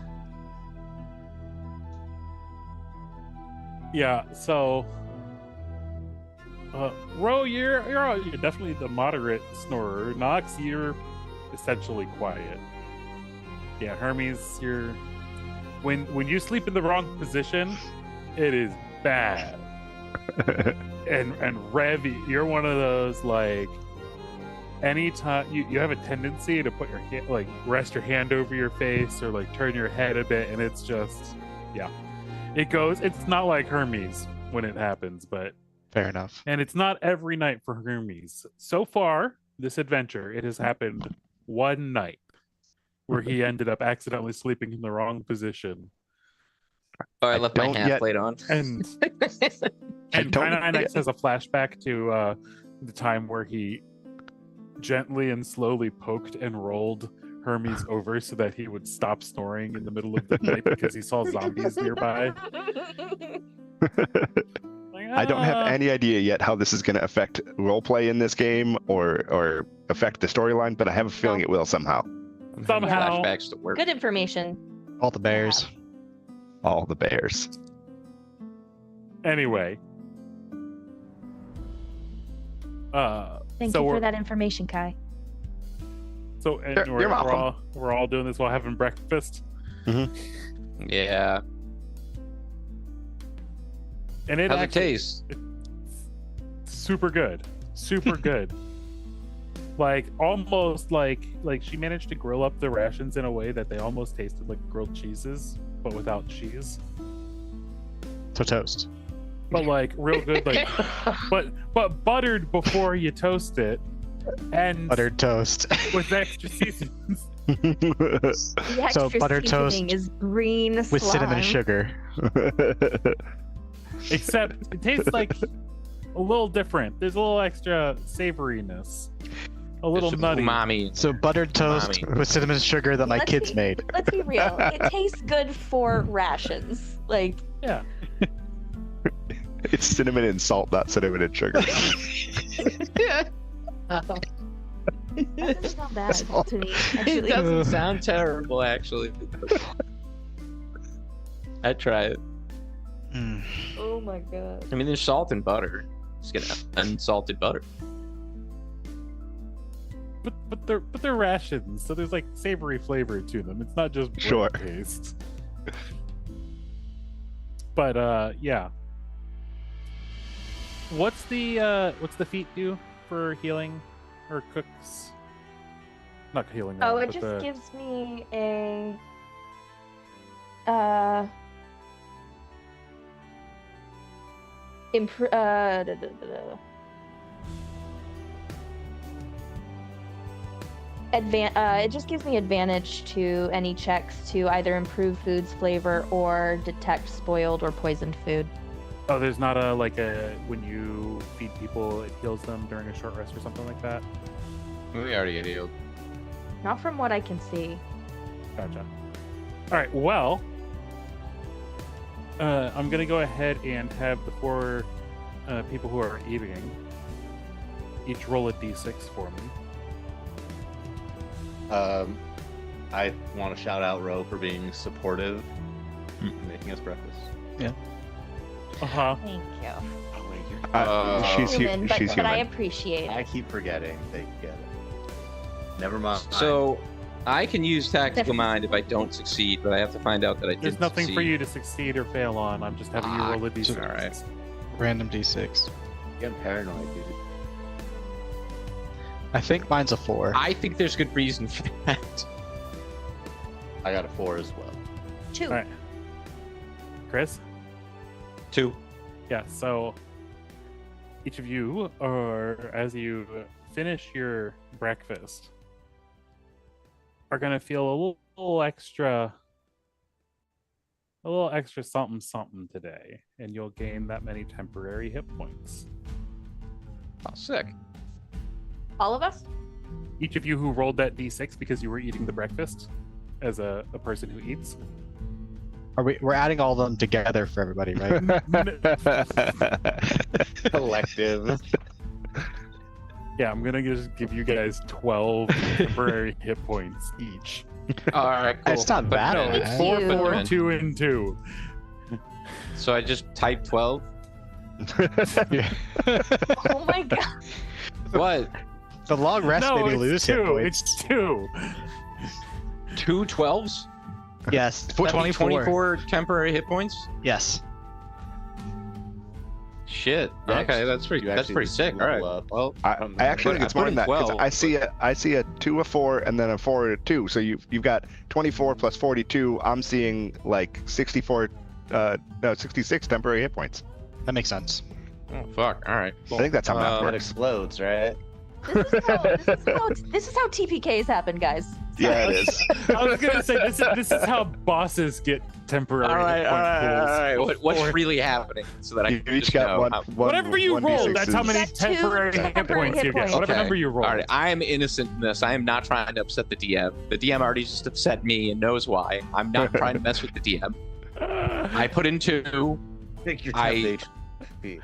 Yeah, so Ro, you're definitely the moderate snorer. Nox, you're essentially quiet. Yeah, Hermes, you're when you sleep in the wrong position, it is bad. and Rev, you're one of those like anytime you have a tendency to put your hand, like rest your hand over your face or like turn your head a bit, and it's just it's not like Hermes when it happens, but Fair enough. and it's not every night for Hermes. So far, this adventure, it has happened one night where he ended up accidentally sleeping in the wrong position. Oh, I left my don't half yet- plate on. And and don't- 99X has a flashback to the time where he gently and slowly poked and rolled Hermes over so that he would stop snoring in the middle of the night because he saw zombies nearby. Like, I don't have "Ah." any idea yet how this is going to affect roleplay in this game or affect the storyline, but I have a feeling it will somehow. Somehow. Flashbacks to work. Good information. All the bears. All the bears. Anyway. Thank So you we're- for that information, Kai. So and You're welcome. we're all doing this while having breakfast. Yeah. And it How's it actually, taste? super good. Super good. Like almost like she managed to grill up the rations in a way that they almost tasted like grilled cheeses, but without cheese. So toast. But like real good, like but buttered before you toast it, and Buttered toast. with extra seasonings. The So extra buttered toast seasoning is green With cinnamon and slime. sugar. Except it tastes like a little different. There's a little extra savoriness, a little There's some nutty. umami. So buttered toast Umami. with cinnamon and sugar that my Let's kids be- made. Let's be real. It tastes good for rations. Like Yeah. It's cinnamon and salt, not cinnamon and sugar. that doesn't sound bad all- to me. It Actually, doesn't sound terrible, actually. I'd try it. Mm. oh my god. I mean, there's salt and butter. Just get unsalted butter. But they're rations, so there's like savory flavor to them. It's not just bread Sure. taste. But yeah. What's the feat do for healing or cooks? Not healing. Oh, it but just the... gives me a it just gives me advantage to any checks to either improve food's flavor or detect spoiled or poisoned food. Oh, there's not a when you feed people, it heals them during a short rest or something like that. We already get healed. Not from what I can see. Gotcha. All right. Well, I'm gonna go ahead and have the 4 people who are eating each roll a d6 for me. I want to shout out Ro for being supportive and making us breakfast. Uh-huh. Thank you. Oh wait, you're She's Human, but, she's but I human. appreciate I it. keep forgetting that you get it. Never mind. So I can use tactical mind if I don't succeed, but I have to find out that I did. There's nothing for succeed. you to succeed or fail on. I'm just having you roll a d6. all right. Random d6. You're getting paranoid, dude. I think mine's a 4. I think there's good reason for that. I got a 4 as well. 2. All right. Chris? 2. Yeah, so each of you are, as you finish your breakfast, are going to feel a little extra something something today, and you'll gain that many temporary hit points. Oh, sick. All of us? Each of you who rolled that d6 because you were eating the breakfast as a person who eats. We're adding all of them together for everybody, right? Collective. Yeah, I'm going to just give you guys 12 temporary hit points each. All right, cool. It's not But bad, no, man. it's Thank 4, you. but 4, then- 2, and 2. So I just type 12. Oh my god. What? The long rest No, made me it's lose hit 2. points. It's 2. 2 12s? Yes, That'd be 24. 24 temporary hit points? Yes. Shit. You Okay, actually- that's pretty. you That's actually pretty just sick. All right. level up. Well, I actually think it's more than that. 'Cause 12, I see a 2, a 4, and then a 4, a 2. So you've got 24 plus 42. I'm seeing like 64, 66 temporary hit points. That makes sense. oh fuck. All right. I think that's how math It works. explodes, right? This is how TPKs happen, guys. Yeah, it is. I was gonna say this is how bosses get temporary. All right. hit All point right. pools. All right. What's Or- really happening so that I You can each just got know one. how- Whatever you one roll, D6 that's how is- many That's 2 temporary hit temporary points you hit get. points. Whatever Okay. number you roll. All right. I am innocent in this. I am not trying to upset the DM. The DM already just upset me and knows why. I'm not trying to mess with the DM. I put in 2. Take your I- temptation.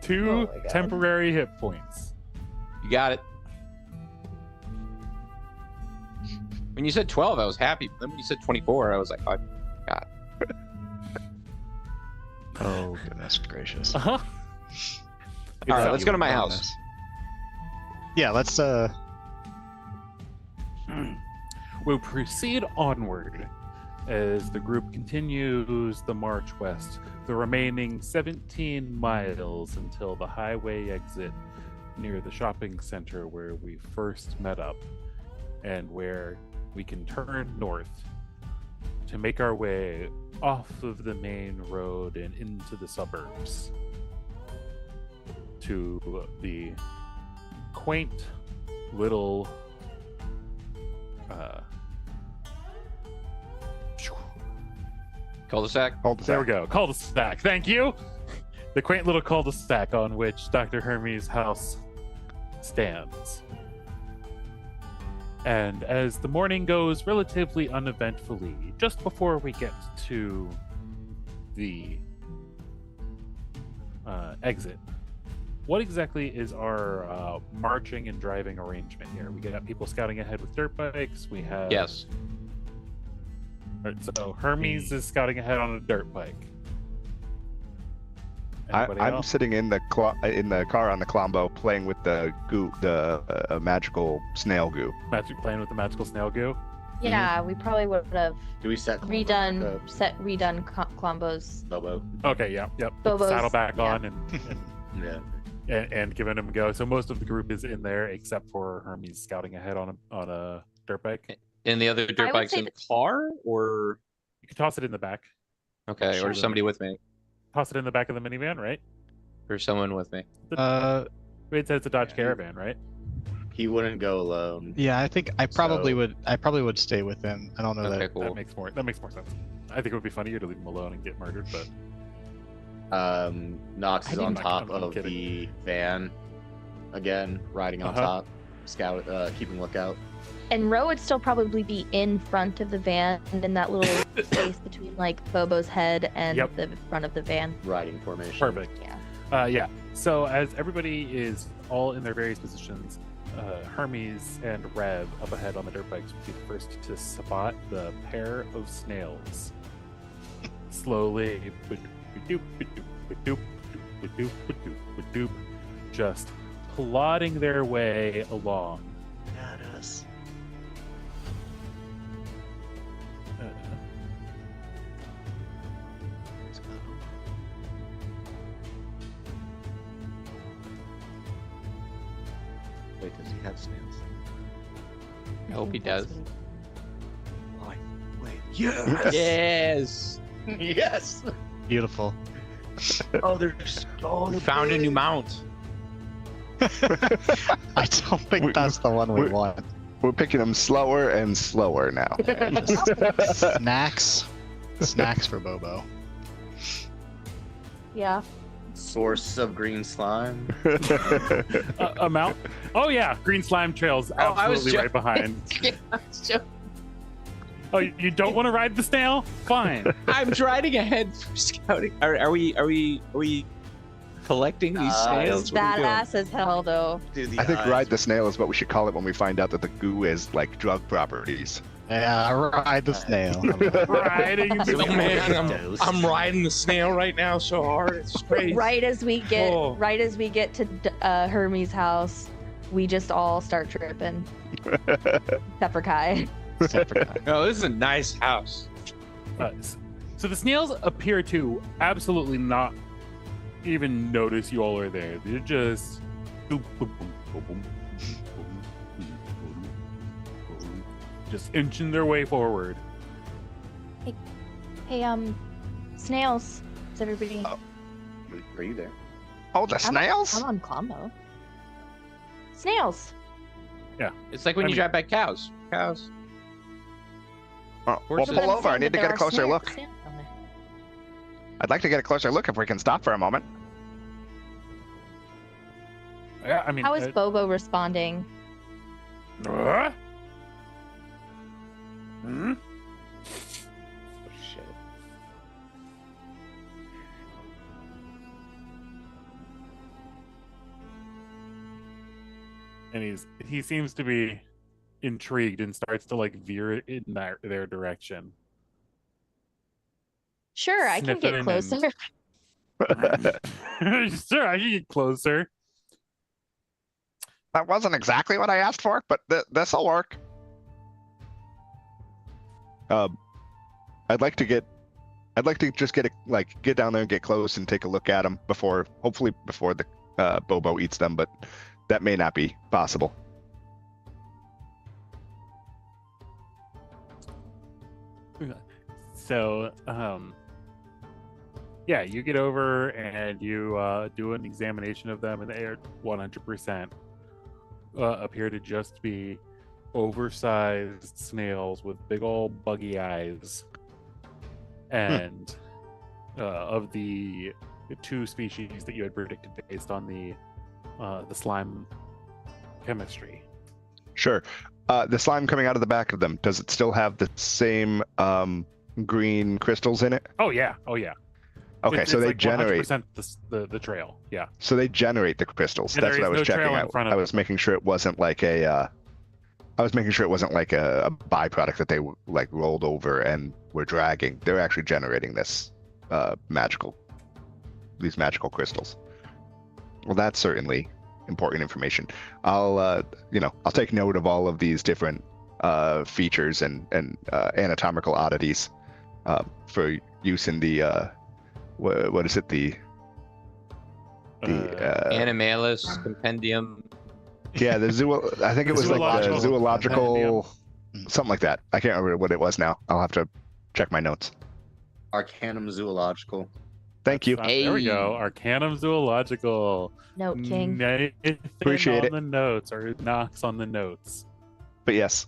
2 Oh my God. temporary hit points. You got it. When you said 12, I was happy. But then when you said 24, I was like, oh, Oh, goodness gracious. Uh-huh. all right, let's go to my house. Yeah, let's We'll proceed onward as the group continues the march west, the remaining 17 miles until the highway exit near the shopping center where we first met up, and where we can turn north to make our way off of the main road and into the suburbs to the quaint little Cul-de-sac. there we go. Cul-de-sac. Thank you. The quaint little cul-de-sac on which Dr. Hermes' house stands. And as the morning goes relatively uneventfully, just before we get to the exit, what exactly is our marching and driving arrangement here? We got people scouting ahead with dirt bikes. We have Yes. All right, so Hermes is scouting ahead on a dirt bike. Anybody I'm else? sitting in the car on the Colombo playing with the goo, the magical snail goo. Playing with the magical snail goo. Yeah, we probably would have Do we set redone Klombo's. Bobo? Okay, yeah, yep. Put the Bobo's- saddle back yeah. on Yeah. and giving him a go. So most of the group is in there except for Hermes scouting ahead on a dirt bike. And the other dirt would bikes say in the car, or You can toss it in the back. okay, Sure. or somebody with me, Toss it in the back of the minivan, right? or someone with me. It says it's a Dodge Yeah. Caravan, right? He wouldn't go alone. Yeah, I think I probably So- would. I probably would stay with him. I don't know Okay, that. cool. That makes more sense. I think it would be funnier to leave him alone and get murdered, but Knox I is on didn't- top I'm of kidding. the van again, riding on Uh-huh. top, scout, keeping lookout. And Ro would still probably be in front of the van and in that little space between like Bobo's head and Yep. the front of the van. Riding formation. perfect. Yeah. Yeah. So as everybody is all in their various positions, Hermes and Rev up ahead on the dirt bikes would be the first to spot the pair of snails. Slowly, just plodding their way along. At us. Uh, Let's go. Wait, does he have snails? I hope he think that's does. what Wait. Yes. Yes. Yes. Beautiful. Oh, there's. Oh, We found a new mount. I don't think We- that's the one we we- want. We're picking them slower and slower now. Snacks. Snacks for Bobo. Yeah. Source of green slime. amount. Oh yeah, green slime trails Oh, I was absolutely right behind. Oh, you don't want to ride the snail? Fine. I'm riding ahead for scouting. Are we collecting these snails? What are we doing? Badass as hell though. Dude, the I think eyes ride are- the snail is what we should call it when we find out that the goo is like drug properties. Yeah, ride the snail. Riding the Oh, man, Dose. I'm riding the snail right now so hard. It's crazy. Right as we get Oh. to Hermes' house, we just all start tripping. Except for Kai. No, this is a nice house. So the snails appear to absolutely not even notice you all are there. They're just boop, boop, boop, boop, boop, boop, boop, boop, just inching their way forward. Hey, snails. Is everybody? Are you there? Oh, the I'm snails? on Klombo. Snails. It's like when I you mean- drive by cows. Cows. Oh, well, Horses. So pull I'm over. I saying need to that get there a closer are look. snails down there. I'd like to get a closer look if we can stop for a moment. Yeah, I mean, How is Bobo responding? Hmm? Oh, shit. And he seems to be intrigued and starts to like veer in their direction. Sure, I can Sniffing get and- closer. Sure, I can get closer. That wasn't exactly what I asked for, but this'll work. I'd like to just get down there and get close and take a look at them hopefully before the Bobo eats them, but that may not be possible. So, yeah, you get over and you do an examination of them, and they are 100% appear to just be oversized snails with big old buggy eyes. And of the two species that you had predicted based on the slime chemistry. Sure. The slime coming out of the back of them, does it still have the same green crystals in it? Oh yeah, oh yeah. Okay, It's so they like generate. 100% the trail. Yeah. So they generate the crystals. Yeah, That's there what I is was no trail checking in out. front of I was making sure it wasn't like a. I was making sure it wasn't like a byproduct that they like rolled over and were dragging. They're actually generating this these magical crystals. Well, that's certainly important information. I'll take note of all of these different features and anatomical oddities for use in the what is it, the Animalis Compendium. yeah, the I think it was like the zoological something like that. I can't remember what it was now. I'll have to check my notes. Arcanum Zoological. Thank you. There we go. Hey. Arcanum Zoological. Note King. Nathan Appreciate on it. the notes, or Knox on the notes. But yes,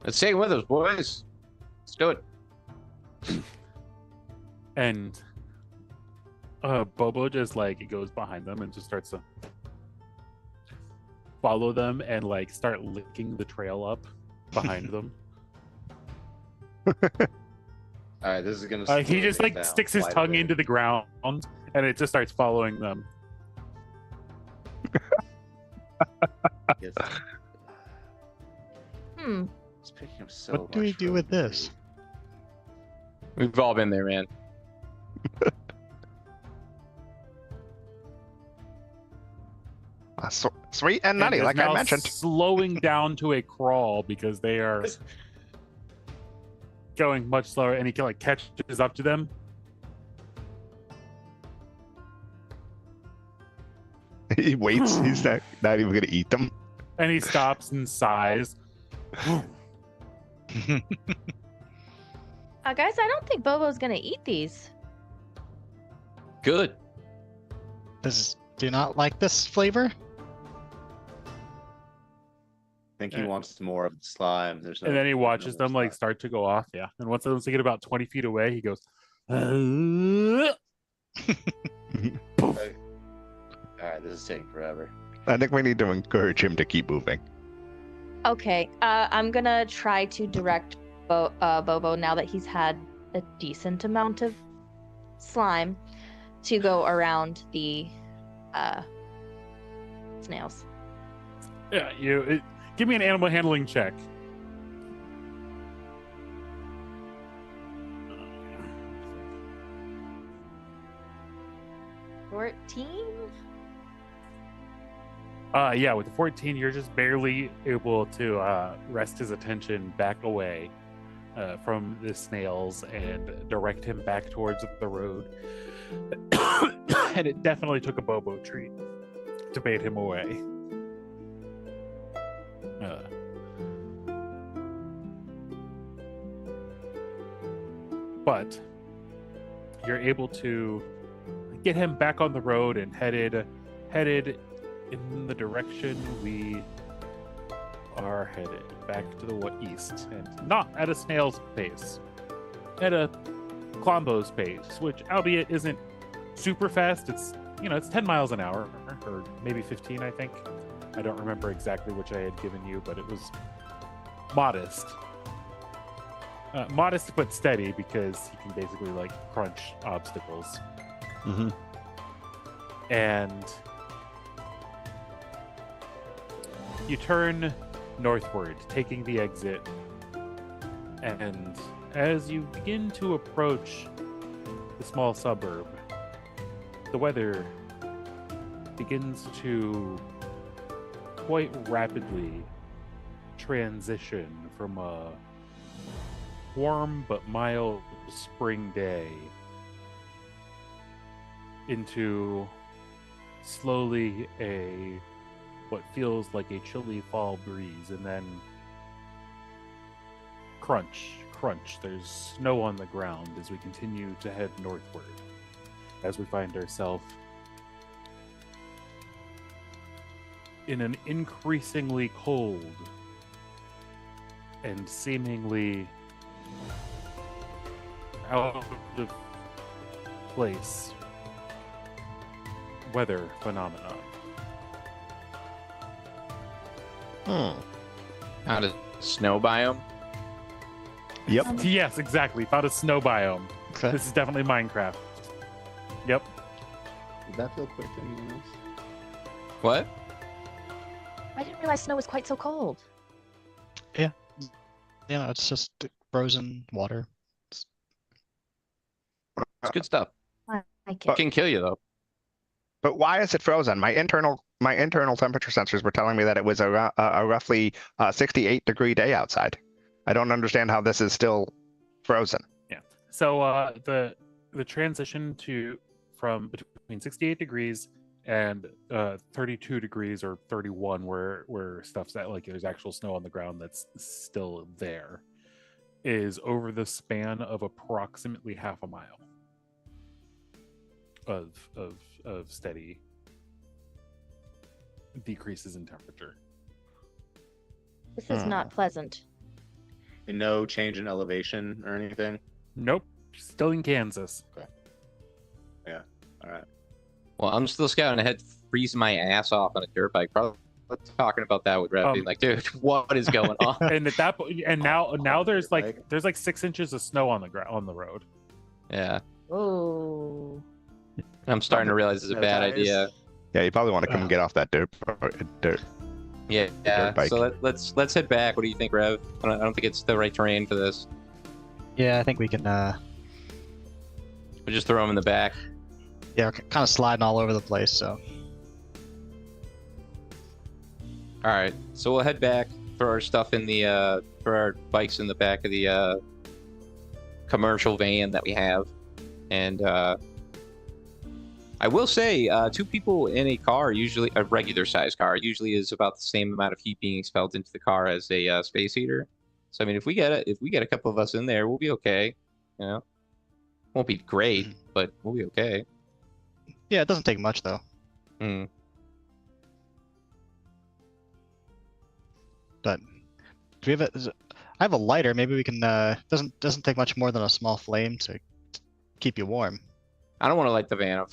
Let's take it with us, boys. Let's do it. And Bobo just like goes behind them and just starts to follow them and like start licking the trail up behind them. All right, this is gonna. He slow just me like down sticks his quite a tongue bit. into the ground and it just starts following them. Yes. Hmm. It's picking up so What do we much do road with this? debris. We've all been there, man. sweet and And nutty, is like I now mentioned. slowing down to a crawl because they are going much slower, and he like catches up to them. He waits. He's not even gonna eat them. And he stops and sighs. Guys, I don't think Bobo's gonna eat these. Good. Do you not like this flavor? I think he wants more of the slime. There's no, And then he there's watches no them more like slime. start to go off. Yeah. And once they get about 20 feet away, he goes, All right, this is taking forever. I think we need to encourage him to keep moving. Okay, I'm gonna try to direct Bobo now that he's had a decent amount of slime to go around the snails. yeah, give me an animal handling check. Yeah, with the 14, you're just barely able to wrest his attention back away from the snails and direct him back towards the road. And it definitely took a Bobo treat to bait him away. But you're able to get him back on the road and headed in the direction we are headed, back to the east, and not at a snail's pace, at a Klombo's pace, which albeit isn't super fast. It's it's 10 miles an hour, or maybe 15, I think. I don't remember exactly which I had given you, but it was modest. Modest but steady, because he can basically like crunch obstacles. Mm-hmm. And you turn northward, taking the exit. And as you begin to approach the small suburb, the weather begins to quite rapidly transition from a warm but mild spring day into slowly what feels like a chilly fall breeze, and then crunch, there's snow on the ground as we continue to head northward, as we find ourselves in an increasingly cold and seemingly out of place weather phenomenon. Out of snow biome. Yep. Yes, exactly. Found a snow biome. Okay. This is definitely Minecraft. Yep. Did that feel quick to anyone else? What? I didn't realize snow was quite so cold. It's just frozen water. It's good stuff. I like It it. can kill you though. But why is it frozen? My internal my internal temperature sensors were telling me that it was a roughly 68-degree day outside. I don't understand how this is still frozen. Yeah. So the transition from between 68 degrees and 32 degrees or 31, where stuff's at, like there's actual snow on the ground that's still there, is over the span of approximately half a mile of steady decreases in temperature. This is not pleasant. And no change in elevation or anything. Nope, still in Kansas. All right. Well, I'm still scouting ahead, freezing my ass off on a dirt bike. Probably talking about that with Rev, being like, dude, what is going on? And at that point, and now there's Like- like 6 inches of snow on the road. Yeah, Oh. I'm starting to realize it's a No bad tires. idea. Yeah, you probably want to come and get off that dirt. Yeah, dirt bike. so let's head back. What do you think, Rev? I don't think it's the right terrain for this. Yeah, I think we can. We'll just throw them in the back. Yeah, we're kind of sliding all over the place. So All right, so we'll head back for our stuff in the for our bikes in the back of the commercial van that we have, and I will say 2 people in a car, usually a regular size car, usually is about the same amount of heat being expelled into the car as a space heater. So I mean, if we get a couple of us in there, we'll be okay. You know, won't be great, but we'll be okay. yeah, it doesn't take much though. Mm. But do we have I have a lighter. Maybe we can. Doesn't take much more than a small flame to keep you warm. I don't want to light the van up.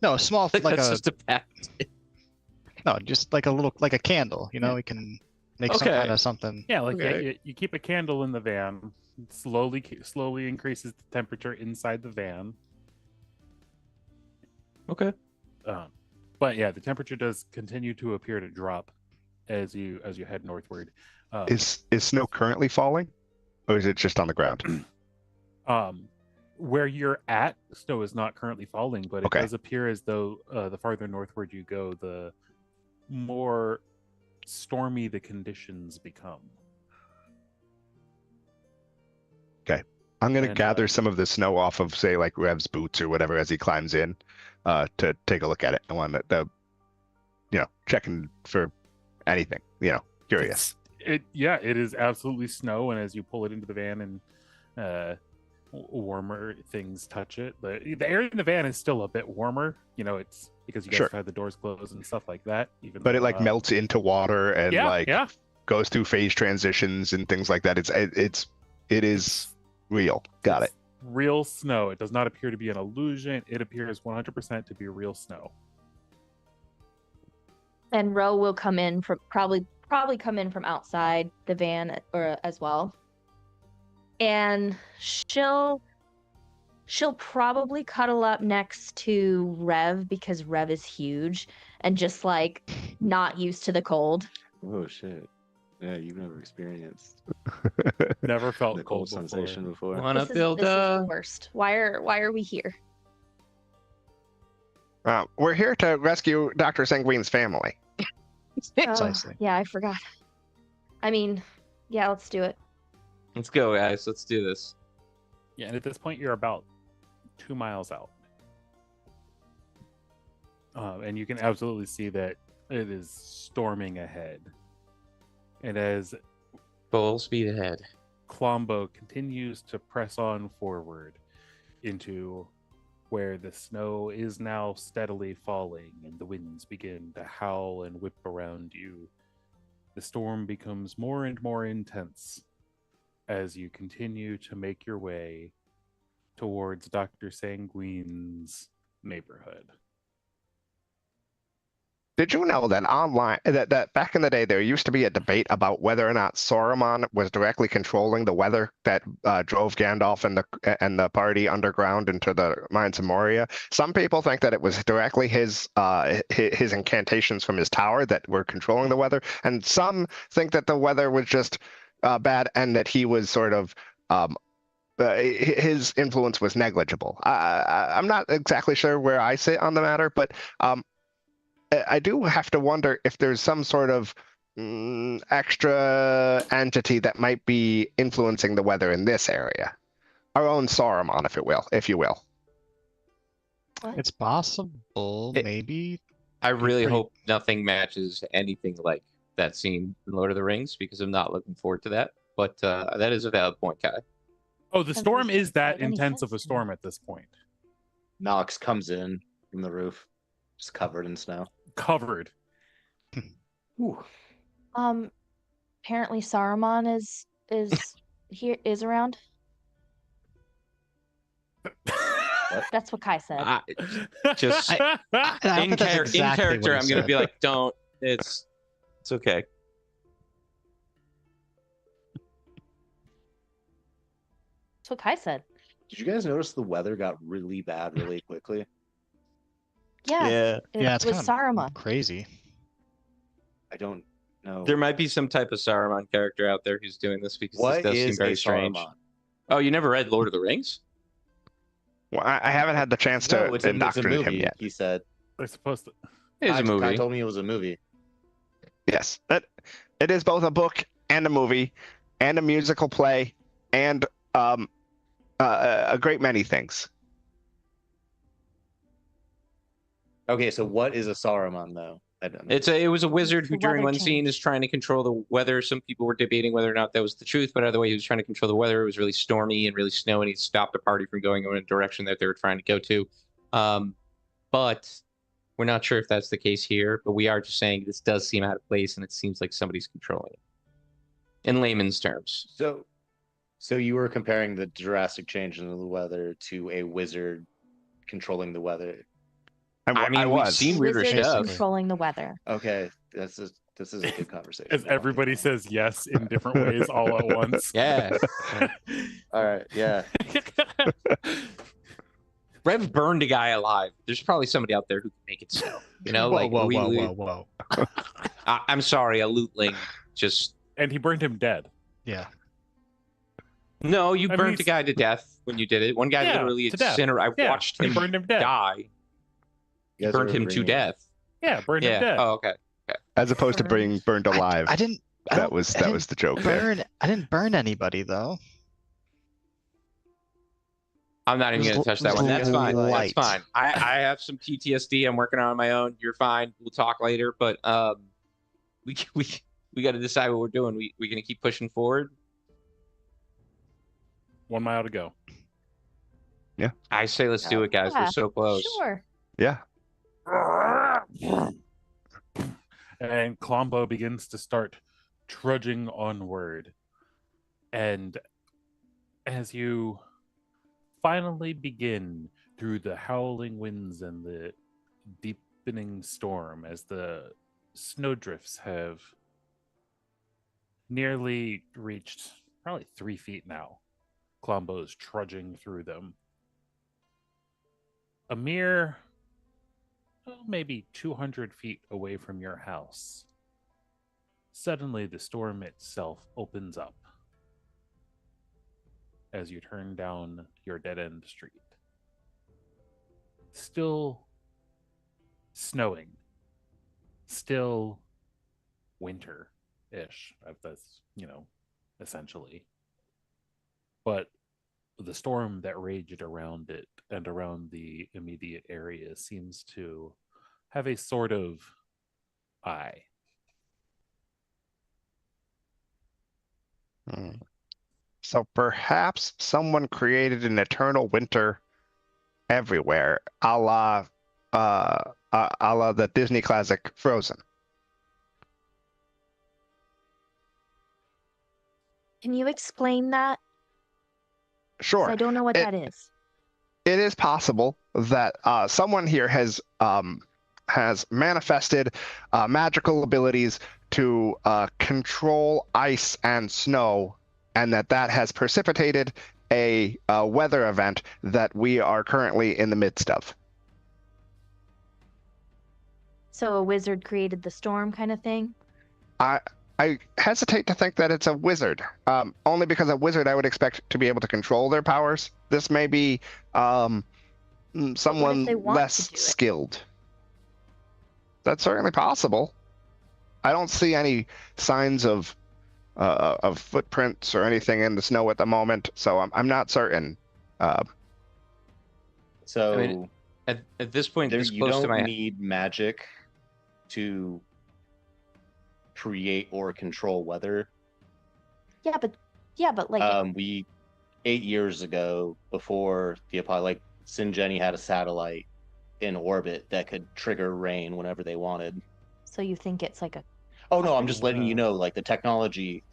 No, a small like That's a just a bad. no, just like a candle. You know, we can make some Okay. kind of something. Yeah, like Okay. you keep a candle in the van, slowly increases the temperature inside the van. Okay. But yeah, the temperature does continue to appear to drop as you head northward. Is snow currently falling, or is it just on the ground? Where you're at, snow is not currently falling, but it Okay. does appear as though the farther northward you go, the more stormy the conditions become. I'm gonna And, gather some of the snow off of, say, like Rev's boots or whatever as he climbs in, to take a look at it. I want to, checking for anything, curious. It is absolutely snow, and as you pull it into the van and warmer things touch it, the air in the van is still a bit warmer. It's because you guys Sure. have had the doors closed and stuff like that. Even But it though, like melts into water and yeah. goes through phase transitions and things like that. It is real. Got it. It's real snow. It does not appear to be an illusion. It appears 100% to be real snow. And Ro will come in from probably come in from outside the van or as well. And she'll probably cuddle up next to Rev because Rev is huge and just like not used to the cold. Oh shit. Yeah, you've never experienced Never felt the cold cold before. sensation before. Wanna This is build the worst. Why are we here? We're here to rescue Dr. Sanguine's family. Precisely. Yeah, I forgot. I mean, yeah, let's do it. Let's go, guys. Let's do this. Yeah, and at this point, you're about 2 miles out. And you can absolutely see that it is storming ahead. And as Full speed ahead. Klombo continues to press on forward into where the snow is now steadily falling and the winds begin to howl and whip around you, the storm becomes more and more intense as you continue to make your way towards Dr. Sanguine's neighborhood. Did you know that that back in the day there used to be a debate about whether or not Saruman was directly controlling the weather that drove Gandalf and the party underground into the mines of Moria? Some people think that it was directly his incantations from his tower that were controlling the weather, and some think that the weather was just bad and that he was sort of his influence was negligible. I'm not exactly sure where I sit on the matter, but I do have to wonder if there's some sort of extra entity that might be influencing the weather in this area. Our own Saruman, if you will. What? It's possible, It- maybe. I really pretty- hope nothing matches anything like that scene in Lord of the Rings because I'm not looking forward to that. But that is a valid point, Kai. Oh, the Doesn't storm make is that any intense of sense a to me. storm at this point. Nox comes in from the roof, just covered in snow. Covered. Ooh. Apparently Saruman is around. That's what Kai said. Just I don't in, think that's in exactly what character, he I'm gonna said. be like, don't. It's okay. That's what Kai said. Did you guys notice the weather got really bad really quickly? Yeah. It Yeah, it's was kind Saruman. of crazy. I don't know. There might be some type of Saruman character out there who's doing this because What this does seem is very a strange. Saruman? Oh, you never read Lord of the Rings? Well, I haven't had the chance No, to it's a indoctrinate him movie, yet. he said. They're supposed to. It is a Kai movie. told me it was a movie. Yes, it is both a book and a movie, and a musical play, and a great many things. Okay, so what is a Saruman though? I don't know. It was a wizard It's who the during weather one scene change. is trying to control the weather. Some people were debating whether or not that was the truth, but either way, he was trying to control the weather. It was really stormy and really snowy, and he stopped a party from going in a direction that they were trying to go to. But we're not sure if that's the case here, but we are just saying this does seem out of place, and it seems like somebody's controlling it. In layman's terms. So you were comparing the drastic change in the weather to a wizard controlling the weather. I mean, we've was. seen weirder Wizard stuff. controlling the weather. Okay, this is a good conversation. As everybody says yes in different ways all at once. Yeah. All right, yeah. Rev burned a guy alive. There's probably somebody out there who can make it snow. You know, like whoa. I'm sorry, a lootling just And he burned him dead. Yeah. no. You I mean, burnt a he's- guy to death when you did it. One guy Yeah, literally to death. I Yeah, watched he him burned him dead. die. You guys Burned are him to agreeing. death. Yeah, burned him Yeah. dead. Oh, okay. As opposed to being burned alive. I didn't. I that don't- was I that didn't was the joke there. burn. I didn't burn anybody though. I'm not even It gonna was touch that one. That's fine. light. That's fine. I have some PTSD. I'm working on my own. You're fine. We'll talk later. But we got to decide what we're doing. We gonna keep pushing forward. 1 mile to go. I say let's do it, guys. Yeah, We're so close. Sure. Yeah. And Klombo begins to start trudging onward. And as you finally begin through the howling winds and the deepening storm, as the snowdrifts have nearly reached probably 3 feet now, Klombo is trudging through them. A mere maybe 200 feet away from your house, suddenly the storm itself opens up as you turn down your dead-end street. Still snowing, still winter-ish, if that's, essentially. But the storm that raged around it and around the immediate area seems to have a sort of eye. So perhaps someone created an eternal winter everywhere, a la the Disney classic Frozen. Can you explain that? 'Cause Sure. I don't know what It- that is. It is possible that someone here has manifested magical abilities to control ice and snow, and that has precipitated a weather event that we are currently in the midst of. So a wizard created the storm kind of thing? I hesitate to think that it's a wizard, only because a wizard I would expect to be able to control their powers. This may be someone they want to less do it? skilled. That's certainly possible. I don't see any signs of footprints or anything in the snow at the moment, so I'm not certain. So I mean, at this point, this you close to don't my need magic to create or control weather. Yeah, but like We 8 years ago, before the Apollo, like Sinjeni had a satellite in orbit that could trigger rain whenever they wanted. so you think it's like a Oh no, I'm just letting you Yeah. know, like the technology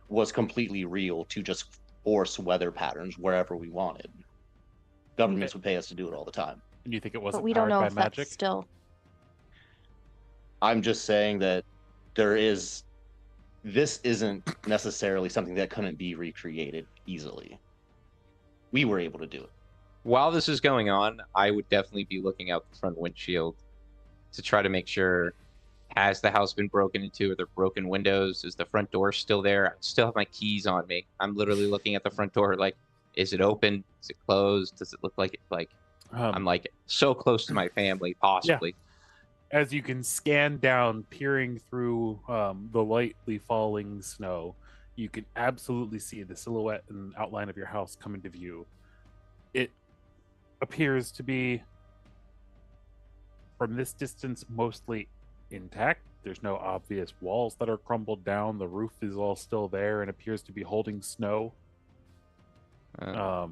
was completely real to just force weather patterns wherever we wanted. Governments would pay us to do it all the time. And you think it but wasn't we don't powered know by if magic? that's still I'm just saying that this isn't necessarily something that couldn't be recreated easily. We were able to do it. while this is going on, I would definitely be looking out the front windshield to try to make sure, has the house been broken into? Are there broken windows? Is the front door still there? I still have my keys on me. I'm literally looking at the front door like, is it open? Is it closed? Does it look like it's like I'm like so close to my family, possibly. As you can scan down, peering through the lightly falling snow, you can absolutely see the silhouette and outline of your house come into view. It appears to be, from this distance, mostly intact. There's no obvious walls that are crumbled down. The roof is all still there and appears to be holding snow. Uh,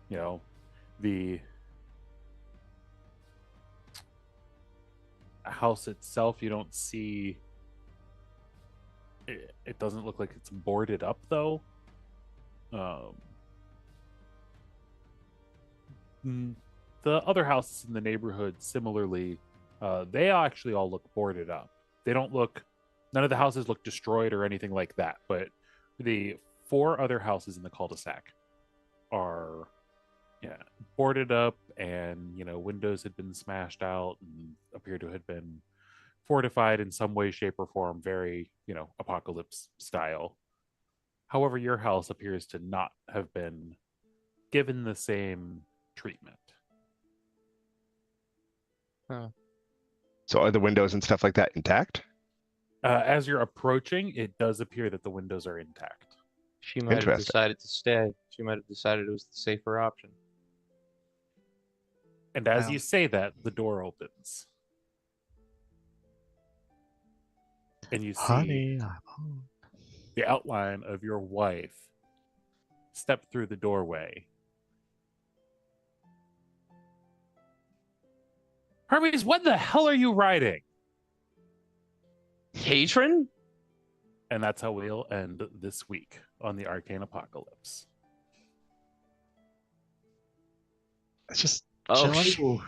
You know, the house itself, you don't see it doesn't look like it's boarded up though. The other houses in the neighborhood similarly, they actually all look boarded up. They don't look, none of the houses look destroyed or anything like that, but the 4 other houses in the cul-de-sac are boarded up, and windows had been smashed out and appear to have been fortified in some way, shape, or form, very apocalypse style. However, your house appears to not have been given the same treatment. So are the windows and stuff like that intact? As you're approaching, it does appear that the windows are intact. she might have Interesting. decided to stay. She might have decided it was the safer option. And as Wow. you say that, the door opens. And you see Honey, I'm home. the outline of your wife step through the doorway. Hermes, what the hell are you writing? Patron? And that's how we'll end this week on the Arcane Apocalypse. It's just Oh, chilling.